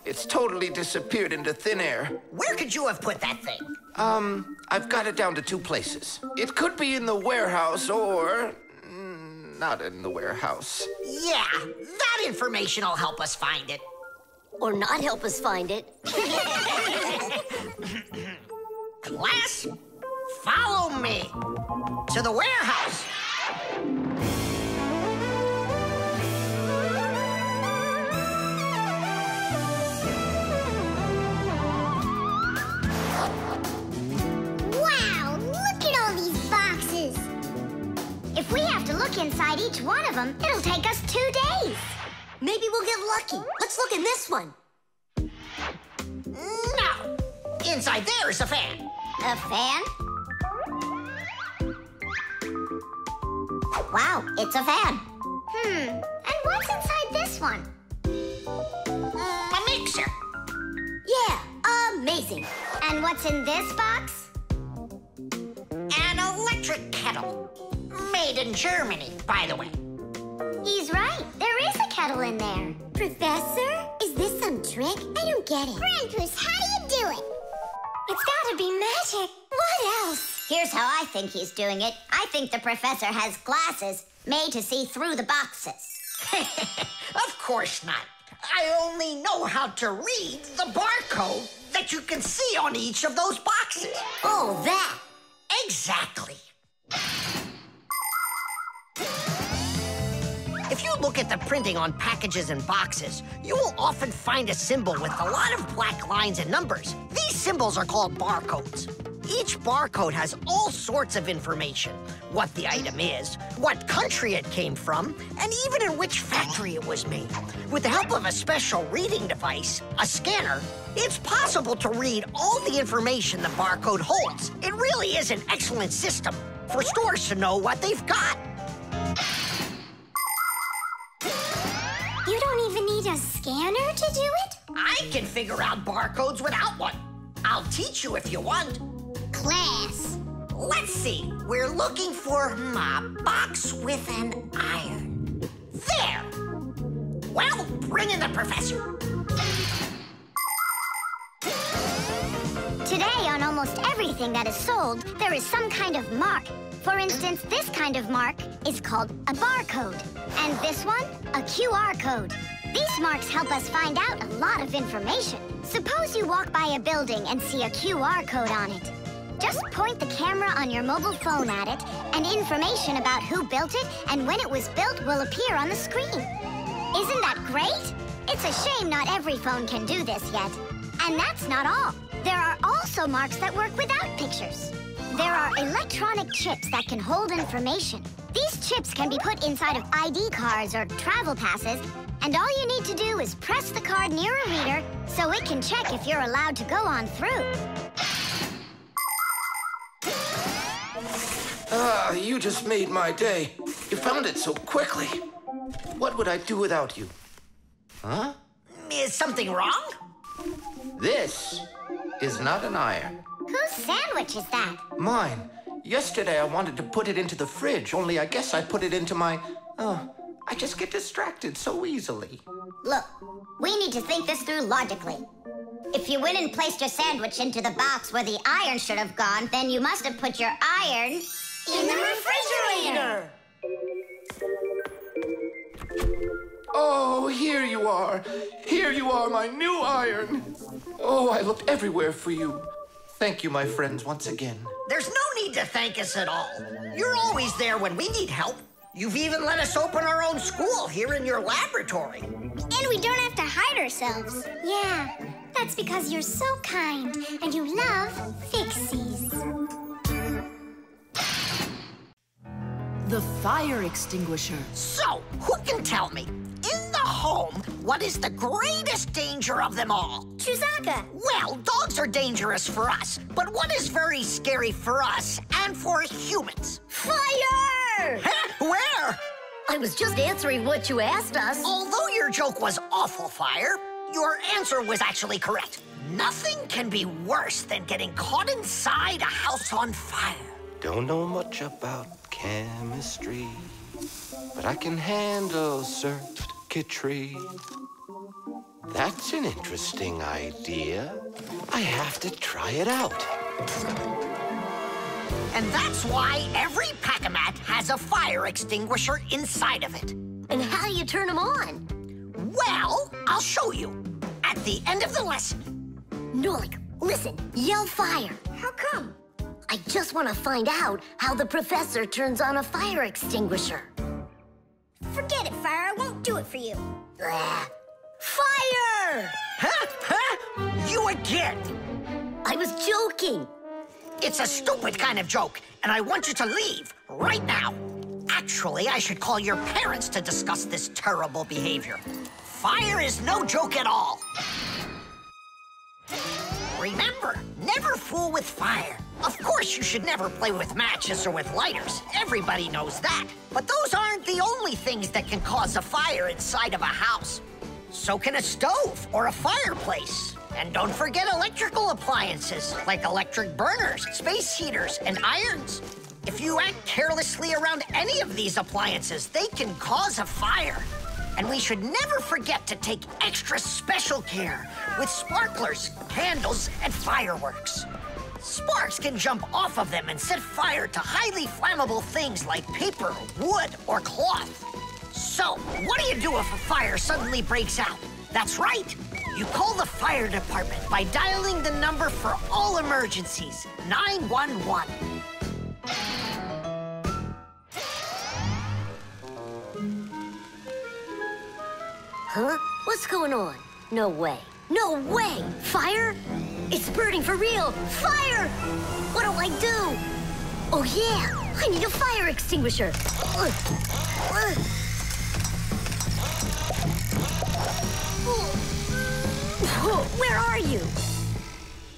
it's totally disappeared into thin air. Where could you have put that thing? I've got it down to 2 places. It could be in the warehouse or not in the warehouse. Yeah, that information will help us find it. Or not help us find it. Class, follow me to the warehouse. Wow, look at all these boxes. If we have to look inside each one of them, it'll take us 2 days. Maybe we'll get lucky. Let's look in this one. No. Inside there is a fan. A fan? Wow, it's a fan. And what's inside this one? A mixer. Yeah, amazing. And what's in this box? An electric kettle. Made in Germany, by the way. He's right. There is a kettle in there. Professor, is this some trick? I don't get it. Krampus, how do you do it? It's gotta be magic. What else? Here's how I think he's doing it. I think the professor has glasses made to see through the boxes. Of course not. I only know how to read the barcode that you can see on each of those boxes. Oh, that. Exactly. If you look at the printing on packages and boxes, you will often find a symbol with a lot of black lines and numbers. These symbols are called barcodes. Each barcode has all sorts of information. What the item is, what country it came from, and even in which factory it was made. With the help of a special reading device, a scanner, it's possible to read all the information the barcode holds. It really is an excellent system for stores to know what they've got. You don't even need a scanner to do it? I can figure out barcodes without one. I'll teach you if you want. Class. Let's see. We're looking for a box with an iron. There. Well, bring in the professor. Today, on almost everything that is sold, there is some kind of mark. For instance, this kind of mark is called a barcode. And this one, a QR code. These marks help us find out a lot of information. Suppose you walk by a building and see a QR code on it. Just point the camera on your mobile phone at it, and information about who built it and when it was built will appear on the screen. Isn't that great? It's a shame not every phone can do this yet. And that's not all. There are also marks that work without pictures. There are electronic chips that can hold information. These chips can be put inside of ID cards or travel passes, and all you need to do is press the card near a reader so it can check if you're allowed to go on through. You just made my day. You found it so quickly. What would I do without you? Huh? Is something wrong? This is not an iron. Whose sandwich is that? Mine. Yesterday I wanted to put it into the fridge, only I guess I put it into my... I just get distracted so easily. Look, we need to think this through logically. If you went and placed your sandwich into the box where the iron should have gone, then you must have put your iron... in the refrigerator! Oh, here you are. Here you are, my new iron. Oh, I looked everywhere for you. Thank you, my friends, once again. There's no need to thank us at all. You're always there when we need help. You've even let us open our own school here in your laboratory. And we don't have to hide ourselves. Yeah, that's because you're so kind and you love Fixies. The fire extinguisher. So, who can tell me, in the home, what is the greatest danger of them all? Chewsocka. Well, dogs are dangerous for us, but what is very scary for us and for humans? Fire! Huh? Where? I was just answering what you asked us. Although your joke was awful, Fire, your answer was actually correct. Nothing can be worse than getting caught inside a house on fire. Don't know much about chemistry, but I can handle circuitry. That's an interesting idea. I have to try it out. And that's why every Pack-A-Mat has a fire extinguisher inside of it. And how do you turn them on? Well, I'll show you at the end of the lesson. Nolik, listen, yell fire. How come? I just want to find out how the professor turns on a fire extinguisher. Forget it, Fire. I won't do it for you. Fire! Huh? Huh? You again. I was joking. It's a stupid kind of joke, and I want you to leave right now. Actually, I should call your parents to discuss this terrible behavior. Fire is no joke at all. Remember, never fool with fire. Of course, you should never play with matches or with lighters. Everybody knows that. But those aren't the only things that can cause a fire inside of a house. So can a stove or a fireplace. And don't forget electrical appliances, like electric burners, space heaters, and irons. If you act carelessly around any of these appliances, they can cause a fire. And we should never forget to take extra special care with sparklers, candles, and fireworks. Sparks can jump off of them and set fire to highly flammable things like paper, wood, or cloth. So, what do you do if a fire suddenly breaks out? That's right. You call the fire department by dialing the number for all emergencies, 911. Huh? What's going on? No way. No way! Fire? It's burning for real! Fire! What do I do? Oh, yeah! I need a fire extinguisher! Where are you?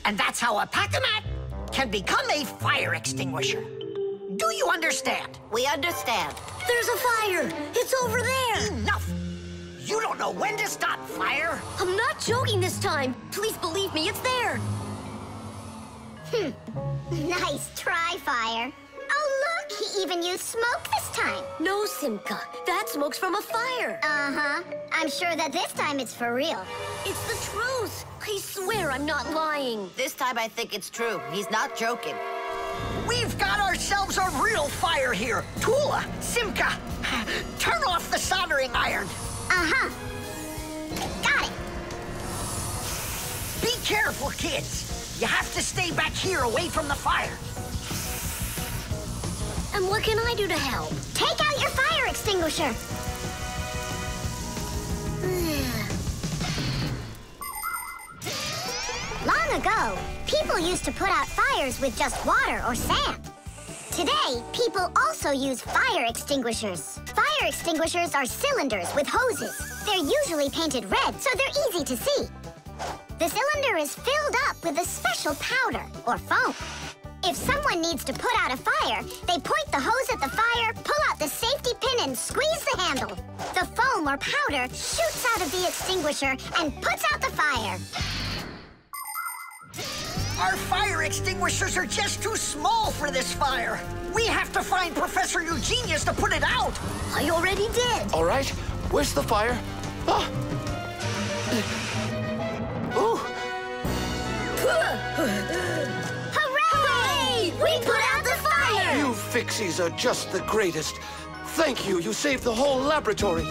And that's how a Pack-A-Mat can become a fire extinguisher. Do you understand? We understand. There's a fire! It's over there! Enough! You don't know when to stop fire? I'm not joking this time. Please believe me, it's there. Nice try, Fire. Oh, look, he even used smoke this time. No, Simka, that smoke's from a fire. Uh-huh. I'm sure that this time it's for real. It's the truth. I swear I'm not lying. This time I think it's true. He's not joking. We've got ourselves a real fire here. Tula, Simka, turn off the soldering iron. Uh-huh. Got it. Be careful, kids. You have to stay back here away from the fire. And what can I do to help? Take out your fire extinguisher. Long ago, people used to put out fires with just water or sand. Today, people also use fire extinguishers. Fire extinguishers are cylinders with hoses. They're usually painted red, so they're easy to see. The cylinder is filled up with a special powder, or foam. If someone needs to put out a fire, they point the hose at the fire, pull out the safety pin, and squeeze the handle. The foam or powder shoots out of the extinguisher and puts out the fire. Our fire extinguishers are just too small for this fire. We have to find Professor Eugenius to put it out. I already did. All right, where's the fire? Ah. Ooh. Hooray! We put out the fire! You Fixies are just the greatest. Thank you. You saved the whole laboratory.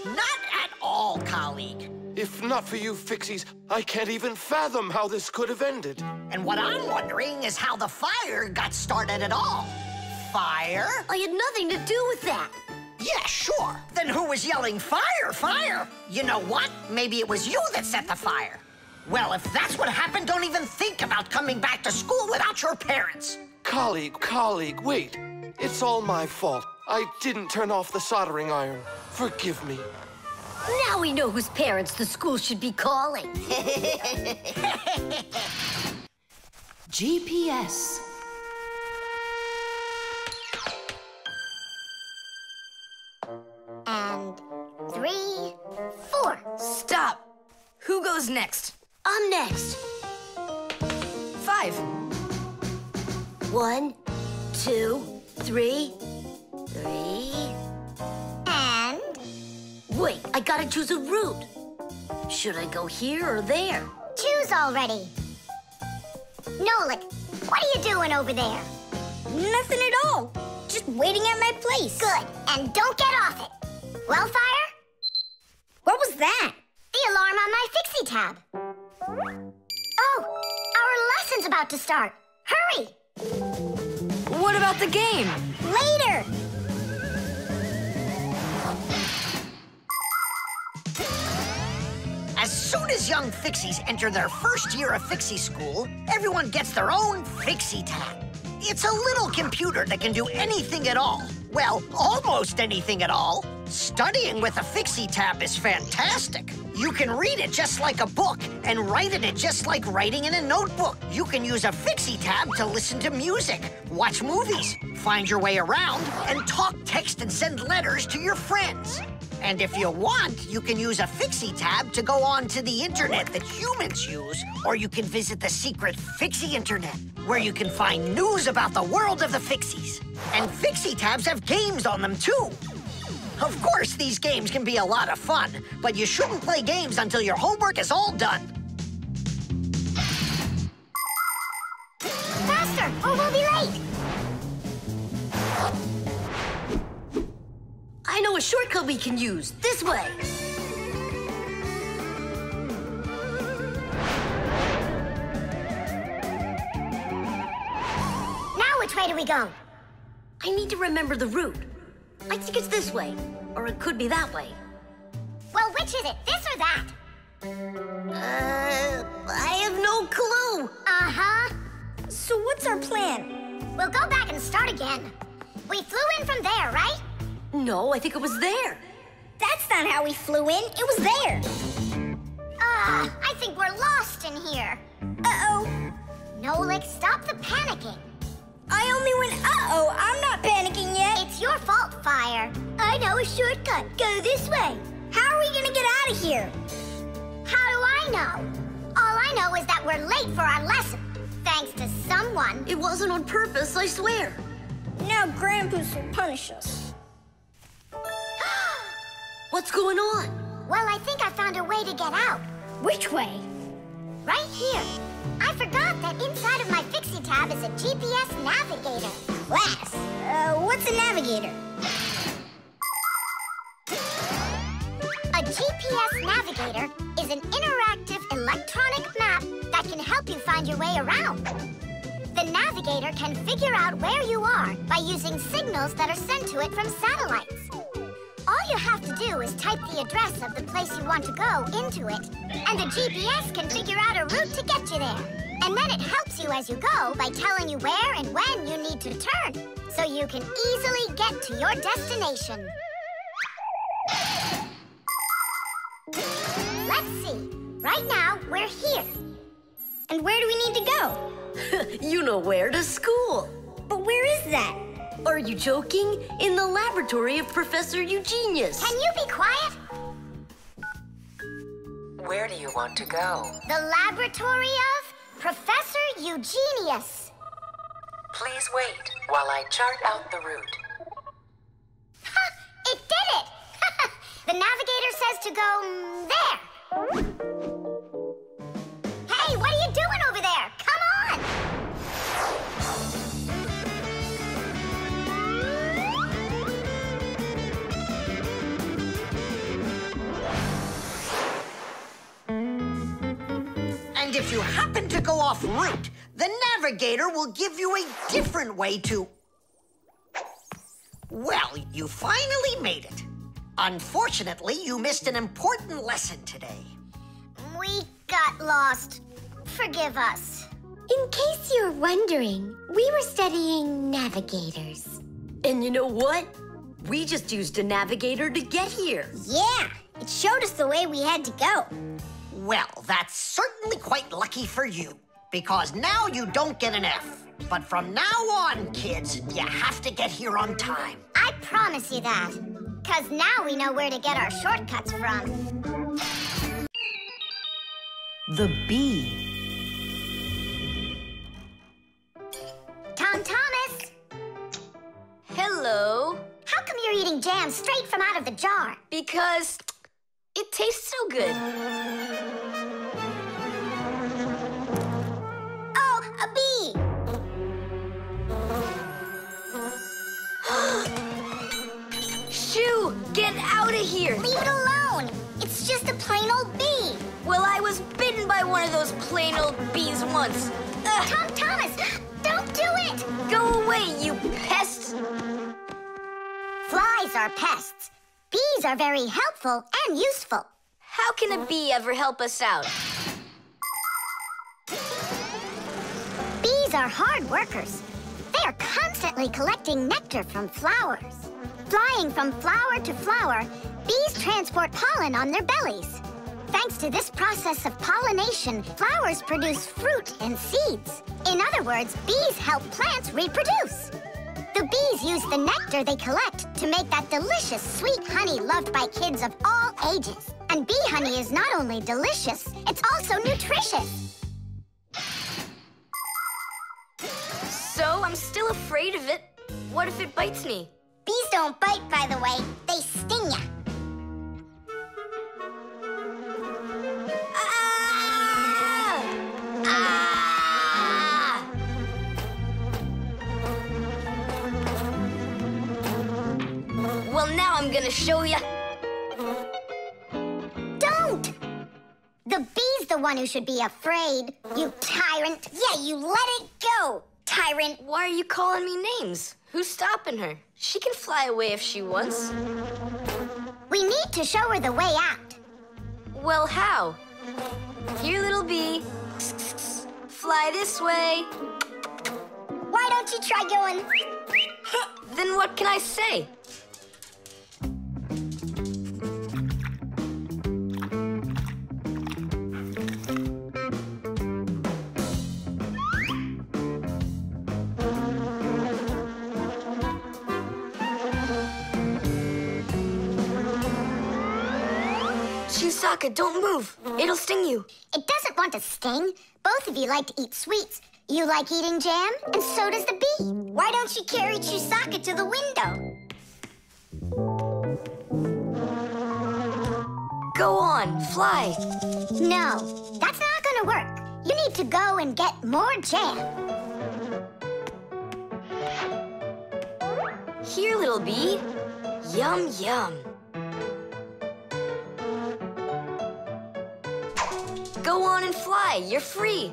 Not at all, colleague. If not for you Fixies, I can't even fathom how this could have ended. And what I'm wondering is how the fire got started at all. Fire? I had nothing to do with that. Yeah, sure. Then who was yelling, fire, fire? You know what? Maybe it was you that set the fire. Well, if that's what happened, don't even think about coming back to school without your parents. Colleague, wait. It's all my fault. I didn't turn off the soldering iron. Forgive me. Now we know whose parents the school should be calling. GPS. And 3, 4. Stop. Who goes next? I'm next. 5. 1, 2, 3. 3. And... Wait, I gotta choose a route. Should I go here or there? Choose already. Nolik, what are you doing over there? Nothing at all. Just waiting at my place. Good, and don't get off it. Wellfire? What was that? The alarm on my Fixie tab. Oh, our lesson's about to start. Hurry! What about the game? Later! As soon as young Fixies enter their first year of Fixie school, everyone gets their own Fixie tab. It's a little computer that can do anything at all. Well, almost anything at all. Studying with a Fixie tab is fantastic. You can read it just like a book and write in it just like writing in a notebook. You can use a Fixie tab to listen to music, watch movies, find your way around, and talk, text, and send letters to your friends. And if you want, you can use a Fixie tab to go on to the internet that humans use, or you can visit the secret Fixie internet, where you can find news about the world of the Fixies. And Fixie tabs have games on them, too. Of course, these games can be a lot of fun, but you shouldn't play games until your homework is all done. Faster, or we'll be late. I know a shortcut we can use. This way. Now which way do we go? I need to remember the route. I think it's this way, or it could be that way. Well, which is it, this or that? I have no clue. Uh-huh. So what's our plan? We'll go back and start again. We flew in from there, right? No, I think it was there. That's not how we flew in. It was there. I think we're lost in here. Uh-oh. Nolik, stop the panicking. I only went uh-oh. I'm not panicking yet. It's your fault, Fire. I know a shortcut. Go this way. How are we gonna get out of here? How do I know? All I know is that we're late for our lesson. Thanks to someone. It wasn't on purpose, I swear. Now Grandpa's will punish us. What's going on? Well, I think I found a way to get out. Which way? Right here. I forgot that inside of my Fixie tab is a GPS navigator. Class. What's a navigator? A GPS navigator is an interactive electronic map that can help you find your way around. The navigator can figure out where you are by using signals that are sent to it from satellites. All you have to do is type the address of the place you want to go into it, and the GPS can figure out a route to get you there. And then it helps you as you go by telling you where and when you need to turn, so you can easily get to your destination. Let's see. Right now, we're here. And where do we need to go? You know where, to school. But where is that? Are you joking? In the laboratory of Professor Eugenius. Can you be quiet? Where do you want to go? The laboratory of Professor Eugenius. Please wait while I chart out the route. Ha! It did it! The navigator says to go there. Hey, what are you doing over there? Come on! And if you happen to go off route, the navigator will give you a different way to... Well, you finally made it. Unfortunately, you missed an important lesson today. We got lost. Forgive us. In case you're wondering, we were studying navigators. And you know what? We just used a navigator to get here. Yeah, It showed us the way we had to go. Well, that's certainly quite lucky for you, because now you don't get an F. But from now on, kids, you have to get here on time. I promise you that. Because now we know where to get our shortcuts from. The bee. Tom Thomas! Hello. How come you're eating jam straight from out of the jar? Because it tastes so good. Oh, a bee! Shoo! Get out of here! Leave it alone! It's just a plain old bee! Well, I was bitten by one of those plain old bees once. Tom Thomas! Don't do it! Go away, you pest! Flies are pests. Bees are very helpful and useful. How can a bee ever help us out? Bees are hard workers. They are constantly collecting nectar from flowers. Flying from flower to flower, bees transport pollen on their bellies. Thanks to this process of pollination, flowers produce fruit and seeds. In other words, bees help plants reproduce. The bees use the nectar they collect to make that delicious sweet honey loved by kids of all ages. And bee honey is not only delicious, it's also nutritious. So I'm still afraid of it. What if it bites me? Bees don't bite, by the way. They sting ya. Ah! Ah! Well, now I'm gonna show ya. Don't! The bee's the one who should be afraid. You tyrant. Yeah, you let it go, tyrant. Why are you calling me names? Who's stopping her? She can fly away if she wants. We need to show her the way out. Well, how? Here, little bee. Fly this way. Why don't you try going? Then what can I say? Chewsocka, don't move. It'll sting you. It doesn't want to sting. Both of you like to eat sweets. You like eating jam, and so does the bee. Why don't you carry Chewsocka to the window? Go on, fly. No, that's not gonna work. You need to go and get more jam. Here, little bee. Yum, yum. Go on and fly. You're free.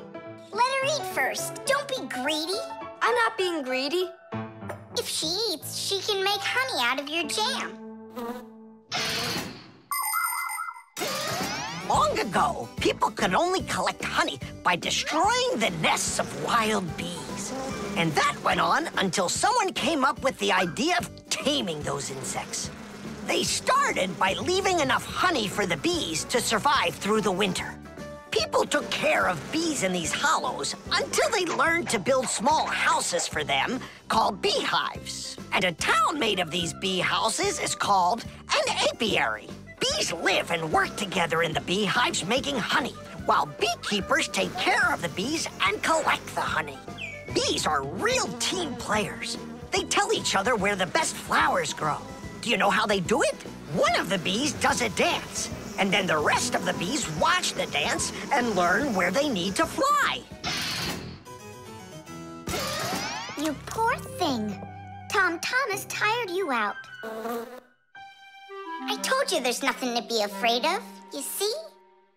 Let her eat first. Don't be greedy. I'm not being greedy. If she eats, she can make honey out of your jam. Long ago, people could only collect honey by destroying the nests of wild bees. And that went on until someone came up with the idea of taming those insects. They started by leaving enough honey for the bees to survive through the winter. People took care of bees in these hollows until they learned to build small houses for them called beehives. And a town made of these bee houses is called an apiary. Bees live and work together in the beehives making honey, while beekeepers take care of the bees and collect the honey. Bees are real team players. They tell each other where the best flowers grow. Do you know how they do it? One of the bees does a dance, and then the rest of the bees watch the dance and learn where they need to fly. You poor thing. Tom Thomas tired you out. I told you there's nothing to be afraid of. You see?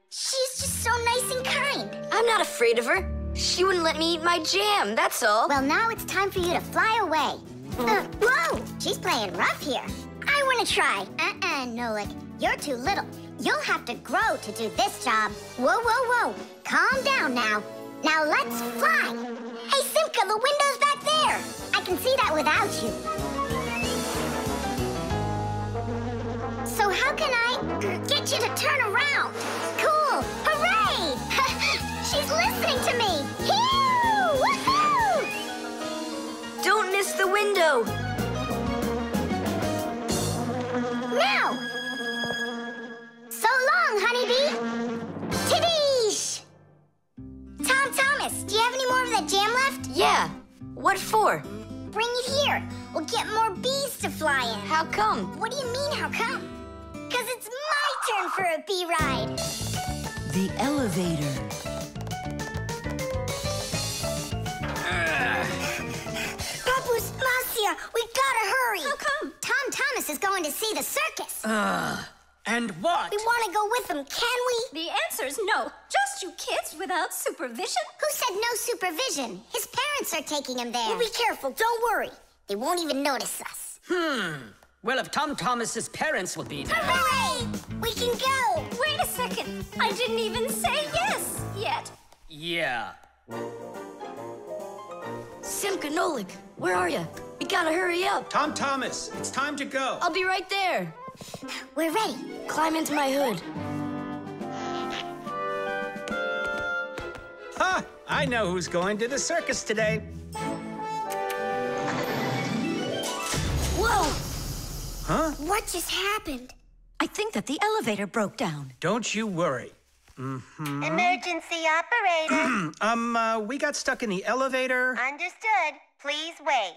She's just so nice and kind. I'm not afraid of her. She wouldn't let me eat my jam, that's all. Well, now it's time for you to fly away. Whoa! She's playing rough here. I want to try. Nolik. You're too little. You'll have to grow to do this job. Whoa, whoa, whoa. Calm down now. Now let's fly. Hey, Simka, the window's back there. I can see that without you. So how can I get need you to turn around. Cool. Hooray! She's listening to me. Phew! Woohoo! Don't miss the window. Now! So long, honeybee. Tidish! Tom Thomas, do you have any more of that jam left? Yeah. What for? Bring it here. We'll get more bees to fly in. How come? What do you mean, how come? Because it's my turn for a bee ride. The elevator. Papu's Marcia, we gotta hurry. How come? Tom Thomas is going to see the circus. And what? We want to go with him, can we? The answer's no. Just you kids without supervision. Who said no supervision? His parents are taking him there. We'll be careful, don't worry. They won't even notice us. Well, if Tom Thomas's parents will be there... Hooray! We can go! Wait a second. I didn't even say yes yet. Yeah. Simka and Nolik, where are you? We gotta hurry up. Tom Thomas, it's time to go. I'll be right there. We're ready. Climb into my hood. Ha! I know who's going to the circus today. Whoa! Huh? What just happened? I think that the elevator broke down. Don't you worry. Emergency operator. We got stuck in the elevator. Understood. Please wait.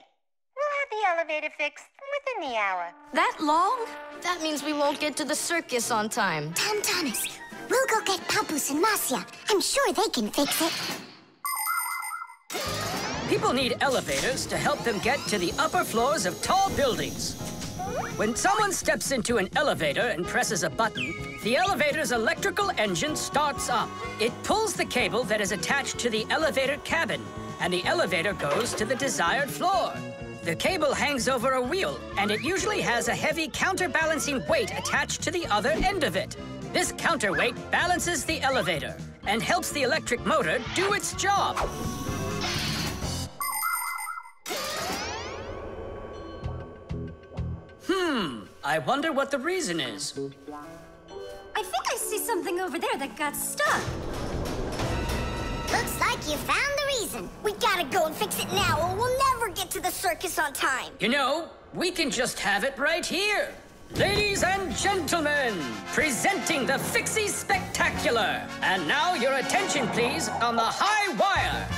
We'll have the elevator fixed within the hour. That long? That means we won't get to the circus on time. Tom Thomas, we'll go get Papu's and Marcia. I'm sure they can fix it. People need elevators to help them get to the upper floors of tall buildings. When someone steps into an elevator and presses a button, the elevator's electrical engine starts up. It pulls the cable that is attached to the elevator cabin, and the elevator goes to the desired floor. The cable hangs over a wheel, and it usually has a heavy counterbalancing weight attached to the other end of it. This counterweight balances the elevator and helps the electric motor do its job. I wonder what the reason is. I think I see something over there that got stuck. Looks like you found the reason. We gotta go and fix it now, or we'll never get to the circus on time. You know, we can just have it right here. Ladies and gentlemen, presenting the Fixie Spectacular. And now your attention, please, on the high wire.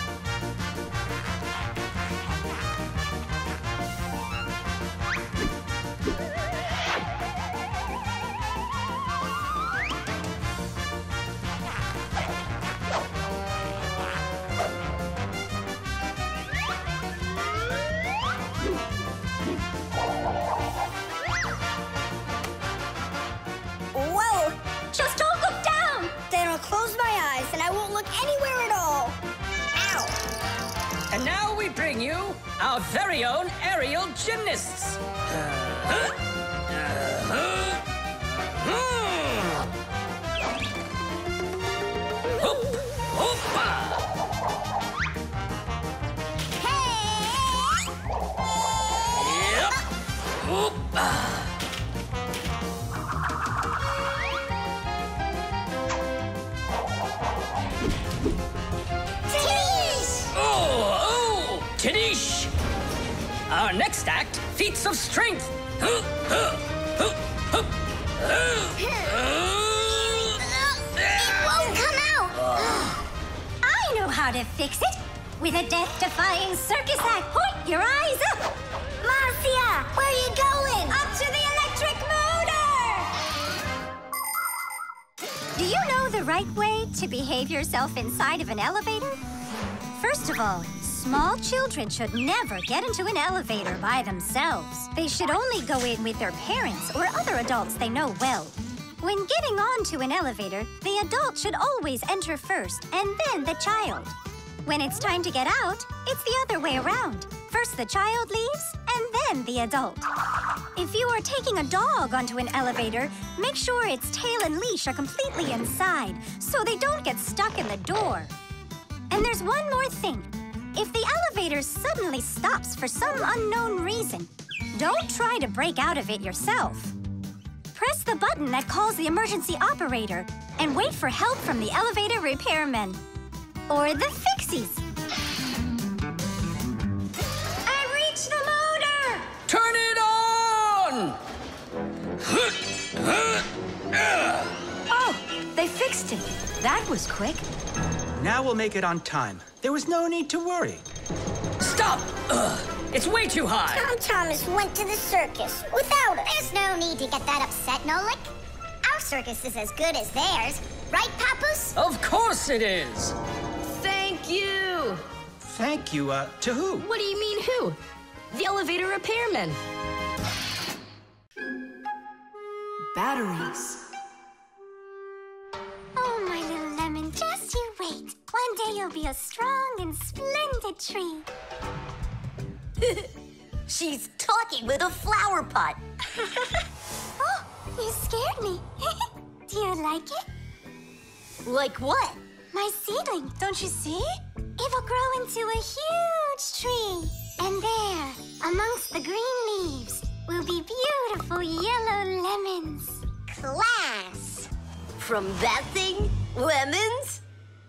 Whoa! Just don't look down! Then I'll close my eyes and I won't look anywhere at all. Ow! And now we bring you our very own aerial gymnasts. Tadish! Our next act, feats of strength. It won't come out! I know how to fix it. With a death-defying circus act. Point your eyes up. Marcia, where are you going? Up to the electric motor! Do you know the right way to behave yourself inside of an elevator? First of all, small children should never get into an elevator by themselves. They should only go in with their parents or other adults they know well. When getting onto an elevator, the adult should always enter first and then the child. When it's time to get out, it's the other way around. First the child leaves and then the adult. If you are taking a dog onto an elevator, make sure its tail and leash are completely inside so they don't get stuck in the door. And there's one more thing. If the elevator suddenly stops for some unknown reason, don't try to break out of it yourself. Press the button that calls the emergency operator and wait for help from the elevator repairmen. Or the Fixies. I reached the motor! Turn it on! Oh, they fixed it. That was quick. Now we'll make it on time. There was no need to worry. Stop! It's way too high. Tom Thomas went to the circus without us. There's no need to get that upset, Nolik. Our circus is as good as theirs. Right, Papoose? Of course it is. Thank you. Thank you, to who? What do you mean who? The elevator repairmen. Batteries. Oh, my little lemon, just you wait. One day you'll be a strong and splendid tree. She's talking with a flower pot. Oh, you scared me. Do you like it? Like what? My seedling, don't you see? It'll grow into a huge tree. And there, amongst the green leaves, will be beautiful yellow lemons. Class! From that thing? Lemons?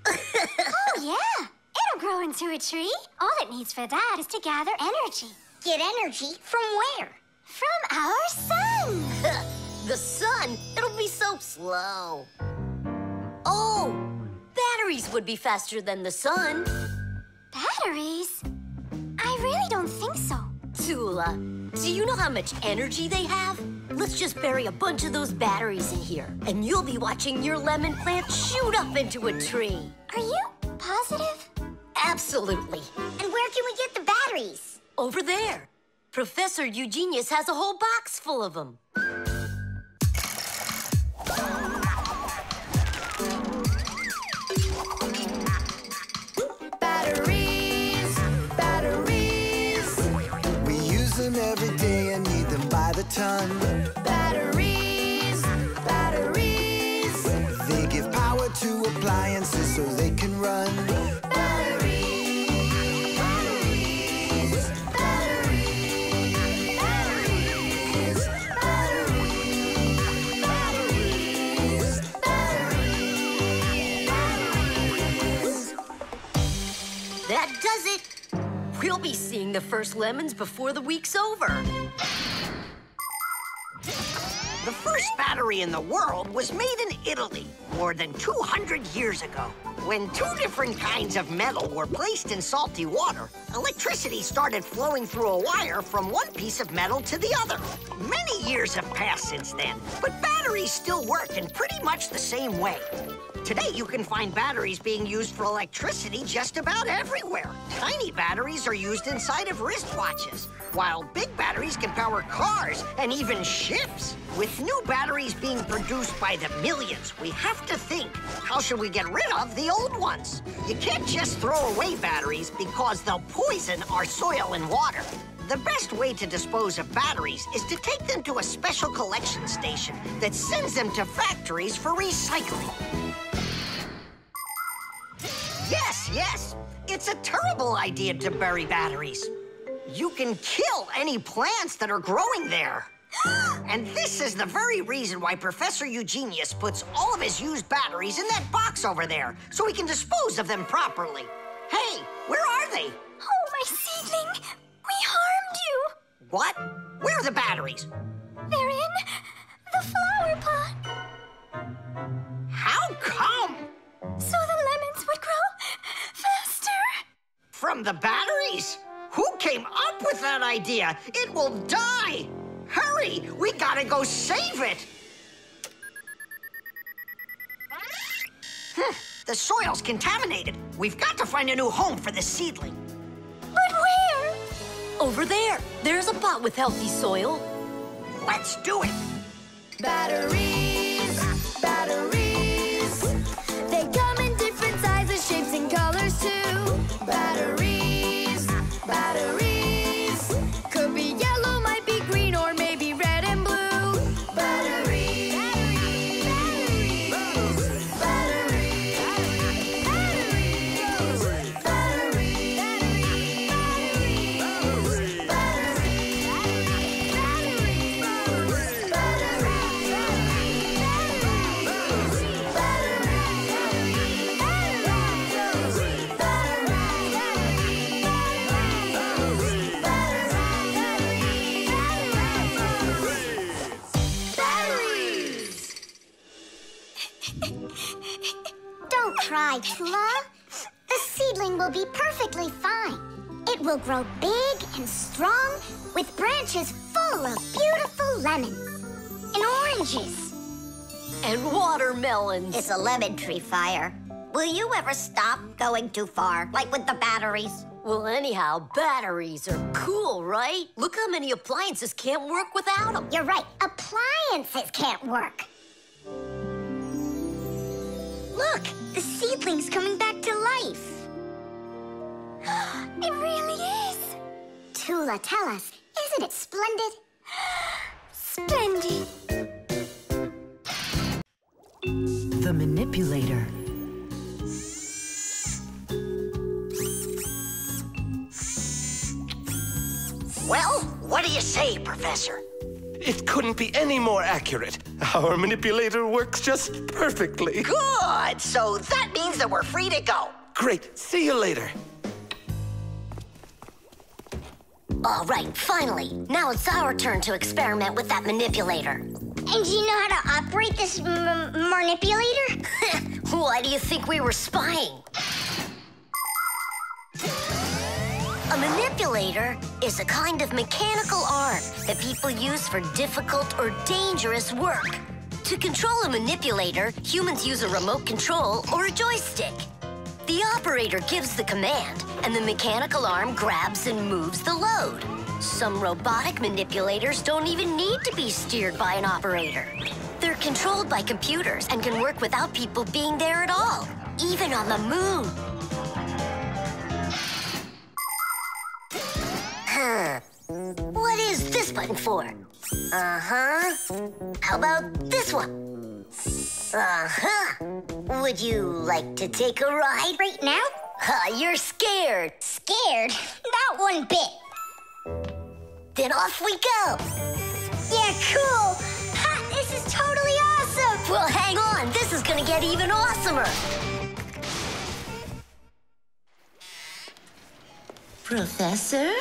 Oh, yeah. It'll grow into a tree. All it needs for that is to gather energy. Get energy from where? From our sun. The sun? It'll be so slow. Oh, batteries would be faster than the sun. Batteries? I really don't think so. Tula, do you know how much energy they have? Let's just bury a bunch of those batteries in here, and you'll be watching your lemon plant shoot up into a tree. Are you positive? Absolutely. And where can we get the batteries? Over there. Professor Eugenius has a whole box full of them. Batteries, batteries. We use them every day and need them by the ton. Batteries, batteries. They give power to appliances so they can run. That does it. We'll be seeing the first lemons before the week's over. The first battery in the world was made in Italy more than 200 years ago. When two different kinds of metal were placed in salty water, electricity started flowing through a wire from one piece of metal to the other. Many years have passed since then, but batteries still work in pretty much the same way. Today, you can find batteries being used for electricity just about everywhere. Tiny batteries are used inside of wristwatches, while big batteries can power cars and even ships. With new batteries being produced by the millions, we have to think, how should we get rid of the old ones? You can't just throw away batteries because they'll poison our soil and water. The best way to dispose of batteries is to take them to a special collection station that sends them to factories for recycling. Yes, it's a terrible idea to bury batteries. You can kill any plants that are growing there. And this is the very reason why Professor Eugenius puts all of his used batteries in that box over there, so he can dispose of them properly. Hey, where are they? Oh, my seedling! We harmed you! What? Where are the batteries? They're in the flower pot. How come? So the lemons would grow faster. From the batteries? Who came up with that idea? It will die! Hurry! We gotta go save it! The soil's contaminated. We've got to find a new home for this seedling. But where? Over there. There's a pot with healthy soil. Let's do it! Batteries, batteries. They come in different sizes, shapes, and colors too. Batteries, batteries. Could be yellow, might be green, or maybe red and blue. Batteries, batteries, batteries, batteries, batteries, batteries, batteries. cry, Tula. The seedling will be perfectly fine. It will grow big and strong with branches full of beautiful lemons and oranges. And watermelons. It's a lemon tree, Fire. Will you ever stop going too far, like with the batteries? Well, anyhow, batteries are cool, right? Look how many appliances can't work without them. You're right. Appliances can't work. Look, the seedling's coming back to life. It really is. Tula, tell us, isn't it splendid? Splendid. The manipulator. Well, what do you say, Professor? It couldn't be any more accurate. Our manipulator works just perfectly. Good! So that means that we're free to go. Great. See you later. All right, finally. Now it's our turn to experiment with that manipulator. And do you know how to operate this manipulator? Why do you think we were spying? A manipulator is a kind of mechanical arm that people use for difficult or dangerous work. To control a manipulator, humans use a remote control or a joystick. The operator gives the command, and the mechanical arm grabs and moves the load. Some robotic manipulators don't even need to be steered by an operator. They're controlled by computers and can work without people being there at all, even on the moon. What is this button for? Uh-huh. How about this one? Uh-huh. Would you like to take a ride? Right now? You're scared. Scared? Not one bit. Then off we go. Yeah, cool. Ha, this is totally awesome. Well, hang on. This is gonna get even awesomer. Professor?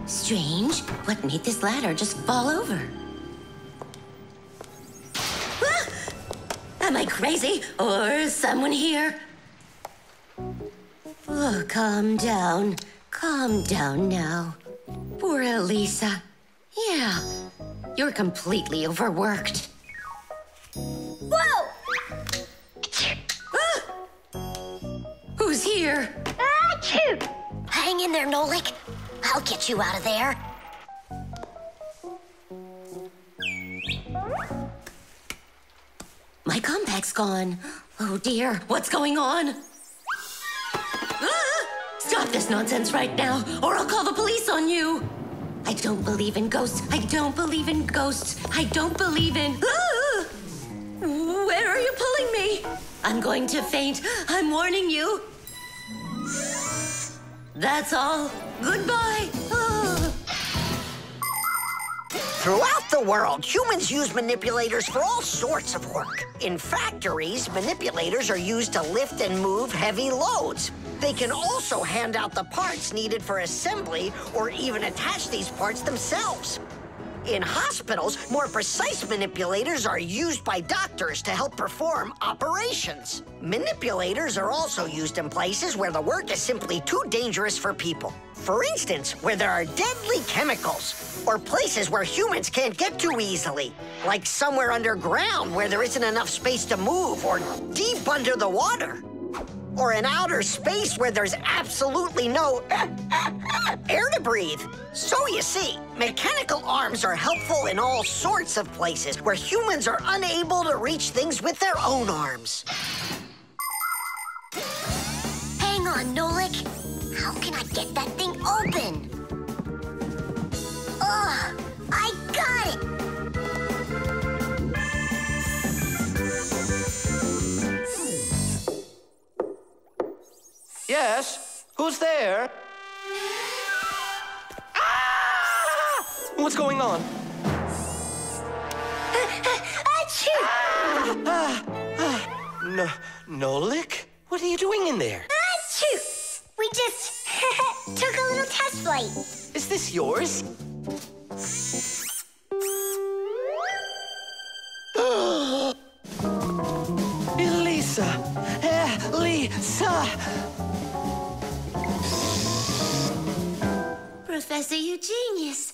Strange. What made this ladder just fall over? Ah! Am I crazy? Or is someone here? Oh, calm down. Calm down now. Poor Elisa. Yeah, you're completely overworked. Whoa! Ah! Who's here? Achoo! Hang in there, Nolik. I'll get you out of there. My compact's gone. Oh dear, what's going on? Ah! Stop this nonsense right now, or I'll call the police on you. I don't believe in ghosts. I don't believe in ghosts. I don't believe in... Ah! Where are you pulling me? I'm going to faint. I'm warning you. That's all. Goodbye. Ah. Throughout the world, humans use manipulators for all sorts of work. In factories, manipulators are used to lift and move heavy loads. They can also hand out the parts needed for assembly or even attach these parts themselves. In hospitals, more precise manipulators are used by doctors to help perform operations. Manipulators are also used in places where the work is simply too dangerous for people. For instance, where there are deadly chemicals, or places where humans can't get to easily, like somewhere underground where there isn't enough space to move, or deep under the water. Or in outer space where there's absolutely no air to breathe. So you see, mechanical arms are helpful in all sorts of places where humans are unable to reach things with their own arms. Hang on, Nolik. How can I get that thing open? Ugh, I got it! Yes? Who's there? Ah! What's going on? Achoo! Nolik? What are you doing in there? Achoo! We just took a little test flight. Is this yours? you genius.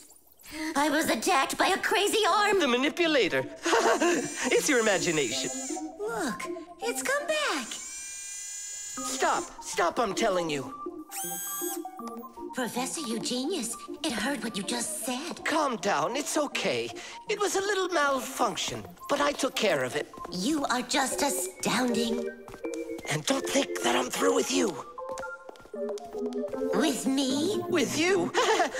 I was attacked by a crazy arm. The manipulator. It's your imagination. Look, it's come back. Stop, I'm telling you. Professor Eugenius, it heard what you just said. Calm down, it's okay. It was a little malfunction, but I took care of it. You are just astounding. And don't think that I'm through with you. With me? With you?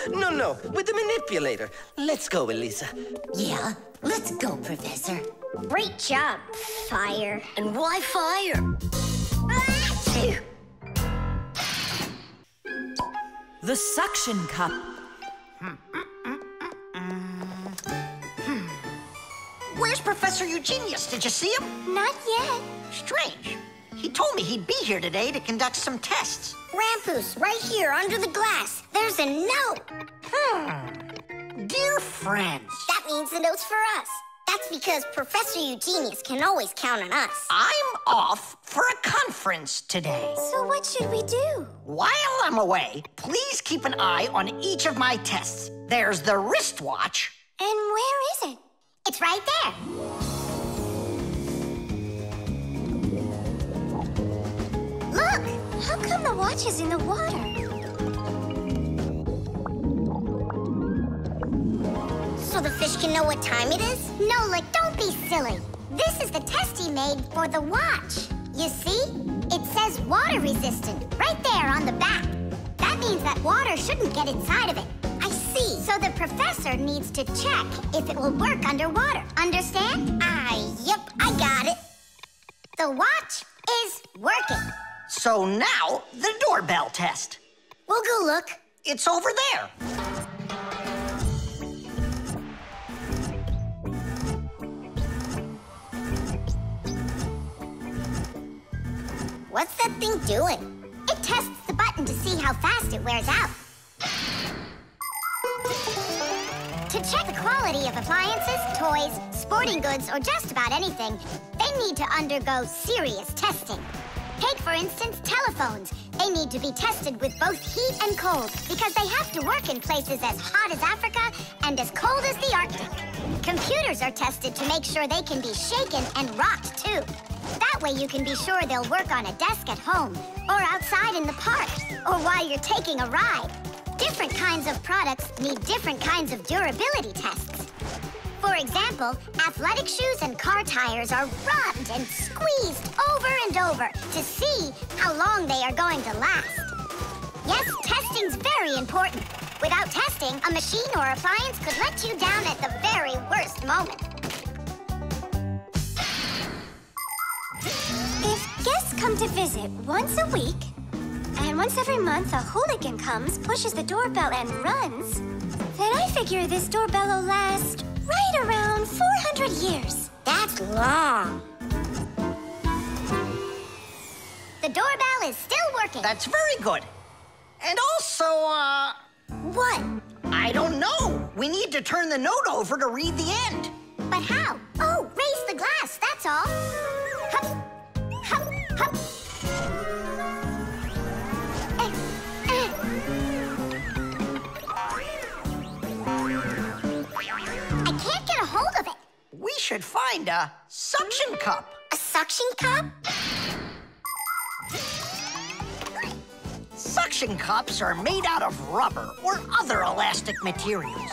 No, with the manipulator. Let's go, Elisa. Yeah, let's go, Professor. Great job, Fire. And why fire? The suction cup. Where's Professor Eugenius? Did you see him? Not yet. Strange. He told me he'd be here today to conduct some tests. Rampoos, right here under the glass. There's a note. Dear friends. That means the note's for us. That's because Professor Eugenius can always count on us. I'm off for a conference today. So what should we do? While I'm away, please keep an eye on each of my tests. There's the wristwatch. And where is it? It's right there. Look! How come the watch is in the water? So the fish can know what time it is? Nolik, don't be silly. This is the test he made for the watch. You see? It says water resistant right there on the back. That means that water shouldn't get inside of it. I see. So the professor needs to check if it will work underwater. Understand? Yep, I got it. The watch is working. So now, the doorbell test. We'll go look. It's over there. What's that thing doing? It tests the button to see how fast it wears out. To check the quality of appliances, toys, sporting goods, or just about anything, they need to undergo serious testing. Take, for instance, telephones. They need to be tested with both heat and cold because they have to work in places as hot as Africa and as cold as the Arctic. Computers are tested to make sure they can be shaken and rocked, too. That way you can be sure they'll work on a desk at home, or outside in the park, or while you're taking a ride. Different kinds of products need different kinds of durability tests. For example, athletic shoes and car tires are rubbed and squeezed over and over to see how long they are going to last. Yes, testing's very important. Without testing, a machine or appliance could let you down at the very worst moment. If guests come to visit once a week, and once every month a hooligan comes, pushes the doorbell and runs, then I figure this doorbell will last right around 400 years. That's long. The doorbell is still working. That's very good. And also, What? I don't know. We need to turn the note over to read the end. But how? Oh, raise the glass, that's all. Hup, hup, hup. I can't get a hold of it. We should find a suction cup. A suction cup? Suction cups are made out of rubber or other elastic materials.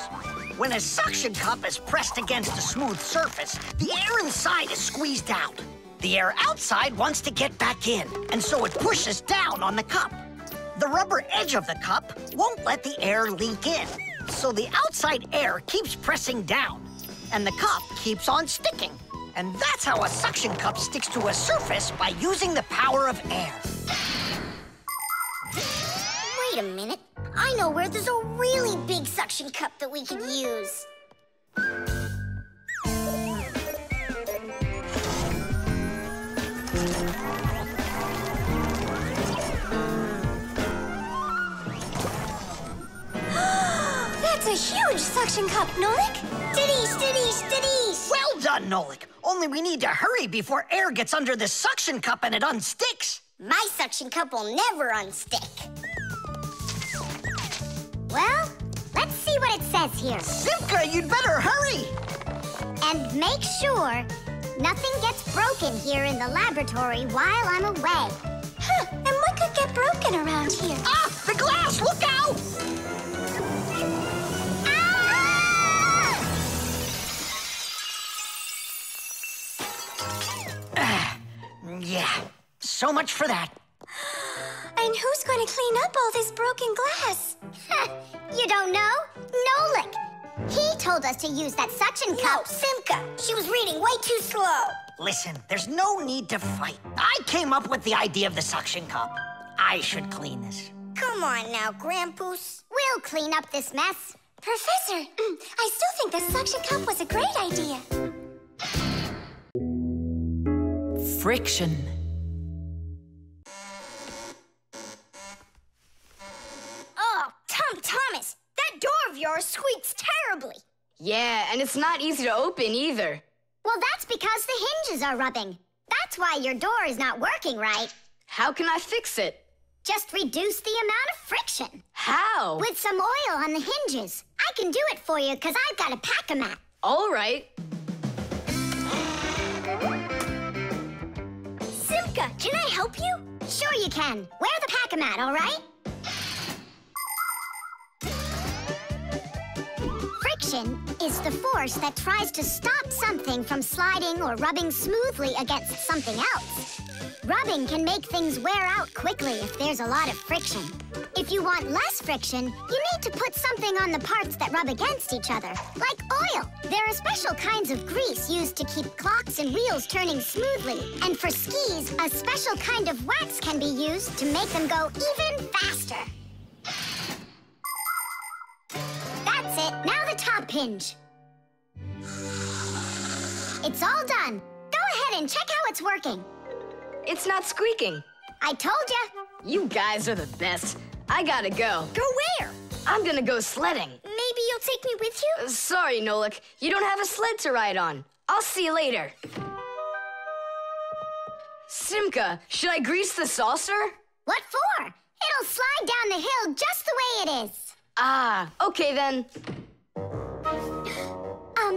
When a suction cup is pressed against a smooth surface, the air inside is squeezed out. The air outside wants to get back in, and so it pushes down on the cup. The rubber edge of the cup won't let the air leak in, so the outside air keeps pressing down, and the cup keeps on sticking. And that's how a suction cup sticks to a surface by using the power of air. Wait a minute. I know where there's a really big suction cup that we could use. That's a huge suction cup, Nolik. Steady. Well done, Nolik. Only we need to hurry before air gets under this suction cup and it unsticks. My suction cup will never unstick. Well, let's see. it says here. Simka, you'd better hurry! And make sure nothing gets broken here in the laboratory while I'm away. Huh, and what could get broken around here? Ah! The glass! Look out! Yeah, so much for that. And who's going to clean up all this broken glass? You don't know? Nolik. He told us to use that suction cup. Simka, she was reading way too slow. Listen, there's no need to fight. I came up with the idea of the suction cup. I should clean this. Come on now, Grandpoos. We'll clean up this mess. Professor, I still think the suction cup was a great idea. Friction. Oh, Thomas, that door of yours squeaks terribly. Yeah, and it's not easy to open either. Well, that's because the hinges are rubbing. That's why your door is not working right. How can I fix it? Just reduce the amount of friction. How? With some oil on the hinges. I can do it for you because I've got a pack-a-mat. All right. Simka, can I help you? Sure you can. Wear the pack-a-mat, all right? Friction is the force that tries to stop something from sliding or rubbing smoothly against something else. Rubbing can make things wear out quickly if there's a lot of friction. If you want less friction, you need to put something on the parts that rub against each other, like oil. There are special kinds of grease used to keep clocks and wheels turning smoothly. And for skis, a special kind of wax can be used to make them go even faster. That's it. Now the top hinge. It's all done. Go ahead and check how it's working. It's not squeaking. I told ya. You guys are the best. I gotta go. Go where? I'm gonna go sledding. Maybe you'll take me with you? Sorry, Nolik. You don't have a sled to ride on. I'll see you later. Simka, should I grease the saucer? What for? It'll slide down the hill just the way it is. Ah, okay then.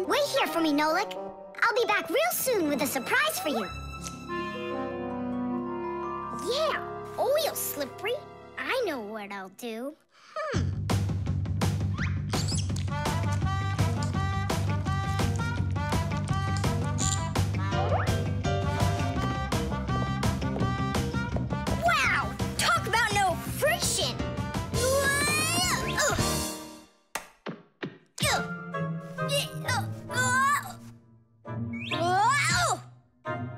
Wait here for me, Nolik. I'll be back real soon with a surprise for you. Yeah, oil slippery. I know what I'll do. Wow! Talk about no friction!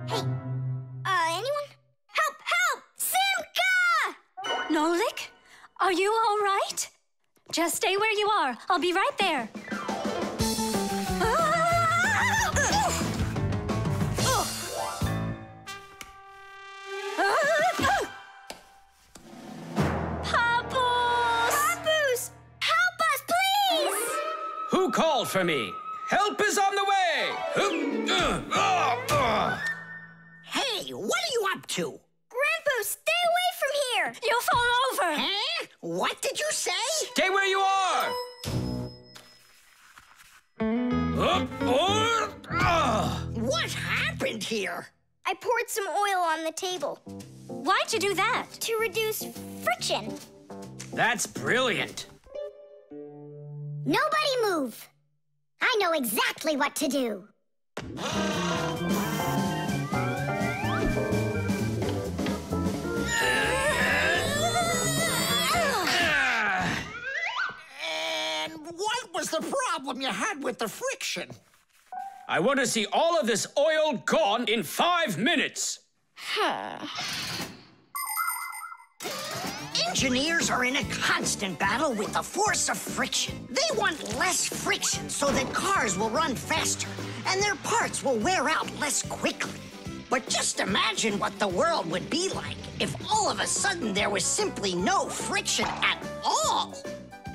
Hey, anyone? Help! Help! Simka! Nolik, are you all right? Just stay where you are. I'll be right there. Papoose! Help us, please! Who called for me? Help is on the way! Hey, what are you up to? Grandpa, stay away from here! You'll fall over! Huh? What did you say? Stay where you are! What happened here? I poured some oil on the table. Why'd you do that? To reduce friction. That's brilliant. Nobody move. I know exactly what to do. And what was the problem you had with the friction? I want to see all of this oil gone in 5 minutes. Engineers are in a constant battle with the force of friction. They want less friction so that cars will run faster and their parts will wear out less quickly. But just imagine what the world would be like if all of a sudden there was simply no friction at all.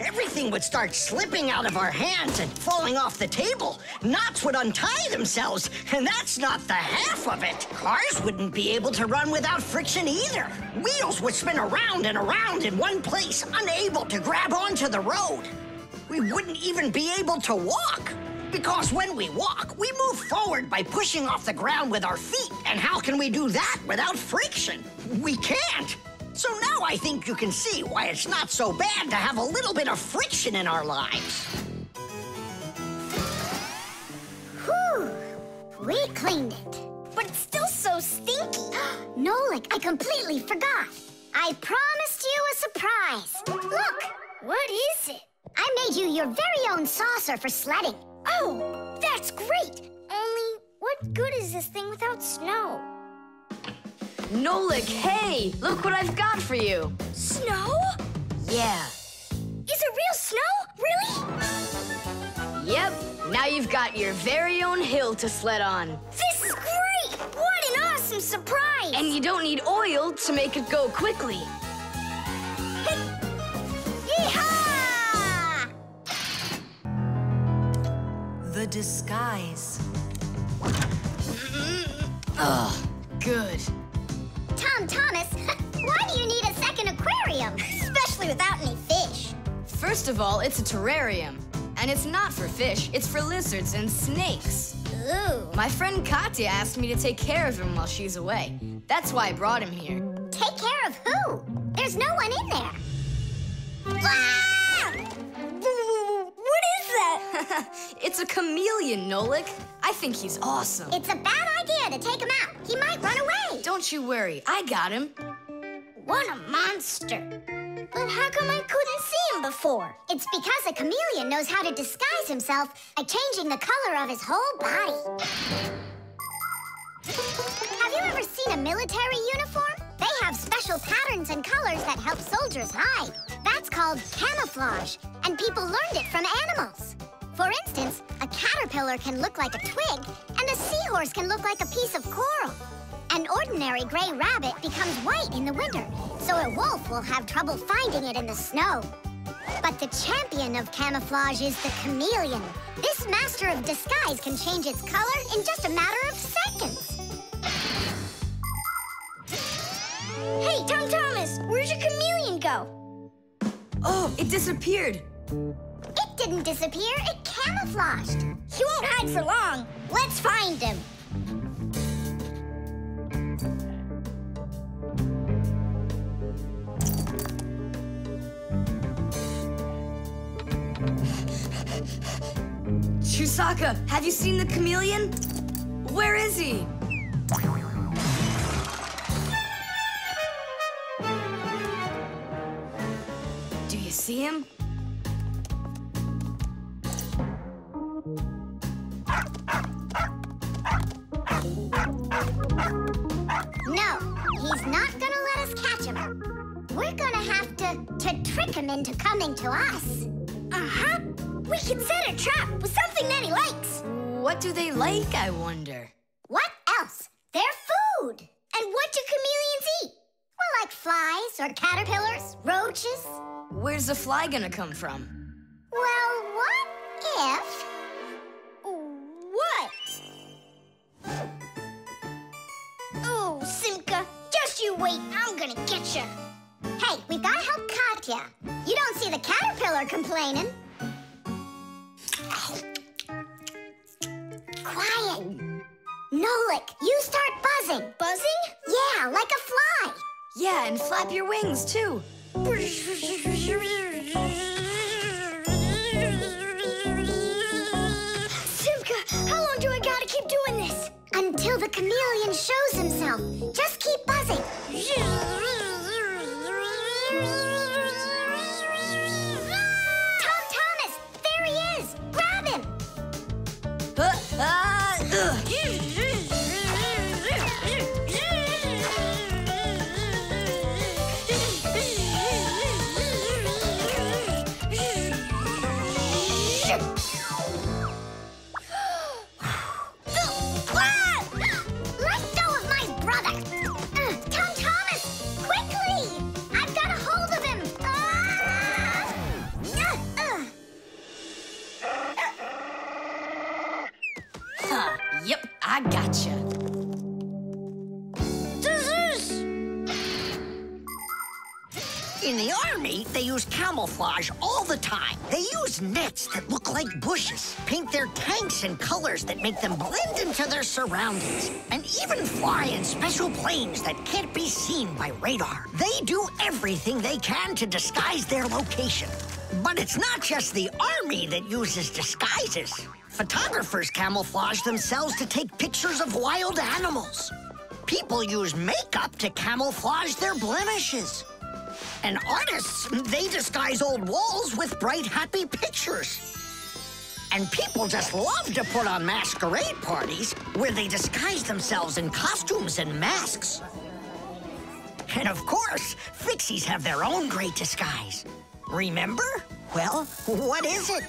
Everything would start slipping out of our hands and falling off the table. Knots would untie themselves, and that's not the half of it. Cars wouldn't be able to run without friction either. Wheels would spin around and around in one place, unable to grab onto the road. we wouldn't even be able to walk. Because when we walk, we move forward by pushing off the ground with our feet. And how can we do that without friction? We can't. So now I think you can see why it's not so bad to have a little bit of friction in our lives. Whew, we cleaned it. But it's still so stinky. Nolik, I completely forgot. I promised you a surprise. Look, what is it? I made you your very own saucer for sledding. Oh, that's great. Only, what good is this thing without snow? Nolik, hey! Look what I've got for you. Snow? Yeah. Is it real snow? Really? Yep. Now you've got your very own hill to sled on. This is great! What an awesome surprise! And you don't need oil to make it go quickly. Yeehaw! The disguise. Ugh, good. Tom Thomas, why do you need a second aquarium? Especially without any fish. First of all, it's a terrarium. And it's not for fish, it's for lizards and snakes. Ooh. My friend Katya asked me to take care of him while she's away. That's why I brought him here. Take care of who? There's no one in there. Ah! What is that? It's a chameleon, Nolik. I think he's awesome. It's a bad idea to take him out. He might run away. Don't you worry, I got him. What a monster. But how come I couldn't see him before? It's because a chameleon knows how to disguise himself by changing the color of his whole body. Have you ever seen a military uniform? They have special patterns and colors that help soldiers hide. That's called camouflage, and people learned it from animals. For instance, a caterpillar can look like a twig, and a seahorse can look like a piece of coral. An ordinary gray rabbit becomes white in the winter, so a wolf will have trouble finding it in the snow. But the champion of camouflage is the chameleon. This master of disguise can change its color in just a matter of seconds. Hey, Tom Thomas, where'd your chameleon go? Oh, it disappeared. It didn't disappear, it camouflaged. He won't hide for long. Let's find him. Chewsocka, have you seen the chameleon? Where is he? Do you see him? No, he's not gonna let us catch him. We're gonna have to trick him into coming to us. Uh-huh. We can set a trap with something that he likes. What do they like, I wonder? What else? They're food. And what do chameleons eat? Well, like flies or caterpillars, roaches. Where's the fly gonna come from? Well, what if... What? Oh, Simka, just you wait. I'm gonna get you. Hey, we've gotta help Katya. You don't see the caterpillar complaining. Quiet. Nolik, you start buzzing. Buzzing? Yeah, like a fly. Yeah, and flap your wings, too. Simka, how long do I gotta keep doing this? Until the chameleon shows himself. Just keep buzzing. Tom Thomas, there he is. Grab him. Let go of my brother. Tom Thomas, quickly. I've got a hold of him. Yep, I gotcha. In the army, army, they use camouflage all the time. They use nets that look like bushes, paint their tanks in colors that make them blend into their surroundings, and even fly in special planes that can't be seen by radar. They do everything they can to disguise their location. But it's not just the army that uses disguises. Photographers camouflage themselves to take pictures of wild animals. People use makeup to camouflage their blemishes. And artists, they disguise old walls with bright, happy pictures. And people just love to put on masquerade parties where they disguise themselves in costumes and masks. And of course, Fixies have their own great disguise. Remember? Well, what is it?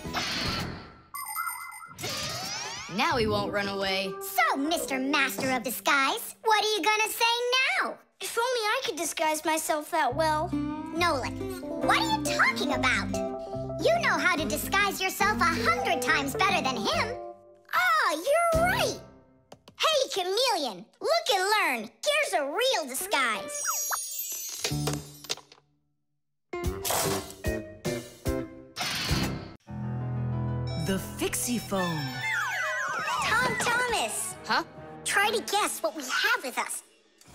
Now he won't run away. So, Mr. Master of Disguise, what are you gonna say now? If only I could disguise myself that well. Nolik, what are you talking about? You know how to disguise yourself 100 times better than him. Ah, you're right. Hey, Chameleon, look and learn. Here's a real disguise. The Fixie phone. Tom Thomas. Huh? Try to guess what we have with us.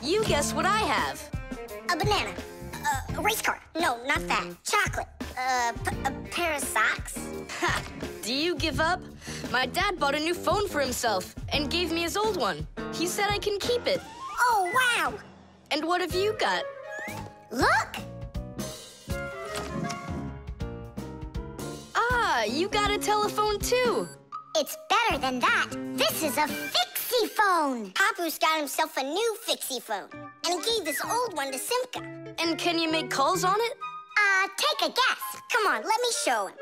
You guess what I have. A banana. A race car. No, not that. Chocolate. A pair of socks. Ha! Do you give up? My dad bought a new phone for himself and gave me his old one. He said I can keep it. Oh, wow. And what have you got? Look! Ah, you got a telephone too. It's better than that. This is a Fixie phone. Papu's got himself a new Fixie phone, and he gave this old one to Simka. And can you make calls on it? Take a guess. Come on, let me show him.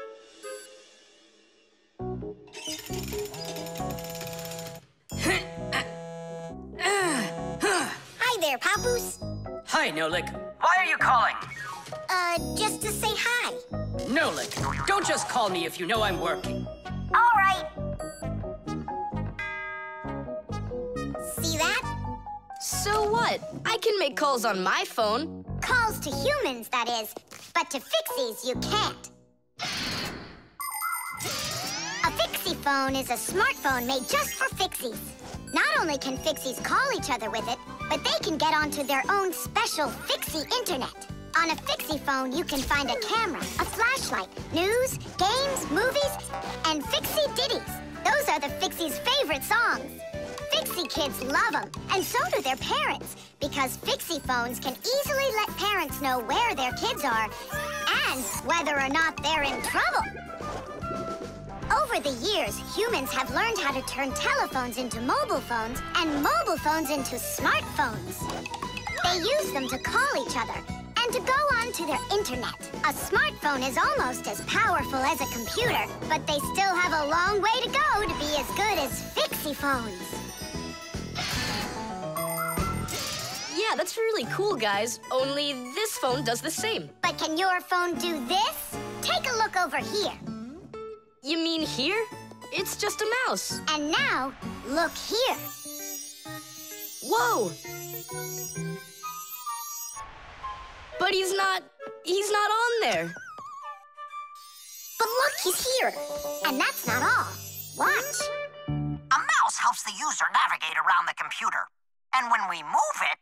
Hi there, Papoose. Hi, Nolik. Why are you calling? Just to say hi. Nolik, don't just call me if you know I'm working. All right. See that? So what? I can make calls on my phone. Calls to humans, that is. But to Fixies, you can't. A Fixie phone is a smartphone made just for Fixies. Not only can Fixies call each other with it, but they can get onto their own special Fixie internet. On a Fixie phone, you can find a camera, a flashlight, news, games, movies, and Fixie ditties. Those are the Fixies' favorite songs. Fixie kids love them, and so do their parents, because Fixie phones can easily let parents know where their kids are and whether or not they're in trouble. Over the years, humans have learned how to turn telephones into mobile phones and mobile phones into smartphones. They use them to call each other and to go onto their internet. A smartphone is almost as powerful as a computer, but they still have a long way to go to be as good as Fixie phones. Yeah, that's really cool, guys. Only this phone does the same. But can your phone do this? Take a look over here. You mean here? It's just a mouse. And now, look here. Whoa! But he's not on there. But look, he's here. And that's not all. Watch. A mouse helps the user navigate around the computer. And when we move it...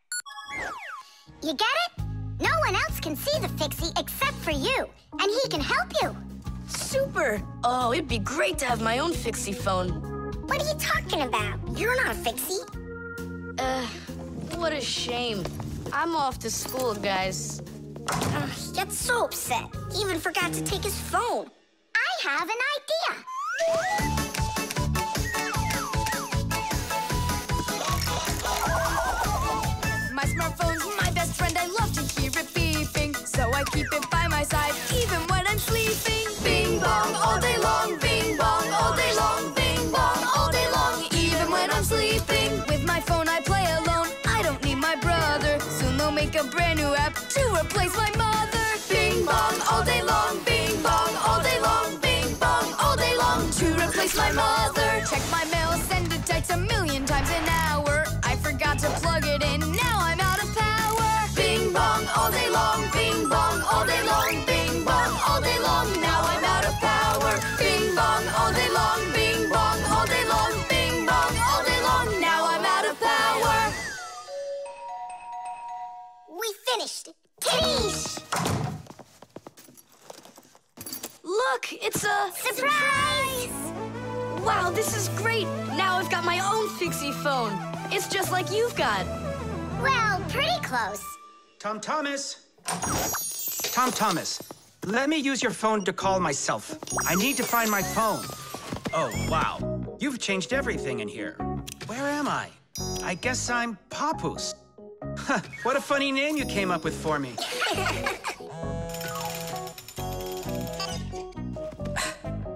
You get it? No one else can see the Fixie except for you. And he can help you. Super! Oh, it'd be great to have my own Fixie phone. What are you talking about? You're not a Fixie. What a shame. I'm off to school, guys. He gets so upset. He even forgot to take his phone. I have an idea. My smartphone's my best friend. I love to hear it beeping, so I keep it by my side even when I'm sleeping. Bing bong all day long, bing bong all day long, bing bong all day long, even when I'm sleeping. With my phone I play alone. I don't need my brother. Soon they'll make a brand new app to replace my mother. Bing bong all day long, bing bong all day long, bing bong all day long, to replace my mother. Check my mail, send it text 1,000,000 times an hour. I forgot to plug it in, now I'm out of power. Bing bong all day long, bing bong all day long, bing It's a... Surprise! Wow, this is great! Now I've got my own Fixie phone. It's just like you've got. Well, pretty close. Tom Thomas! Tom Thomas, let me use your phone to call myself. I need to find my phone. Oh, wow. You've changed everything in here. Where am I? I guess I'm Papoose. Huh, what a funny name you came up with for me.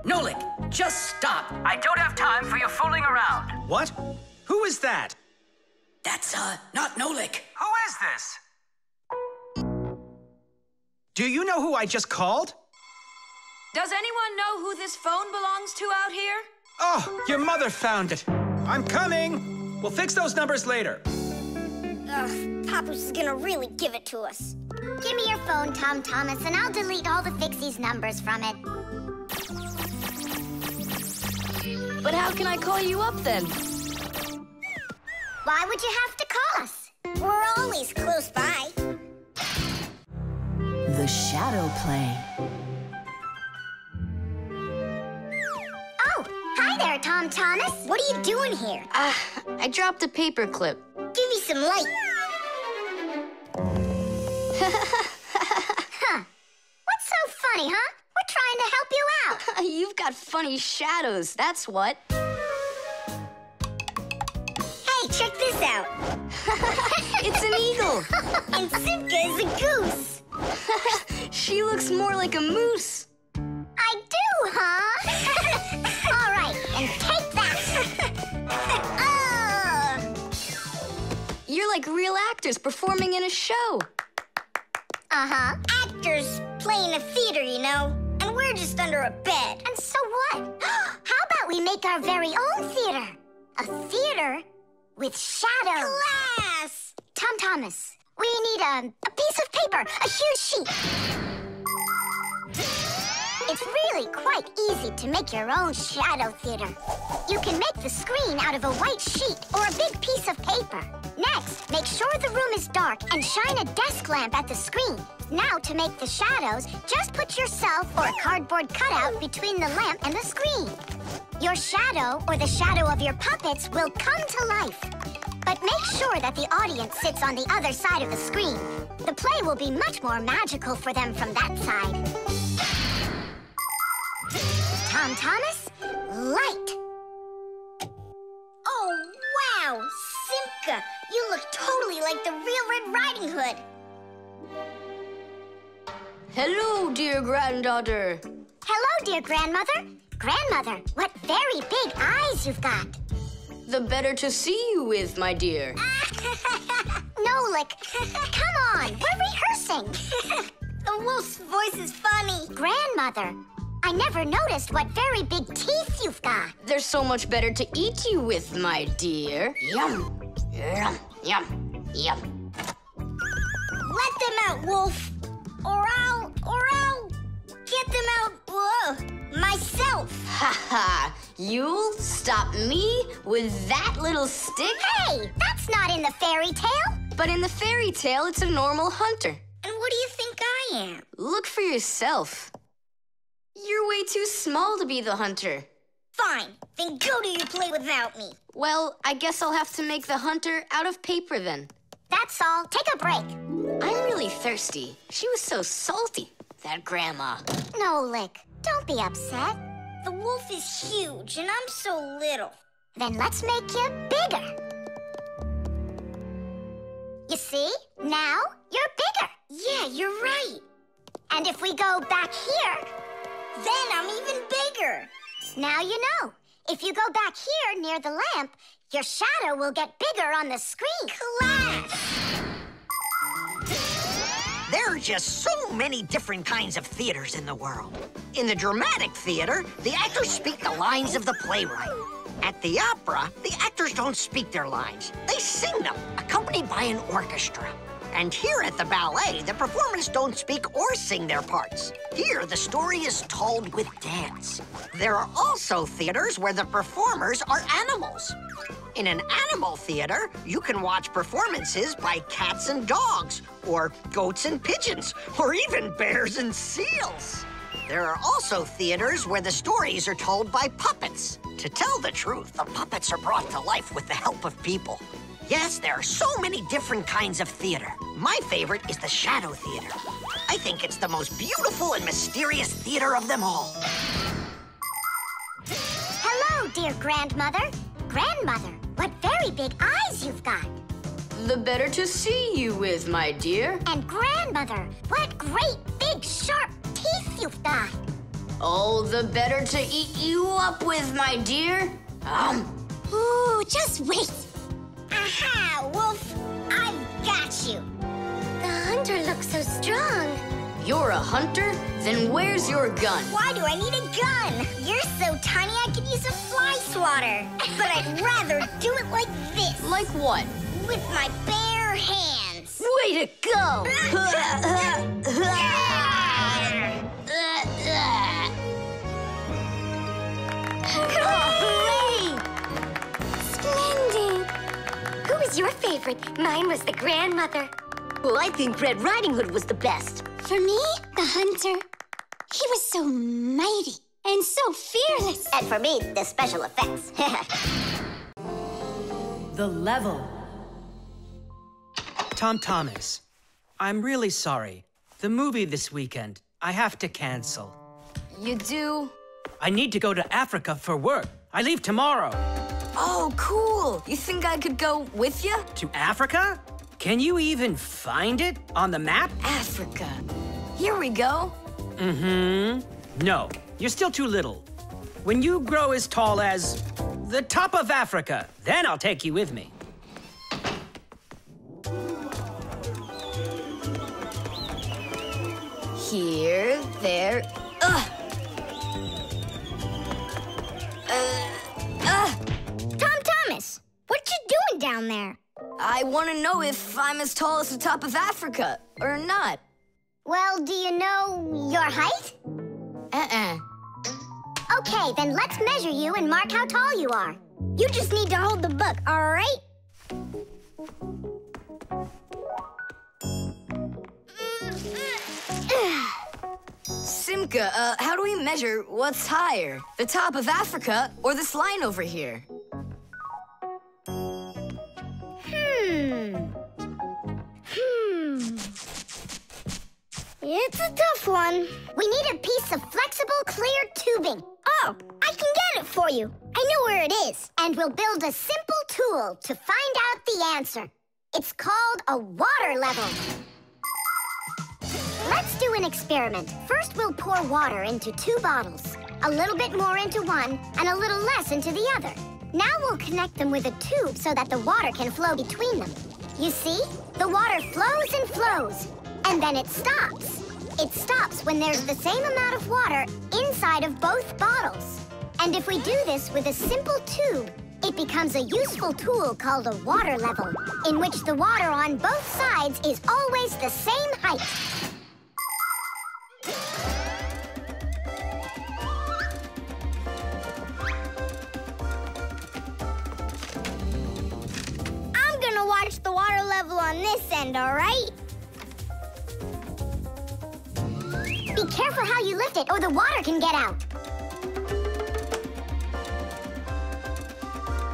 Nolik, just stop. I don't have time for your fooling around. What? Who is that? That's, not Nolik. Who is this? Do you know who I just called? Does anyone know who this phone belongs to out here? Oh, your mother found it. I'm coming. We'll fix those numbers later. Ugh, Papoose is gonna really give it to us. Give me your phone, Tom Thomas, and I'll delete all the Fixie's numbers from it. But how can I call you up then? Why would you have to call us? We're always close by. The shadow play. Oh, hi there, Tom Thomas. What are you doing here? I dropped a paper clip. Give me some light. Huh. What's so funny, huh? We're trying to help you out. You've got funny shadows, that's what. Hey, check this out. It's an eagle. And Simka is a goose. She looks more like a moose. I do, huh? All right, and take that. You're like real actors performing in a show. Uh-huh. Actors playing a theater, you know. And we're just under a bed. And so what? How about we make our very own theater? A theater with shadows. Class! Tom Thomas, we need a piece of paper, a huge sheet. It's really quite easy to make your own shadow theater. You can make the screen out of a white sheet or a big piece of paper. Next, make sure the room is dark and shine a desk lamp at the screen. Now, to make the shadows, just put yourself or a cardboard cutout between the lamp and the screen. Your shadow or the shadow of your puppets will come to life. But make sure that the audience sits on the other side of the screen. The play will be much more magical for them from that side. Tom Thomas, light. Oh, wow, Simka, you look totally like the real Red Riding Hood. Hello, dear granddaughter. Hello, dear grandmother. Grandmother, what very big eyes you've got. The better to see you with, my dear. Nolik, come on, we're rehearsing. The wolf's voice is funny. Grandmother, I never noticed what very big teeth you've got. They're so much better to eat you with, my dear. Yum, yum, yum, yum. Let them out, wolf, or I'll get them out, myself. Ha ha, you'll stop me with that little stick? Hey, that's not in the fairy tale. But in the fairy tale, it's a normal hunter. And what do you think I am? Look for yourself. You're way too small to be the hunter. Fine, then go do your play without me. Well, I guess I'll have to make the hunter out of paper then. That's all. Take a break. I'm really thirsty. She was so salty, that grandma. Nolik, don't be upset. The wolf is huge and I'm so little. Then let's make you bigger. You see? Now you're bigger. Yeah, you're right. And if we go back here, then I'm even bigger. Now you know. If you go back here near the lamp, your shadow will get bigger on the screen. Class! There are just so many different kinds of theaters in the world. In the dramatic theater, the actors speak the lines of the playwright. At the opera, the actors don't speak their lines. They sing them, accompanied by an orchestra. And here at the ballet, the performers don't speak or sing their parts. Here, the story is told with dance. There are also theaters where the performers are animals. In an animal theater, you can watch performances by cats and dogs, or goats and pigeons, or even bears and seals. There are also theaters where the stories are told by puppets. To tell the truth, the puppets are brought to life with the help of people. Yes, there are so many different kinds of theater. My favorite is the Shadow Theater. I think it's the most beautiful and mysterious theater of them all. Hello, dear grandmother. Grandmother, what very big eyes you've got. The better to see you with, my dear. And grandmother, what great big sharp teeth you've got. Oh, the better to eat you up with, my dear. Ooh, just wait. Aha, Wolf, I've got you. The hunter looks so strong. You're a hunter? Then where's your gun? Why do I need a gun? You're so tiny I could use a fly swatter. But I'd rather do it like this. Like what? With my bare hands. Way to go! Hooray! Splendid! Who was your favorite? Mine was the grandmother. Well, I think Red Riding Hood was the best. For me, the hunter. He was so mighty and so fearless. And for me, the special effects. The level. Tom Thomas, I'm really sorry. The movie this weekend, I have to cancel. You do? I need to go to Africa for work. I leave tomorrow. Oh, cool. You think I could go with you? To Africa? Can you even find it on the map? Africa. Here we go. No, you're still too little. When you grow as tall as the top of Africa, then I'll take you with me. Here, there, Tom Thomas, what you doing down there? I want to know if I'm as tall as the top of Africa, or not. Well, do you know your height? Okay, then let's measure you and mark how tall you are. You just need to hold the book, all right? Simka, how do we measure what's higher? The top of Africa or this line over here? It's a tough one. We need a piece of flexible, clear tubing. Oh, I can get it for you. I know where it is. And we'll build a simple tool to find out the answer. It's called a water level. Let's do an experiment. First, we'll pour water into 2 bottles. A little bit more into one, and a little less into the other. Now we'll connect them with a tube so that the water can flow between them. You see? The water flows and flows, and then it stops. It stops when there's the same amount of water inside of both bottles. And if we do this with a simple tube, it becomes a useful tool called a water level, in which the water on both sides is always the same height. I'm gonna watch the water level on this end, all right? Be careful how you lift it, or the water can get out.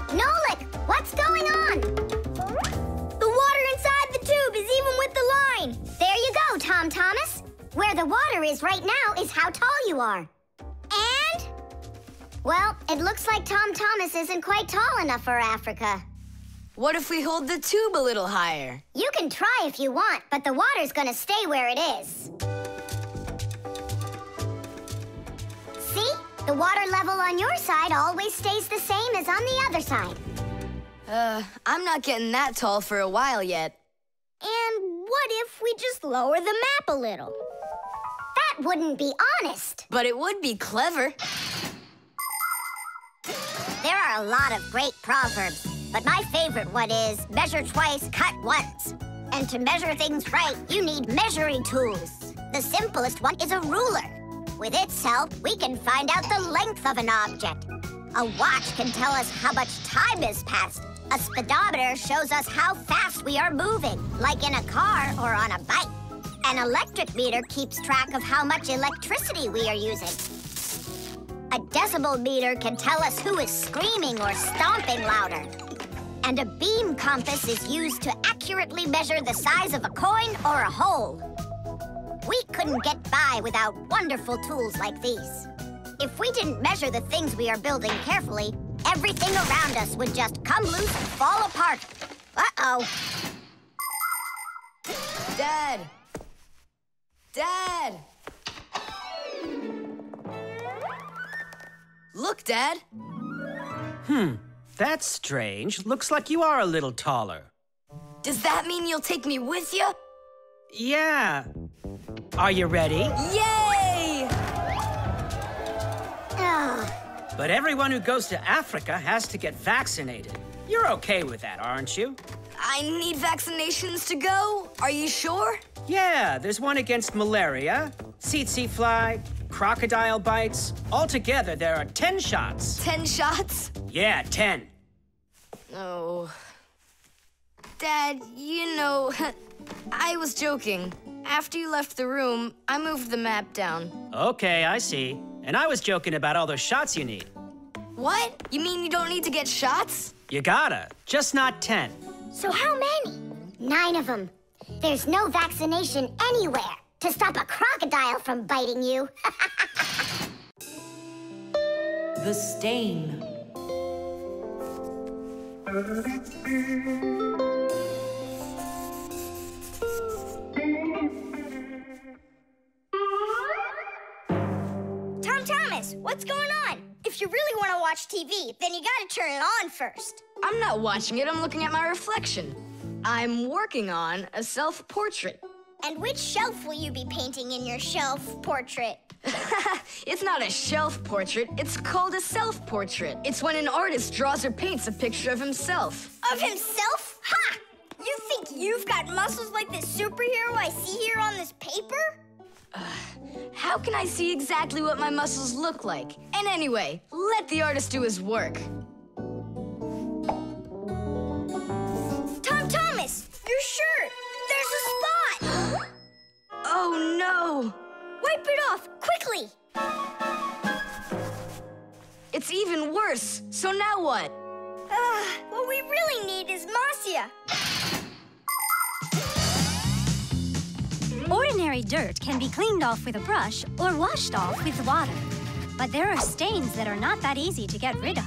Nolik, what's going on? The water inside the tube is even with the line. There you go, Tom Thomas. Where the water is right now is how tall you are. And? Well, it looks like Tom Thomas isn't quite tall enough for Africa. What if we hold the tube a little higher? You can try if you want, but the water's gonna stay where it is. See? The water level on your side always stays the same as on the other side. I'm not getting that tall for a while yet. And what if we just lower the map a little? That wouldn't be honest. But it would be clever. There are a lot of great proverbs, but my favorite one is measure twice, cut once. And to measure things right, you need measuring tools. The simplest one is a ruler. With its help, we can find out the length of an object. A watch can tell us how much time has passed. A speedometer shows us how fast we are moving, like in a car or on a bike. An electric meter keeps track of how much electricity we are using. A decibel meter can tell us who is screaming or stomping louder. And a beam compass is used to accurately measure the size of a coin or a hole. We couldn't get by without wonderful tools like these. If we didn't measure the things we are building carefully, everything around us would just come loose and fall apart. Uh-oh. Dad! Dad! Look, Dad. That's strange. Looks like you are a little taller. Does that mean you'll take me with you? Yeah. Are you ready? Yay! But everyone who goes to Africa has to get vaccinated. You're okay with that, aren't you? I need vaccinations to go? Are you sure? Yeah, there's one against malaria, tsetse fly, crocodile bites. Altogether, there are 10 shots. 10 shots? Yeah, 10. Oh. Dad, you know, I was joking. After you left the room, I moved the map down. Okay, I see. And I was joking about all those shots you need. What? You mean you don't need to get shots? You gotta, just not 10. So how many? 9 of them. There's no vaccination anywhere to stop a crocodile from biting you. The stain. Thomas, what's going on? If you really want to watch TV, then you gotta turn it on first. I'm not watching it, I'm looking at my reflection. I'm working on a self-portrait. And which shelf will you be painting in your shelf portrait? It's not a shelf portrait, it's called a self-portrait. It's when an artist draws or paints a picture of himself. Of himself? Ha! You think you've got muscles like this superhero I see here on this paper? How can I see exactly what my muscles look like? And anyway, let the artist do his work. Thomas, your shirt! There's a spot! Oh no! Wipe it off, quickly! It's even worse. So now what? What we really need is Marcia. Ordinary dirt can be cleaned off with a brush or washed off with water. But there are stains that are not that easy to get rid of.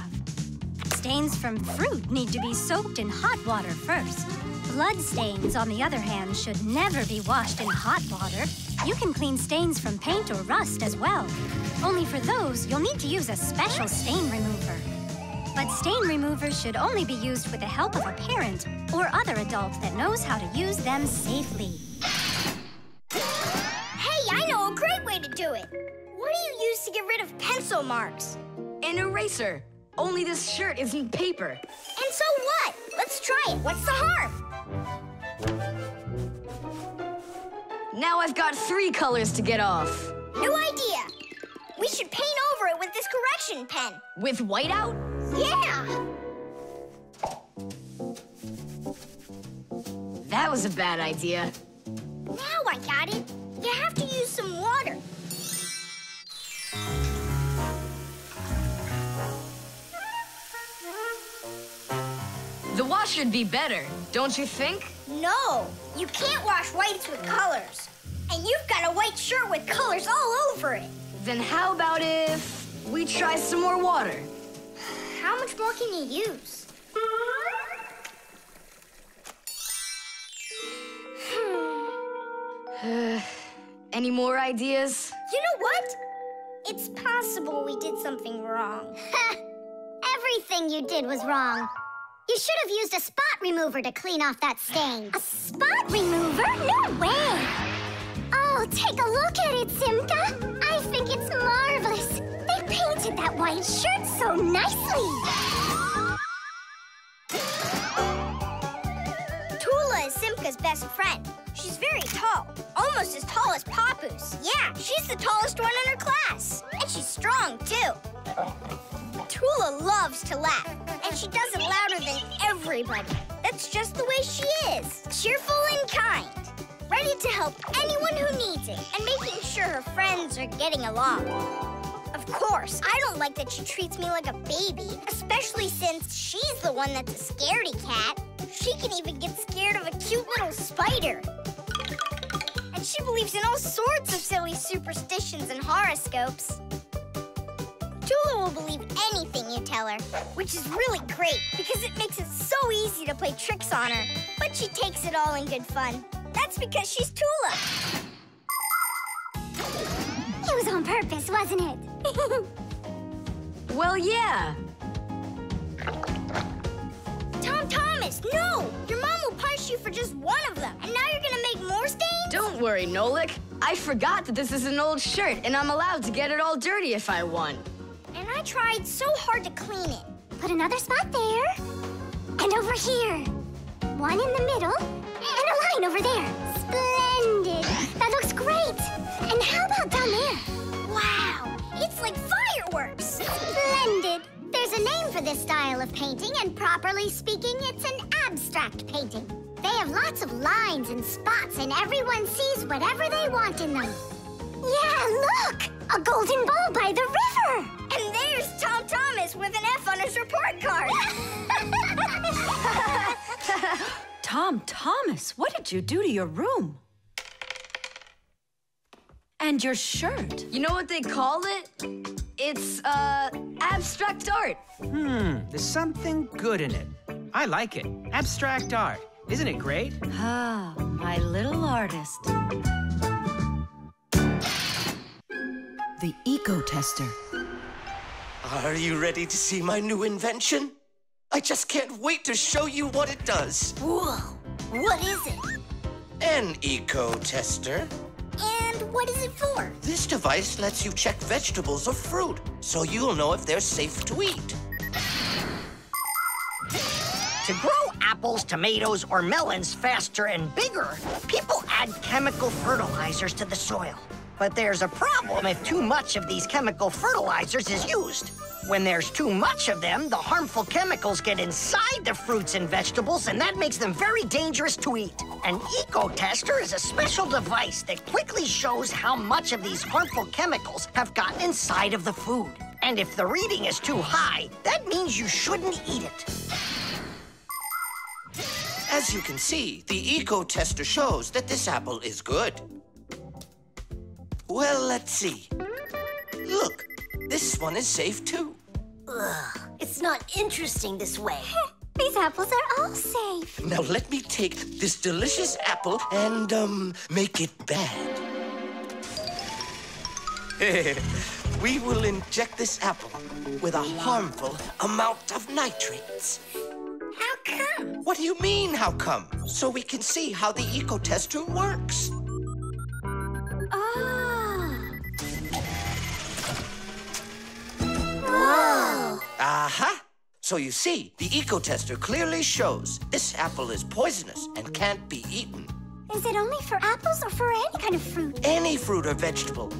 Stains from fruit need to be soaked in hot water first. Blood stains, on the other hand, should never be washed in hot water. You can clean stains from paint or rust as well. Only for those, you'll need to use a special stain remover. But stain removers should only be used with the help of a parent or other adult that knows how to use them safely. Hey, I know a great way to do it. What do you use to get rid of pencil marks? An eraser. Only this shirt isn't paper. And so what? Let's try it. What's the harm? Now I've got 3 colors to get off. New idea. We should paint over it with this correction pen. With whiteout? Yeah! That was a bad idea. Now I got it. You have to use some water. The wash should be better, don't you think? No, you can't wash whites with colors. And you've got a white shirt with colors all over it. Then how about if we try some more water? How much more can you use? Any more ideas? You know what? It's possible we did something wrong. Everything you did was wrong. You should have used a spot remover to clean off that stain. A spot remover? No way! Oh, take a look at it, Simka. I think it's marvelous. They painted that white shirt so nicely. Tula is Simka's best friend. She's very tall, almost as tall as Papoose. Yeah, she's the tallest one in her class. And she's strong, too. Tula loves to laugh, and she does it louder than everybody. That's just the way she is, cheerful and kind. ready to help anyone who needs it, and making sure her friends are getting along. Of course, I don't like that she treats me like a baby, especially since she's the one that's a scaredy cat. She can even get scared of a cute little spider. And she believes in all sorts of silly superstitions and horoscopes. Tula will believe anything you tell her, which is really great because it makes it so easy to play tricks on her. But she takes it all in good fun. That's because she's Tula. It was on purpose, wasn't it? Well, yeah. Tom Thomas, no! Your mom will punish you for just one of them, and now you're gonna make more stains? Don't worry, Nolik. I forgot that this is an old shirt, and I'm allowed to get it all dirty if I want. And I tried so hard to clean it. Put another spot there. And over here. One in the middle, and a line over there. Splendid! That looks great! And how about down there? Wow! It's like fireworks! Splendid! There's a name for this style of painting, and properly speaking, it's an abstract painting. They have lots of lines and spots, and everyone sees whatever they want in them. Yeah, look! A golden ball by the river! And there's Tom Thomas with an F on his report card! Tom Thomas, what did you do to your room? And your shirt? You know what they call it? It's, abstract art. There's something good in it. I like it. Abstract art. Isn't it great? Ah, my little artist. The eco-tester. Are you ready to see my new invention? I just can't wait to show you what it does. Whoa, what is it? An eco-tester. And what is it for? This device lets you check vegetables or fruit, so you'll know if they're safe to eat. To grow apples, tomatoes, or melons faster and bigger, people add chemical fertilizers to the soil. But there's a problem if too much of these chemical fertilizers is used. When there's too much of them, the harmful chemicals get inside the fruits and vegetables, and that makes them very dangerous to eat. An eco-tester is a special device that quickly shows how much of these harmful chemicals have gotten inside of the food. And if the reading is too high, that means you shouldn't eat it. As you can see, the eco-tester shows that this apple is good. Well, let's see. Look, this one is safe too. Ugh, it's not interesting this way. These apples are all safe. Now let me take this delicious apple and, make it bad. We will inject this apple with a harmful amount of nitrates. How come? What do you mean, how come? So we can see how the eco-tester works. Whoa! Aha! So you see, the eco-tester clearly shows this apple is poisonous and can't be eaten. Is it only for apples or for any kind of fruit? Any fruit or vegetable.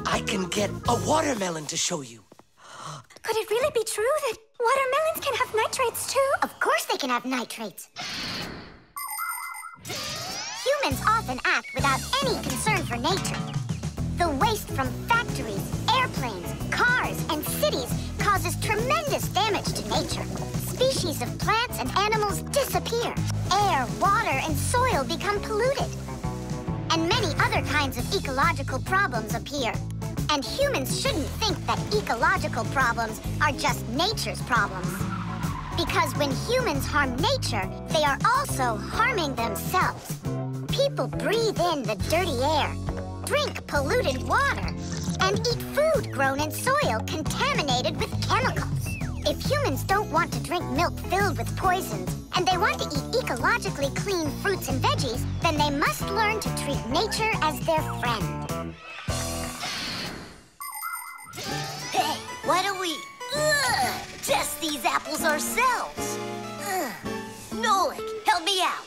I can get a watermelon to show you. Could it really be true that watermelons can have nitrates too? Of course they can have nitrates. Humans often act without any concern for nature. The waste from factories, airplanes, cars, and cities causes tremendous damage to nature. Species of plants and animals disappear. Air, water, and soil become polluted. And many other kinds of ecological problems appear. And humans shouldn't think that ecological problems are just nature's problems. Because when humans harm nature, they are also harming themselves. People breathe in the dirty air, drink polluted water, and eat food grown in soil contaminated with chemicals. If humans don't want to drink milk filled with poisons, and they want to eat ecologically clean fruits and veggies, then they must learn to treat nature as their friend. Hey, why don't we test these apples ourselves? Nolik, help me out.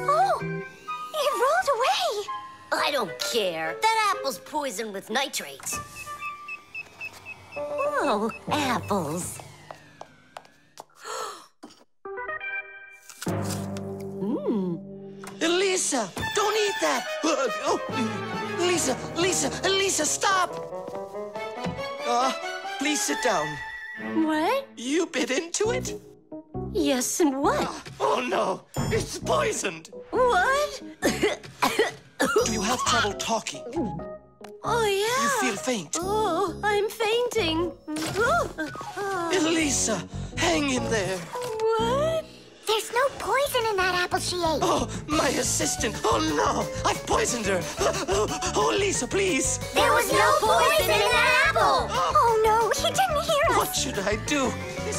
Oh, it rolled away. I don't care. That apple's poisoned with nitrates. Oh, apples. Lisa, don't eat that! Lisa, stop! Please sit down. What? You bit into it? Yes, and what? Oh no, it's poisoned! What? Do you have trouble talking? Oh, yeah. You feel faint? Oh, I'm fainting. Lisa, hang in there. What? There's no poison in that apple she ate. Oh, my assistant. Oh, no. I've poisoned her. Oh, Lisa, please. There was no poison in that apple. Oh, no. He didn't hear us. What should I do?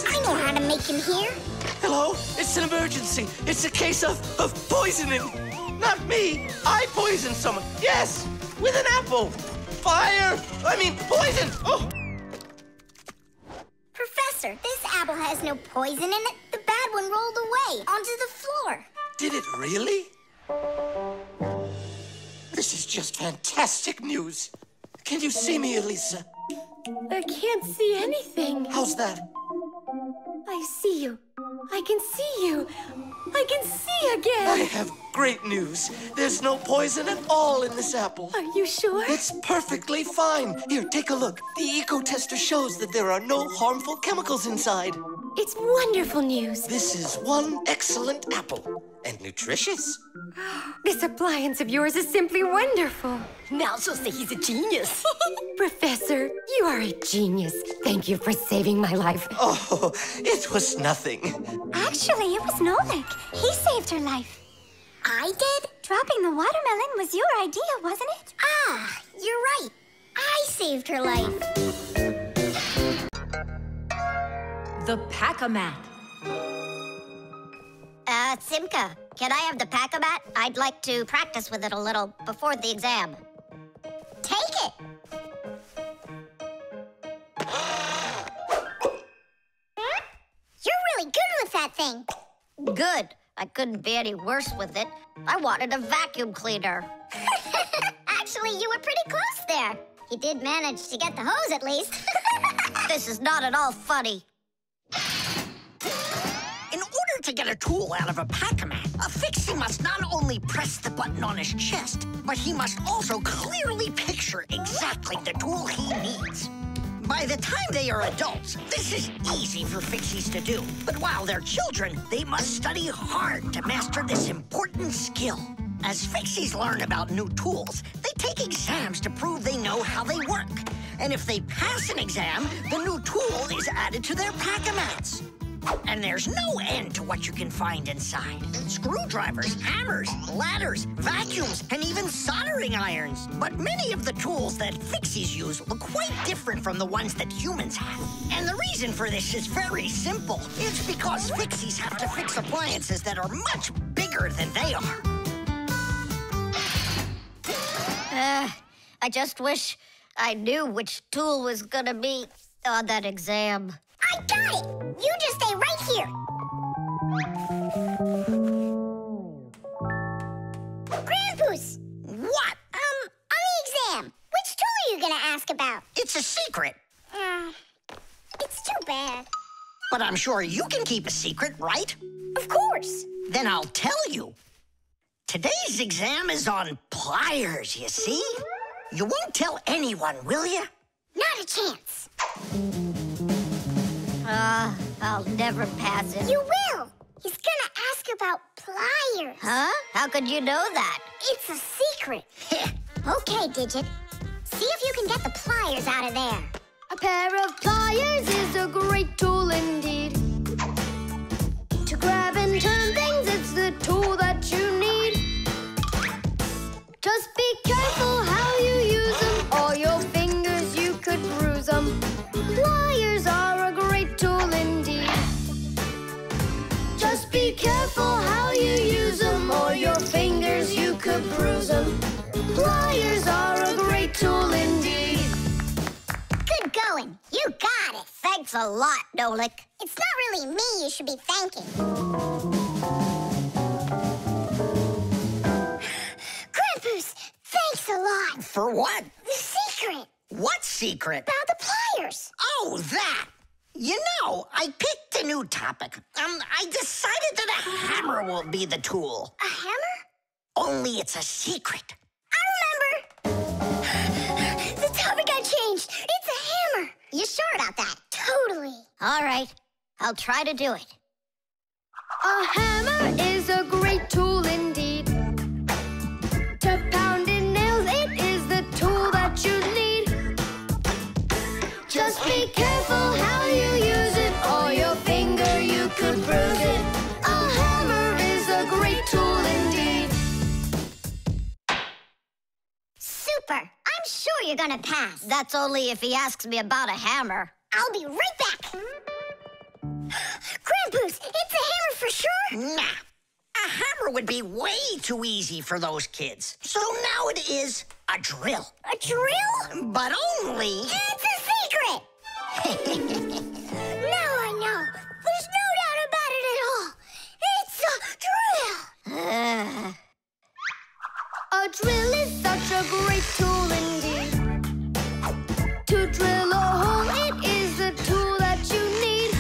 I know how to make him hear. Hello? It's an emergency. It's a case of poisoning. Not me. I poisoned someone. Yes, with an apple. Fire. Poison. Oh. Professor, this apple has no poison in it. The bad one rolled away onto the floor. Did it really? This is just fantastic news. Can you see me, Elisa? I can't see anything. How's that? I see you. I can see you. I can see again. I have great news. There's no poison at all in this apple. Are you sure? It's perfectly fine. Here, take a look. The eco-tester shows that there are no harmful chemicals inside. It's wonderful news. This is one excellent apple. And nutritious. This appliance of yours is simply wonderful. Now she'll say he's a genius. Professor, you are a genius. Thank you for saving my life. Oh, it was nothing. Actually, it was Nolik. He saved her life. I did? Dropping the watermelon was your idea, wasn't it? Ah, you're right. I saved her life. The Pack-A-Mat. Simka, can I have the Pack-A-Mat? I'd like to practice with it a little before the exam. Take it. You're really good with that thing. Good. I couldn't be any worse with it. I wanted a vacuum cleaner. Actually, you were pretty close there. You did manage to get the hose at least. This is not at all funny. In order to get a tool out of a Pack-A-Mat, a Fixie must not only press the button on his chest, but he must also clearly picture exactly the tool he needs. By the time they are adults, this is easy for Fixies to do. But while they're children, they must study hard to master this important skill. As Fixies learn about new tools, they take exams to prove they know how they work. And if they pass an exam, the new tool is added to their Pack-A-Mats. And there's no end to what you can find inside. Screwdrivers, hammers, ladders, vacuums, and even soldering irons. But many of the tools that Fixies use look quite different from the ones that humans have. And the reason for this is very simple. It's because Fixies have to fix appliances that are much bigger than they are. I just wish I knew which tool was gonna be on that exam. I got it! You just stay right here. Grandpoos! What? On the exam, which tool are you gonna ask about? It's a secret. It's too bad. But I'm sure you can keep a secret, right? Of course. Then I'll tell you. Today's exam is on pliers, you see? You won't tell anyone, will you? Not a chance. I'll never pass it. You will. He's gonna ask about pliers. Huh? How could you know that? It's a secret. Okay, Digit. See if you can get the pliers out of there. A pair of pliers is a great tool indeed. To grab and turn things, it's the tool that you need. Just be careful how you use them, or your fingers, you could bruise them. Pliers are a great tool indeed. Just be careful how you use them, or your fingers, you could bruise them. Pliers are a great tool indeed. Good going. You got it. Thanks a lot, Nolik. It's not really me you should be thanking. Grandpoos, thanks a lot. For what? The secret. What secret? About the pliers. Oh, that. You know, I picked a new topic. I decided that a hammer will be the tool. A hammer? Only it's a secret. I remember! The topic got changed. It's a hammer. You sure about that? Totally. All right. I'll try to do it. A hammer is a great tool indeed. To pound in nails, it is the tool that you need. Just be careful how you use it, or your finger you could bruise it. A hammer is a great tool indeed. Super. I'm sure you're gonna pass. That's only if he asks me about a hammer. I'll be right back. Grandpoos, it's a hammer for sure? Nah. A hammer would be way too easy for those kids. So now it is a drill. A drill? But only... It's a secret! Now I know. There's no doubt about it at all. It's a drill! A drill is such a great tool indeed. To drill a hole, it is the tool that you need.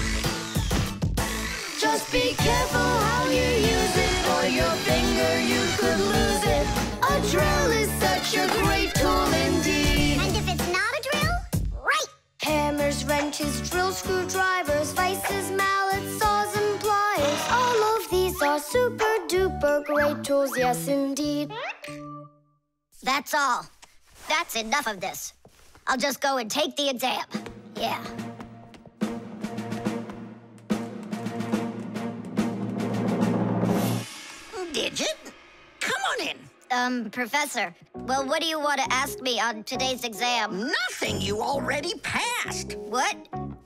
Just be careful how you use it, or your finger you could lose it. A drill is such a great tool indeed. And if it's not a drill, right! Hammers, wrenches, drills, screwdrivers, vices, mallets, saws, and pliers. All of these are super duper great tools, yes indeed. That's all. That's enough of this. I'll just go and take the exam. Yeah. Digit, come on in. Professor, well, what do you want to ask me on today's exam? Nothing, you already passed. What?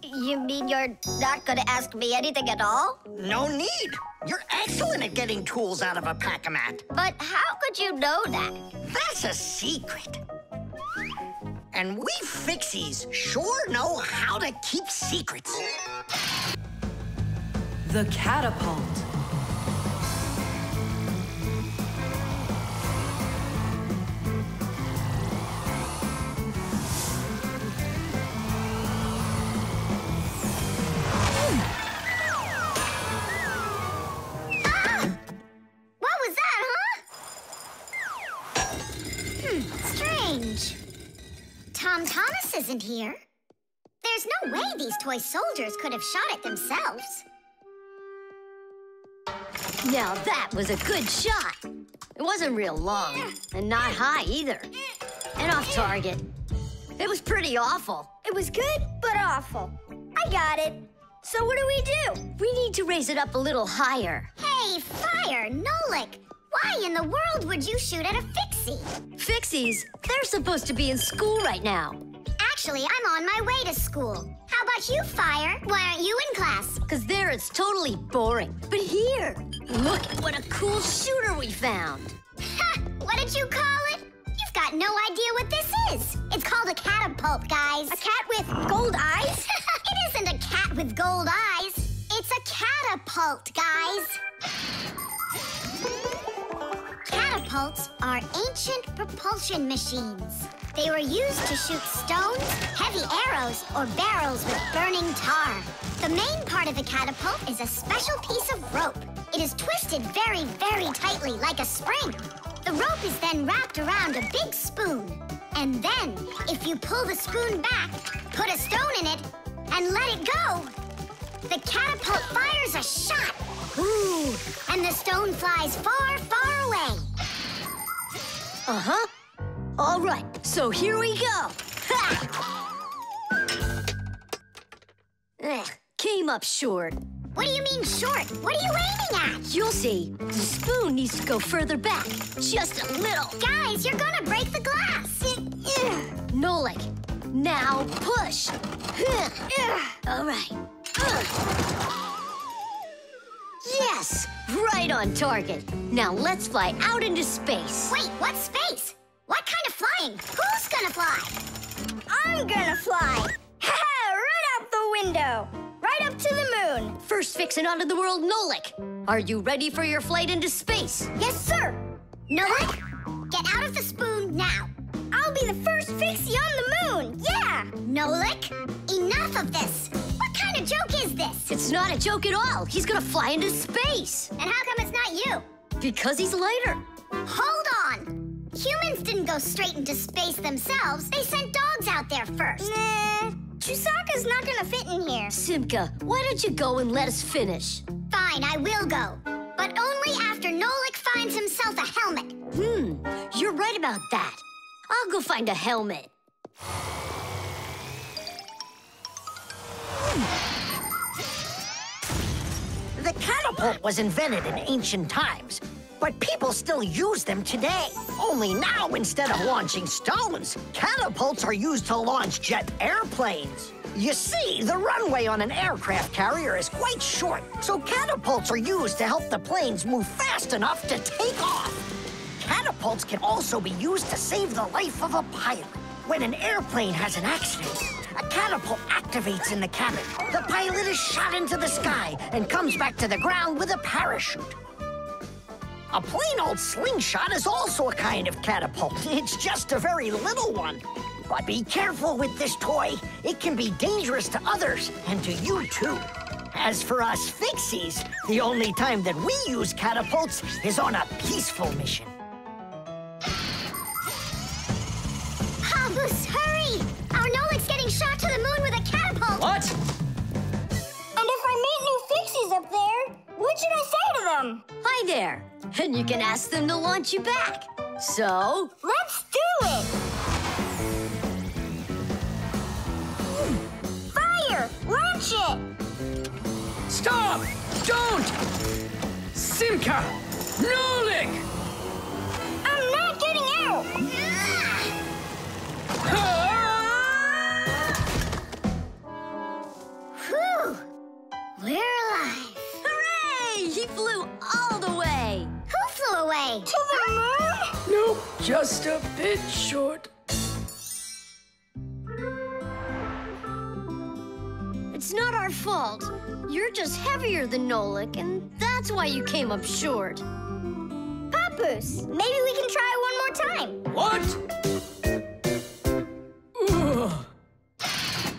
You mean you're not going to ask me anything at all? No need. You're excellent at getting tools out of a pack-a-mat. But how could you know that? That's a secret. And we Fixies sure know how to keep secrets. The catapult. Strange. Tom Thomas isn't here. There's no way these toy soldiers could have shot it themselves. Now that was a good shot. It wasn't real long, and not high either. And off target. It was pretty awful. It was good, but awful. I got it. So what do? We need to raise it up a little higher. Hey, Fire, Nolik. Why in the world would you shoot at a Fixie? Fixies, they're supposed to be in school right now. Actually, I'm on my way to school. How about you, Fire? Why aren't you in class? Because there it's totally boring. But here, look at what a cool shooter we found. Ha! What did you call it? You've got no idea what this is. It's called a catapult, guys. A cat with gold eyes? It isn't a cat with gold eyes. It's a catapult, guys. Catapults are ancient propulsion machines. They were used to shoot stones, heavy arrows, or barrels with burning tar. The main part of the catapult is a special piece of rope. It is twisted very, very tightly like a spring. The rope is then wrapped around a big spoon. And then, if you pull the spoon back, put a stone in it, and let it go, the catapult fires a shot. Ooh, and the stone flies far, far away. Uh-huh. All right, so here we go. Ha! Came up short. What do you mean short? What are you aiming at? You'll see. The spoon needs to go further back. Just a little. Guys, you're gonna break the glass. Nolik, now push. All right. Yes, right on target. Now let's fly out into space. Wait, what space? What kind of flying? Who's gonna fly? I'm gonna fly. Right out the window. Right up to the moon. First fixin' onto the world, Nolik. Are you ready for your flight into space? Yes, sir. Nolik, get out of the spoon now. I'll be the first Fixie on the moon. Yeah. Nolik, enough of this. What kind of joke is this? It's not a joke at all. He's gonna fly into space. And how come it's not you? Because he's lighter. Hold on! Humans didn't go straight into space themselves. They sent dogs out there first. Nah, Chewsocka's not gonna fit in here. Simka, why don't you go and let us finish? Fine, I will go. But only after Nolik finds himself a helmet. You're right about that. I'll go find a helmet. The catapult was invented in ancient times, but people still use them today. Only now, instead of launching stones, catapults are used to launch jet airplanes. You see, the runway on an aircraft carrier is quite short, so catapults are used to help the planes move fast enough to take off. Catapults can also be used to save the life of a pilot. When an airplane has an accident, a catapult activates in the cabin. The pilot is shot into the sky and comes back to the ground with a parachute. A plain old slingshot is also a kind of catapult. It's just a very little one. But be careful with this toy. It can be dangerous to others and to you too. As for us Fixies, the only time that we use catapults is on a peaceful mission. Habus, hurry! Our Nolik's getting shot to the moon with a catapult! What? And if I meet new Fixies up there, what should I say to them? Hi there. And you can ask them to launch you back. So? Let's do it! Fire! Launch it! Stop! Don't! Simka! Nolik! I'm not getting out! Whew! We're alive! Hooray! He flew all the way. Who flew away? To the moon? Nope, just a bit short. It's not our fault. You're just heavier than Nolik, and that's why you came up short. Papoose, maybe we can try one more time. What?